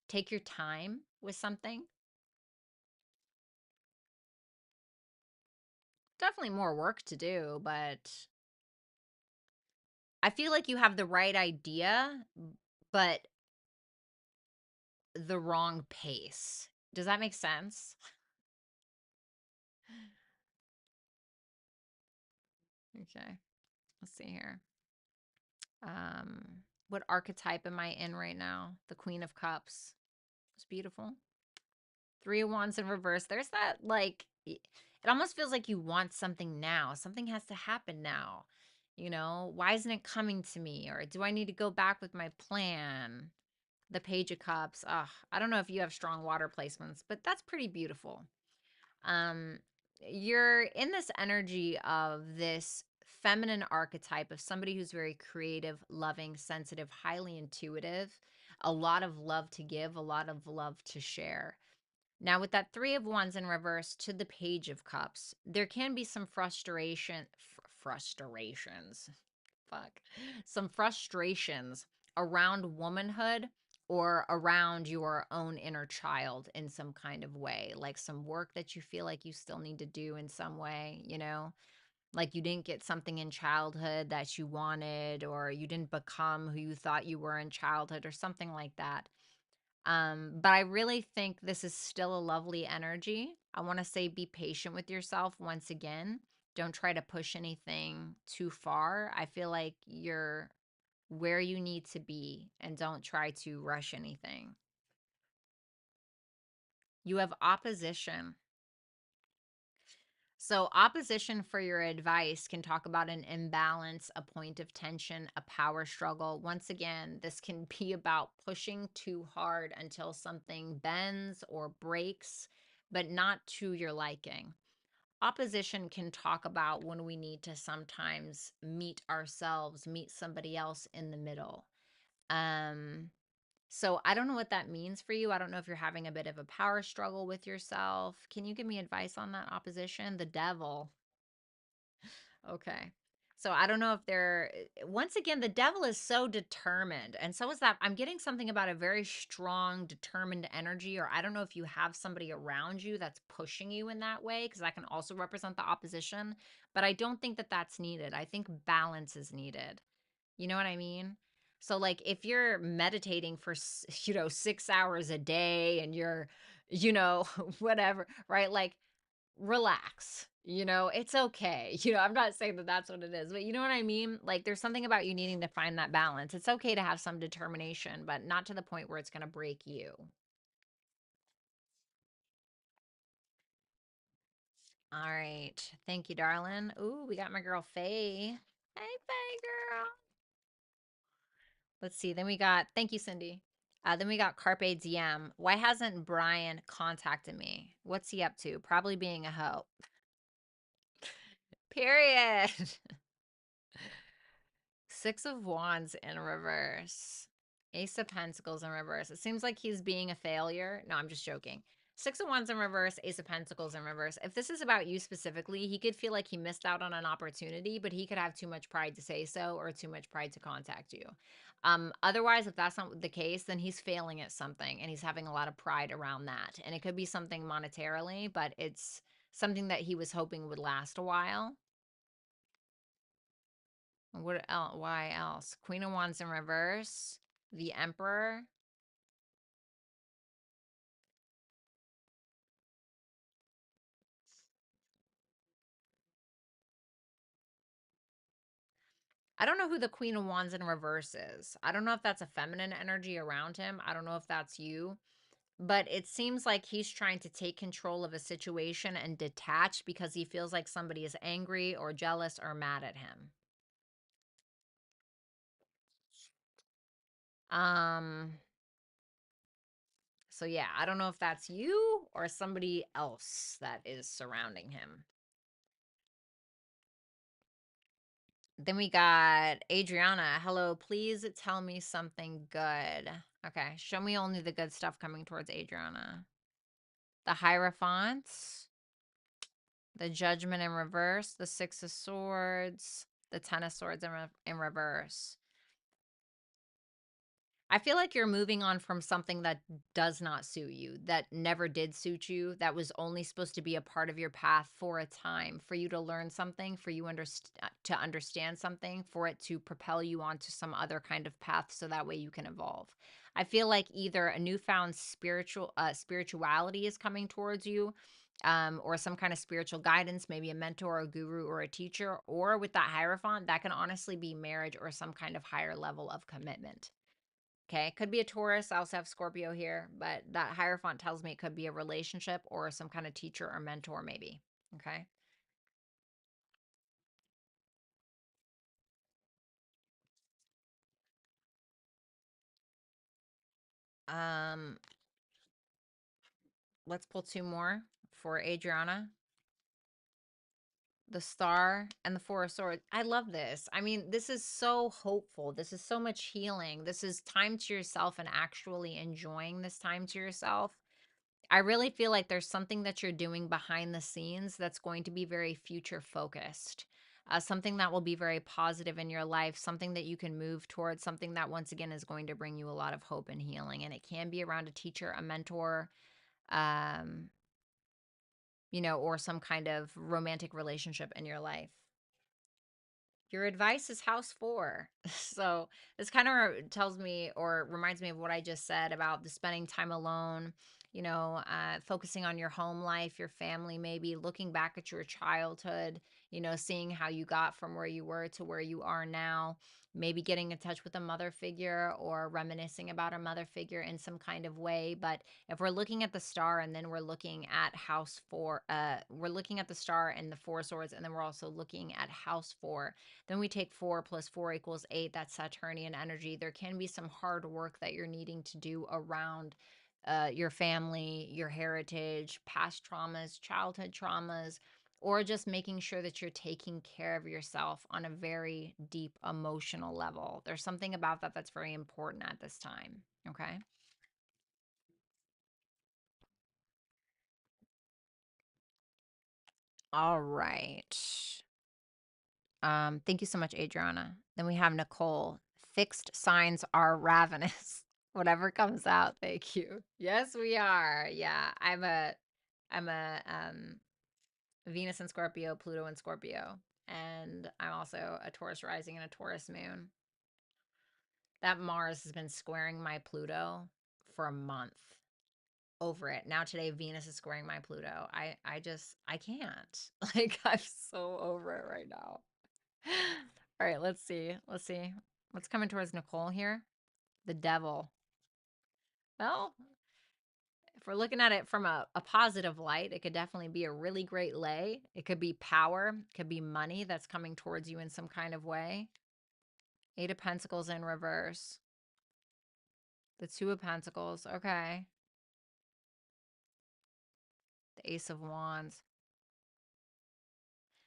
Take your time with something. Definitely more work to do, but I feel like you have the right idea, but the wrong pace. Does that make sense? Okay. Let's see here. What archetype am I in right now? The Queen of Cups. It's beautiful. Three of Wands in reverse. There's that, like, it almost feels like you want something now. Something has to happen now. Why isn't it coming to me? Or do I need to go back with my plan? The Page of Cups. I don't know if you have strong water placements, but that's pretty beautiful. Um, you're in this energy of this feminine archetype of somebody who's very creative, loving, sensitive, highly intuitive, a lot of love to give, a lot of love to share. Now, with that Three of Wands in reverse to the Page of Cups, there can be some frustrations. Fuck. Some frustrations around womanhood or around your own inner child in some kind of way, like some work that you feel like you still need to do in some way, like you didn't get something in childhood that you wanted, or you didn't become who you thought you were in childhood, or something like that. But I really think this is still a lovely energy. I want to say be patient with yourself once again. Don't try to push anything too far. I feel like you're where you need to be and don't try to rush anything. You have opposition. So, opposition for your advice can talk about an imbalance, a point of tension, a power struggle. Once again, this can be about pushing too hard until something bends or breaks, but not to your liking. Opposition can talk about when we need to sometimes meet ourselves, meet somebody else in the middle. Um, so I don't know what that means for you. I don't know if you're having a bit of a power struggle with yourself. Can you give me advice on that opposition? The devil. Okay. So I don't know if they're, once again, the devil is so determined. And so is that. I'm getting something about a very strong, determined energy, or I don't know if you have somebody around you that's pushing you in that way, because that can also represent the opposition. But I don't think that that's needed. I think balance is needed. You know what I mean? So, like, if you're meditating for, 6 hours a day and you're, whatever, right? Like, relax. It's okay. I'm not saying that that's what it is, but you know what I mean? Like, there's something about you needing to find that balance. It's okay to have some determination, but not to the point where it's going to break you. All right. Thank you, darling. Ooh, we got my girl Faye. Hey, Faye, girl. Let's see. Then we got, thank you, Cindy. Then we got Carpe Diem. Why hasn't Brian contacted me? What's he up to? Probably being a hoe. Period. Six of Wands in reverse. Ace of Pentacles in reverse. It seems like he's being a failure. No, I'm just joking. Six of Wands in reverse, Ace of Pentacles in reverse. If this is about you specifically, he could feel like he missed out on an opportunity, but he could have too much pride to say so or too much pride to contact you. Otherwise, if that's not the case, then he's failing at something and he's having a lot of pride around that. And it could be something monetarily, but it's something that he was hoping would last a while. What else? Why else? Queen of Wands in reverse. The Emperor. I don't know who the Queen of Wands in reverse is. I don't know if that's a feminine energy around him. I don't know if that's you. But it seems like he's trying to take control of a situation and detach because he feels like somebody is angry or jealous or mad at him. Um, so yeah, I don't know if that's you or somebody else that is surrounding him. Then we got Adriana. Hello, please tell me something good. Okay, show me only the good stuff coming towards Adriana. The Hierophants, the Judgment in reverse, the Six of Swords, the Ten of Swords in reverse. I feel like you're moving on from something that does not suit you, that never did suit you, that was only supposed to be a part of your path for a time, for you to learn something, for you to understand something, for it to propel you onto some other kind of path so that way you can evolve. I feel like either a newfound spirituality is coming towards you, or some kind of spiritual guidance, maybe a mentor, a guru, or a teacher, or with that Hierophant, that can honestly be marriage or some kind of higher level of commitment. Okay, could be a Taurus. I also have Scorpio here, but that Hierophant tells me it could be a relationship or some kind of teacher or mentor, maybe. Okay. Um, let's pull two more for Adriana. The Star and the Four of Swords. I love this. I mean, this is so hopeful. This is so much healing. This is time to yourself and actually enjoying this time to yourself. I really feel like there's something that you're doing behind the scenes that's going to be very future focused. Something that will be very positive in your life, something that you can move towards, something that once again is going to bring you a lot of hope and healing. And it can be around a teacher, a mentor, um, or some kind of romantic relationship in your life. Your advice is house four. So this kind of tells me or reminds me of what I just said about the spending time alone, focusing on your home life, your family, maybe looking back at your childhood, you know, seeing how you got from where you were to where you are now, maybe getting in touch with a mother figure or reminiscing about a mother figure in some kind of way. But if we're looking at the star and then we're looking at house 4, we're looking at the star and the 4 swords, and then we're also looking at house 4, then we take 4 plus 4 equals 8. That's Saturnian energy. There can be some hard work that you're needing to do around your family, your heritage, past traumas, childhood traumas, or just making sure that you're taking care of yourself on a very deep emotional level. There's something about that that's very important at this time. Okay. All right. Thank you so much, Adriana. Then we have Nicole. Fixed signs are ravenous. Whatever comes out, thank you. Yes, we are. Yeah, I'm a Venus in Scorpio, Pluto in Scorpio, and I'm also a Taurus rising and a Taurus moon. That Mars has been squaring my Pluto for a month. Over it. Now today Venus is squaring my Pluto. I can't. Like I'm so over it right now. All right, let's see. Let's see. What's coming towards Nicole here? The devil. Well, if we're looking at it from a positive light, it could definitely be a really great lay. It could be power, it could be money that's coming towards you in some kind of way. 8 of Pentacles in reverse. The 2 of Pentacles. Okay. The Ace of Wands.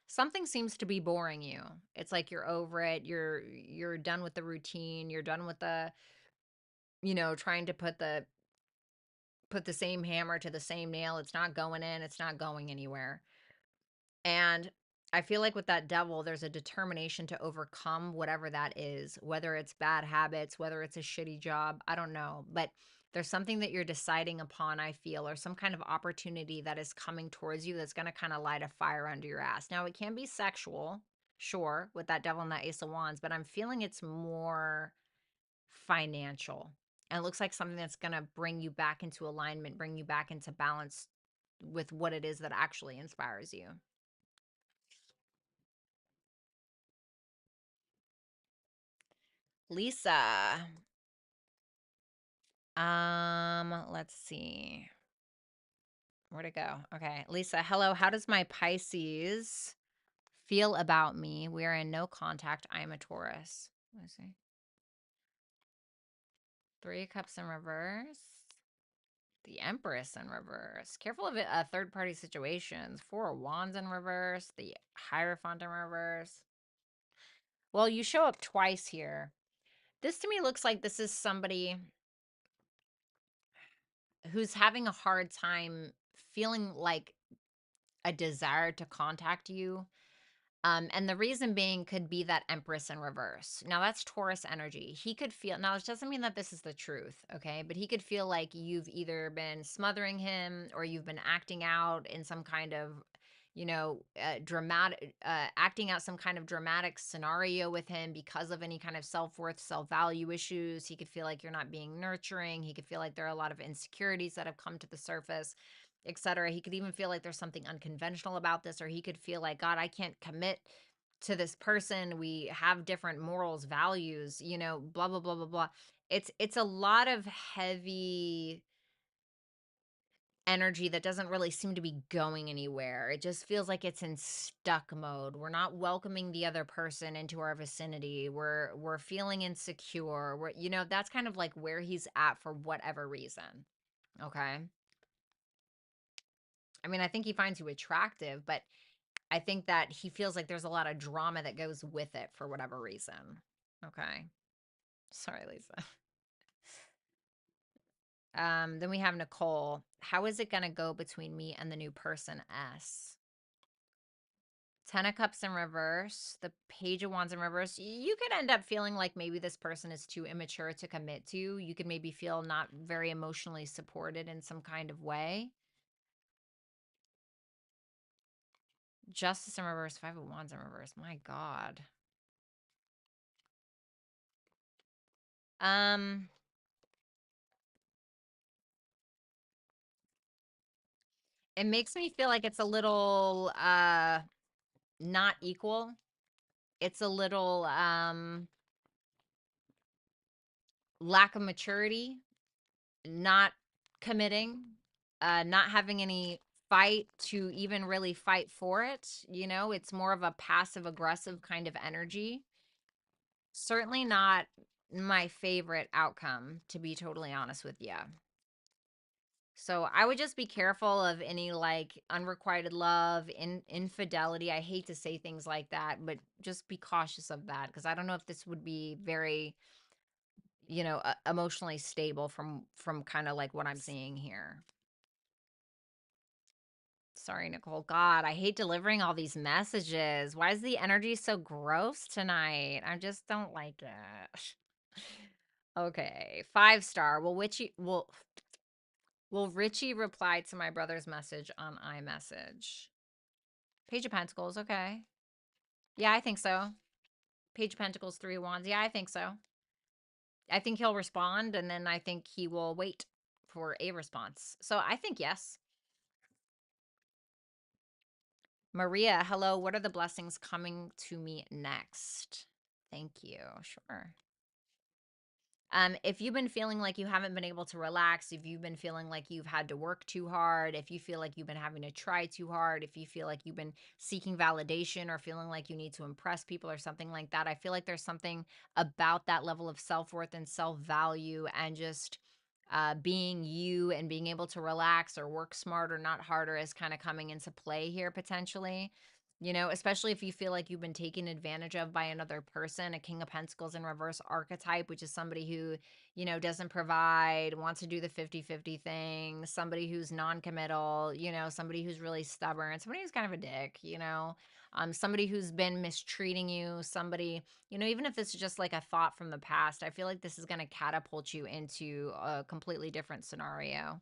Something seems to be boring you. It's like you're over it. You're done with the routine. You're done with the, you know, trying to put the same hammer to the same nail. It's not going in, it's not going anywhere. And I feel like with that devil, there's a determination to overcome whatever that is, whether it's bad habits, whether it's a shitty job, I don't know. But there's something that you're deciding upon, I feel, or some kind of opportunity that is coming towards you that's going to kind of light a fire under your ass. Now, it can be sexual, sure, with that devil and that Ace of Wands, but I'm feeling it's more financial. And it looks like something that's going to bring you back into alignment, bring you back into balance with what it is that actually inspires you. Lisa. Let's see. Where'd it go? Okay. Lisa, hello. How does my Pisces feel about me? We are in no contact. I am a Taurus. Let's see. 3 of Cups in reverse. The Empress in reverse. Careful of it, third-party situations. 4 of Wands in reverse. The Hierophant in reverse. Well, you show up twice here. This to me looks like this is somebody who's having a hard time feeling like a desire to contact you. And the reason being could be that Empress in reverse. Now that's Taurus energy. He could feel, now it doesn't mean that this is the truth, okay? But he could feel like you've either been smothering him or you've been acting out in some kind of, you know, dramatic, acting out some kind of dramatic scenario with him because of any kind of self-worth, self-value issues. He could feel like you're not being nurturing. He could feel like there are a lot of insecurities that have come to the surface, etc. He could even feel like there's something unconventional about this, or he could feel like, God, I can't commit to this person. We have different morals, values, you know, blah blah blah blah blah. It's a lot of heavy energy that doesn't really seem to be going anywhere. It just feels like it's in stuck mode. We're not welcoming the other person into our vicinity. We're feeling insecure. We're, you know, that's kind of like where he's at for whatever reason. Okay? I mean, I think he finds you attractive, but I think that he feels like there's a lot of drama that goes with it for whatever reason. Okay. Sorry, Lisa. Then we have Nicole. How is it going to go between me and the new person, S? 10 of Cups in reverse, the Page of Wands in reverse. You could end up feeling like maybe this person is too immature to commit to. You could maybe feel not very emotionally supported in some kind of way. Justice in reverse, 5 of Wands in reverse. My God. Um, it makes me feel like it's a little not equal. It's a little lack of maturity, not committing, not having any fight to even really fight for it. You know, it's more of a passive aggressive kind of energy. Certainly not my favorite outcome, to be totally honest with you. So I would just be careful of any like unrequited love, infidelity. I hate to say things like that, but just be cautious of that because I don't know if this would be very, emotionally stable from kind of like what I'm seeing here. Sorry, Nicole. God, I hate delivering all these messages. Why is the energy so gross tonight? I just don't like it. Okay, 5 star. Will Richie reply to my brother's message on iMessage? Page of Pentacles, okay. Yeah, I think so. Page of Pentacles, 3 of Wands. Yeah, I think so. I think he'll respond, and then I think he will wait for a response. So I think yes. Maria, hello. What are the blessings coming to me next? Thank you. Sure. If you've been feeling like you haven't been able to relax, if you've been feeling like you've had to work too hard, if you feel like you've been having to try too hard, if you feel like you've been seeking validation or feeling like you need to impress people or something like that, I feel like there's something about that level of self-worth and self-value and just being you and being able to relax or work smarter, not harder, is kind of coming into play here potentially. You know, especially if you feel like you've been taken advantage of by another person, a King of Pentacles in reverse archetype, which is somebody who, doesn't provide, wants to do the 50-50 thing, somebody who's non-committal, somebody who's really stubborn, somebody who's kind of a dick, somebody who's been mistreating you, somebody, even if this is just like a thought from the past, I feel like this is going to catapult you into a completely different scenario.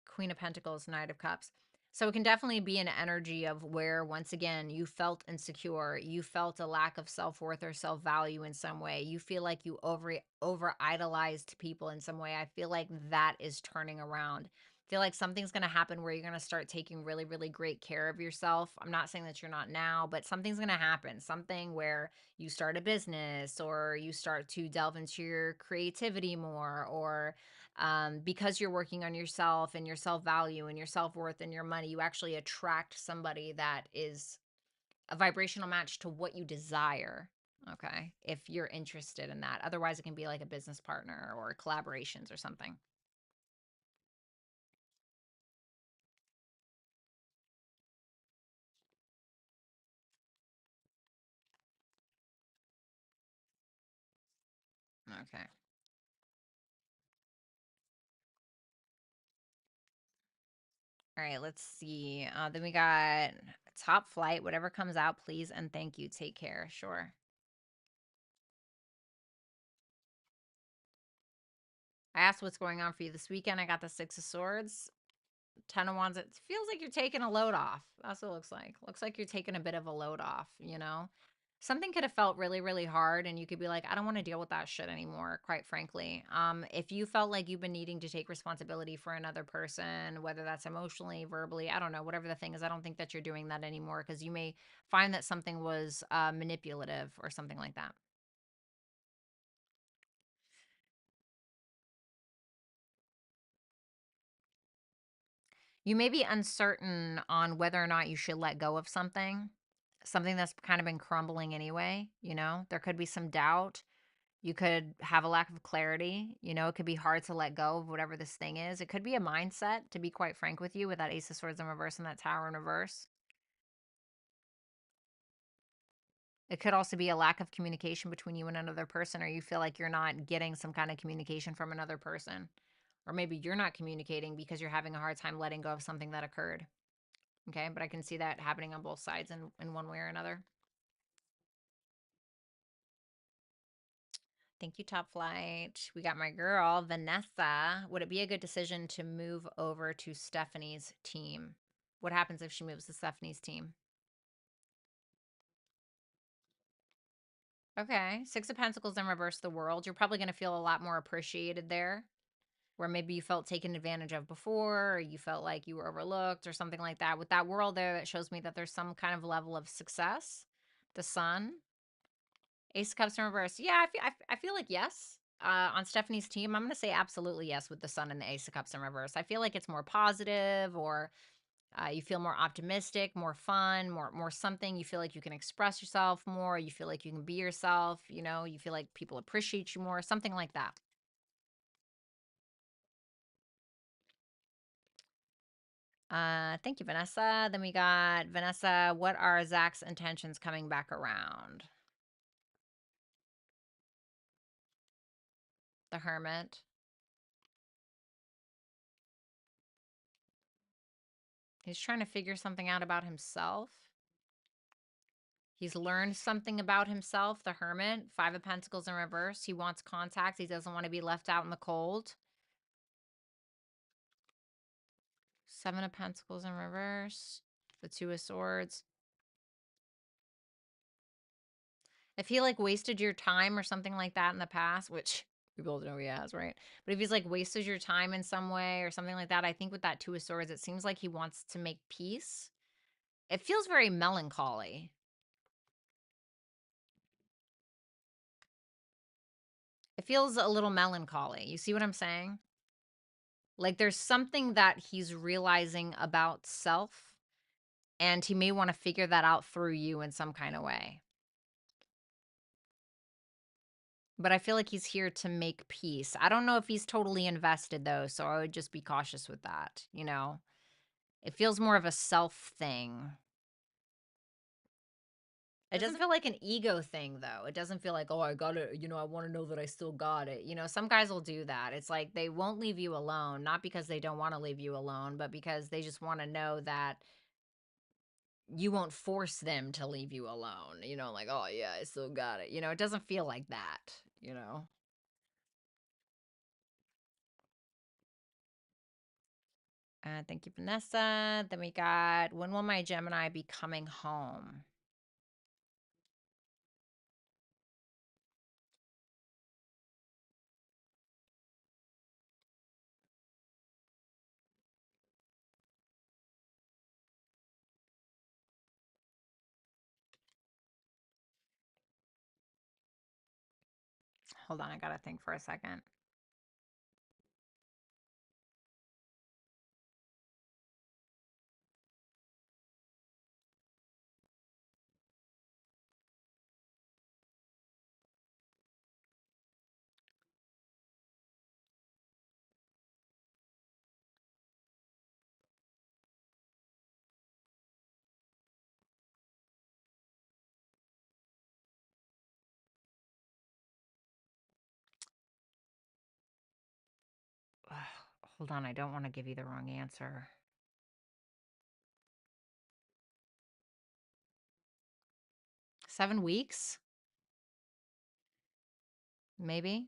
Queen of Pentacles, Knight of Cups. So it can definitely be an energy of where, once again, you felt insecure, you felt a lack of self-worth or self-value in some way. You feel like you over idolized people in some way. I feel like that is turning around. I feel like something's going to happen where you're going to start taking really, really great care of yourself. I'm not saying that you're not now, but something's going to happen. Something where you start a business or you start to delve into your creativity more, or because you're working on yourself and your self value and your self worth and your money, you actually attract somebody that is a vibrational match to what you desire. Okay. If you're interested in that. Otherwise, it can be like a business partner or collaborations or something. Okay. All right. Let's see. Then we got top flight. Whatever comes out, please and thank you. Take care. Sure. I asked what's going on for you this weekend. I got the 6 of Swords. 10 of Wands, it feels like you're taking a load off. That's what it looks like. Looks like you're taking a bit of a load off, Something could have felt really, really hard, and you could be like, I don't want to deal with that shit anymore, quite frankly. If you felt like you've been needing to take responsibility for another person, whether that's emotionally, verbally, I don't know, whatever the thing is, I don't think that you're doing that anymore because you may find that something was manipulative or something like that. You may be uncertain on whether or not you should let go of something that's kind of been crumbling anyway. There could be some doubt. You could have a lack of clarity. It could be hard to let go of whatever this thing is. It could be a mindset, to be quite frank with you, with that Ace of Swords in reverse and that Tower in reverse. It could also be a lack of communication between you and another person, or you feel like you're not getting some kind of communication from another person. Or maybe you're not communicating because you're having a hard time letting go of something that occurred. Okay, but I can see that happening on both sides in one way or another. Thank you, Top Flight. We got my girl, Vanessa. Would it be a good decision to move over to Stephanie's team? What happens if she moves to Stephanie's team? Okay. 6 of Pentacles in reverse, the world. You're probably going to feel a lot more appreciated there. where maybe you felt taken advantage of before, or you felt like you were overlooked or something like that. With that world there, that shows me that there's some kind of level of success. The sun, Ace of Cups in reverse. Yeah, I feel like yes. On Stephanie's team, I'm going to say absolutely yes with the sun and the Ace of Cups in reverse. I feel like it's more positive, or you feel more optimistic, more fun, more something. You feel like you can express yourself more. You feel like you can be yourself. You know, you feel like people appreciate you more, something like that. Thank you, Vanessa. Then we got Vanessa. What are Zach's intentions coming back around? The Hermit. He's trying to figure something out about himself. He's learned something about himself. The Hermit. Five of Pentacles in reverse. He wants contact. He doesn't want to be left out in the cold. Seven of Pentacles in reverse. The Two of Swords. If he like wasted your time or something like that in the past, which we both know he has, right? But if he's like wasted your time in some way or something like that, I think with that Two of Swords, it seems like he wants to make peace. It feels very melancholy. It feels a little melancholy. You see what I'm saying? Like there's something that he's realizing about self, and he may want to figure that out through you in some kind of way. But I feel like he's here to make peace. I don't know if he's totally invested though, so I would just be cautious with that, you know? It feels more of a self thing. It doesn't feel like an ego thing though. It doesn't feel like, oh, I got it, you know, I want to know that I still got it. You know, some guys will do that. It's like they won't leave you alone, not because they don't want to leave you alone, but because they just want to know that you won't force them to leave you alone. You know, like, oh yeah, I still got it. You know, it doesn't feel like that, you know? Thank you, Vanessa. Then we got, when will my Gemini be coming home? Hold on, I gotta think for a second. Ugh, hold on, I don't want to give you the wrong answer. $7 weeks? Maybe?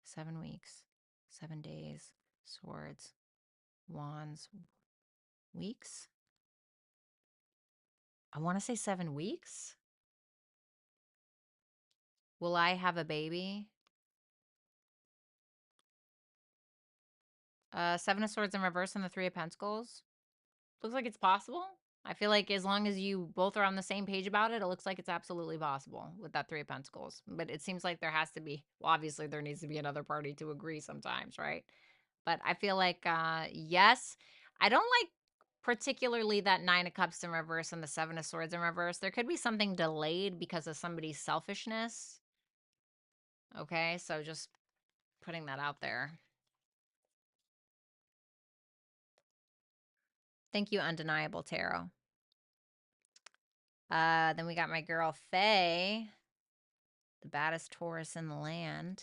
7 weeks. 7 days. Swords. Wands. Weeks? I want to say 7 weeks. Will I have a baby? Seven of Swords in reverse and the Three of Pentacles. Looks like it's possible. I feel like as long as you both are on the same page about it, it looks like it's absolutely possible with that Three of Pentacles. But it seems like there has to be, well, obviously there needs to be another party to agree sometimes, right? But I feel like, yes. I don't like particularly that Nine of Cups in reverse and the Seven of Swords in reverse. There could be something delayed because of somebody's selfishness. Okay, so just putting that out there. Thank you, Undeniable Tarot. Then we got my girl Faye, the baddest Taurus in the land.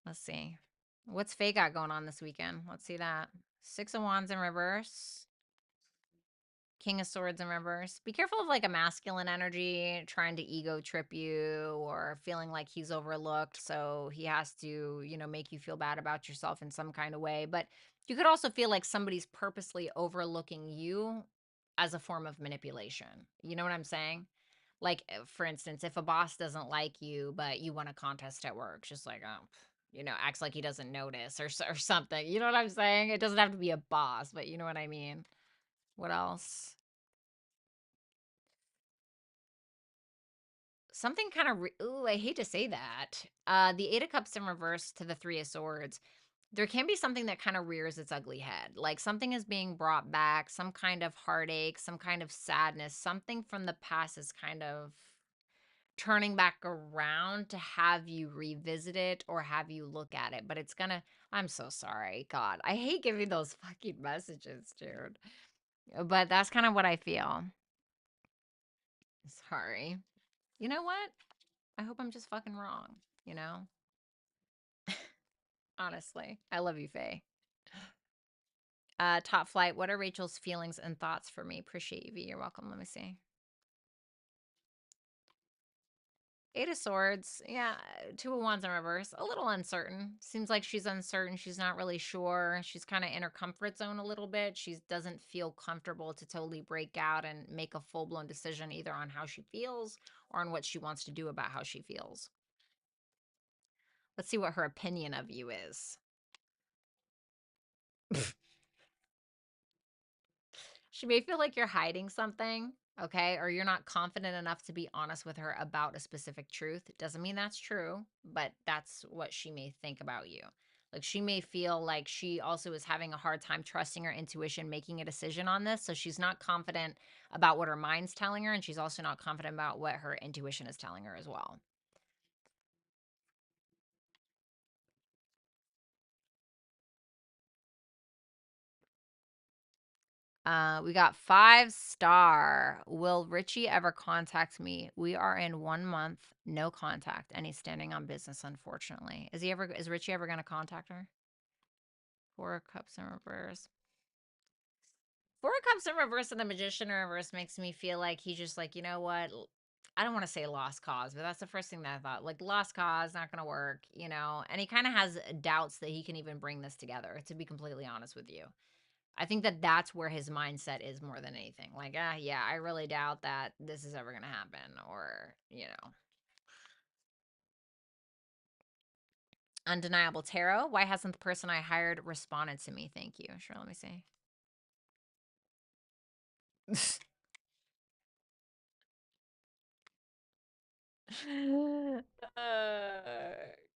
Let's see. What's Faye got going on this weekend? Let's see that. Six of Wands in reverse. King of Swords in reverse. Be careful of like a masculine energy trying to ego trip you or feeling like he's overlooked. So he has to, you know, make you feel bad about yourself in some kind of way. But you could also feel like somebody's purposely overlooking you as a form of manipulation. You know what I'm saying? Like, for instance, if a boss doesn't like you, but you won a contest at work, just like, oh, acts like he doesn't notice or something. You know what I'm saying? It doesn't have to be a boss, but you know what I mean. What else? Something kind of ooh, I hate to say that. The 8 of Cups in reverse to the 3 of Swords. There can be something that kind of rears its ugly head. Like something is being brought back, some kind of heartache, some kind of sadness, something from the past is kind of turning back around to have you revisit it or have you look at it. But it's gonna, I'm so sorry. God, I hate giving those fucking messages, dude. But that's kind of what I feel. Sorry. You know what? I hope I'm just fucking wrong, you know? Honestly. I love you, Faye. Top flight, what are Rachel's feelings and thoughts for me? Appreciate you, V. You're welcome. Let me see. 8 of Swords. Yeah, 2 of Wands in reverse. A little uncertain. Seems like she's uncertain. She's not really sure. She's kind of in her comfort zone a little bit. She doesn't feel comfortable to totally break out and make a full-blown decision either on how she feels or on what she wants to do about how she feels. Let's see what her opinion of you is. She may feel like you're hiding something, okay? Or you're not confident enough to be honest with her about a specific truth. It doesn't mean that's true, but that's what she may think about you. Like she may feel like she also is having a hard time trusting her intuition, making a decision on this. So she's not confident about what her mind's telling her, and she's also not confident about what her intuition is telling her as well. We got 5-star. Will Richie ever contact me? We are in 1 month, no contact, and he's standing on business, unfortunately. Is Richie ever gonna contact her? 4 of Cups in reverse. 4 of Cups in reverse and the Magician in reverse makes me feel like he's just like, you know what? I don't want to say lost cause, but that's the first thing that I thought. Like lost cause, not gonna work, and he kind of has doubts that he can even bring this together, to be completely honest with you. I think that that's where his mindset is more than anything. Like, yeah, I really doubt that this is ever going to happen. Or. Undeniable Tarot. Why hasn't the person I hired responded to me? Thank you. Sure, let me see. Can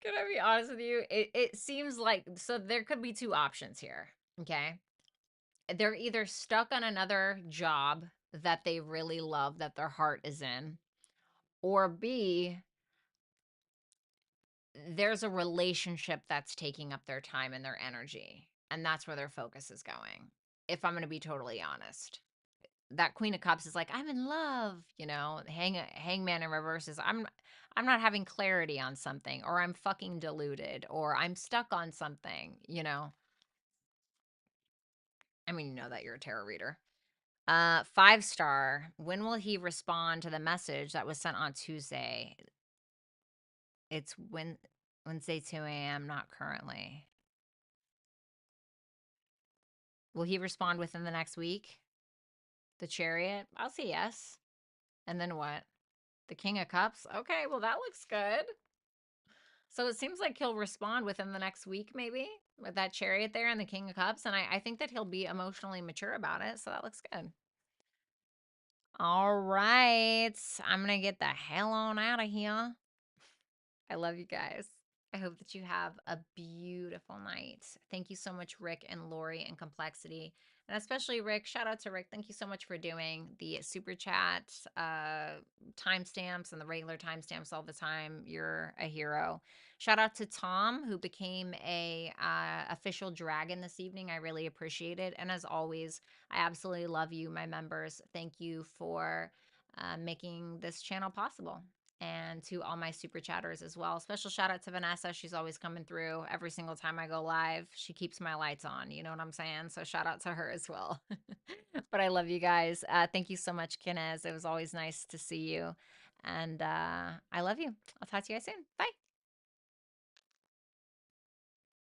I be honest with you? It seems like, so there could be 2 options here. Okay. They're either stuck on another job that they really love, that their heart is in, or B, there's a relationship that's taking up their time and their energy, and that's where their focus is going, if I'm gonna be totally honest. That Queen of Cups is like, "I'm in love," Hangman in reverse is, I'm not having clarity on something," or "I'm fucking deluded," or "I'm stuck on something. I mean, you know that you're a tarot reader. 5-star, when will he respond to the message that was sent on Tuesday? It's Wednesday, 2 a.m., not currently. Will he respond within the next week? The Chariot? I'll say yes. And then what? The King of Cups? Okay, well, that looks good. So it seems like he'll respond within the next week, maybe, with that Chariot there and the King of Cups. And I think that he'll be emotionally mature about it. So that looks good. All right. I'm going to get the hell on out of here. I love you guys. I hope that you have a beautiful night. Thank you so much, Rick and Lori and Complexity. And especially Rick, shout out to Rick. Thank you so much for doing the super chat timestamps and the regular timestamps all the time. You're a hero. Shout out to Tom, who became a official dragon this evening. I really appreciate it. And as always, I absolutely love you, my members. Thank you for making this channel possible, and to all my super chatters as well. Special shout out to Vanessa. She's always coming through every single time I go live. She keeps my lights on. You know what I'm saying? So shout out to her as well. But I love you guys. Thank you so much, Kinez. It was always nice to see you. And I love you. I'll talk to you guys soon. Bye.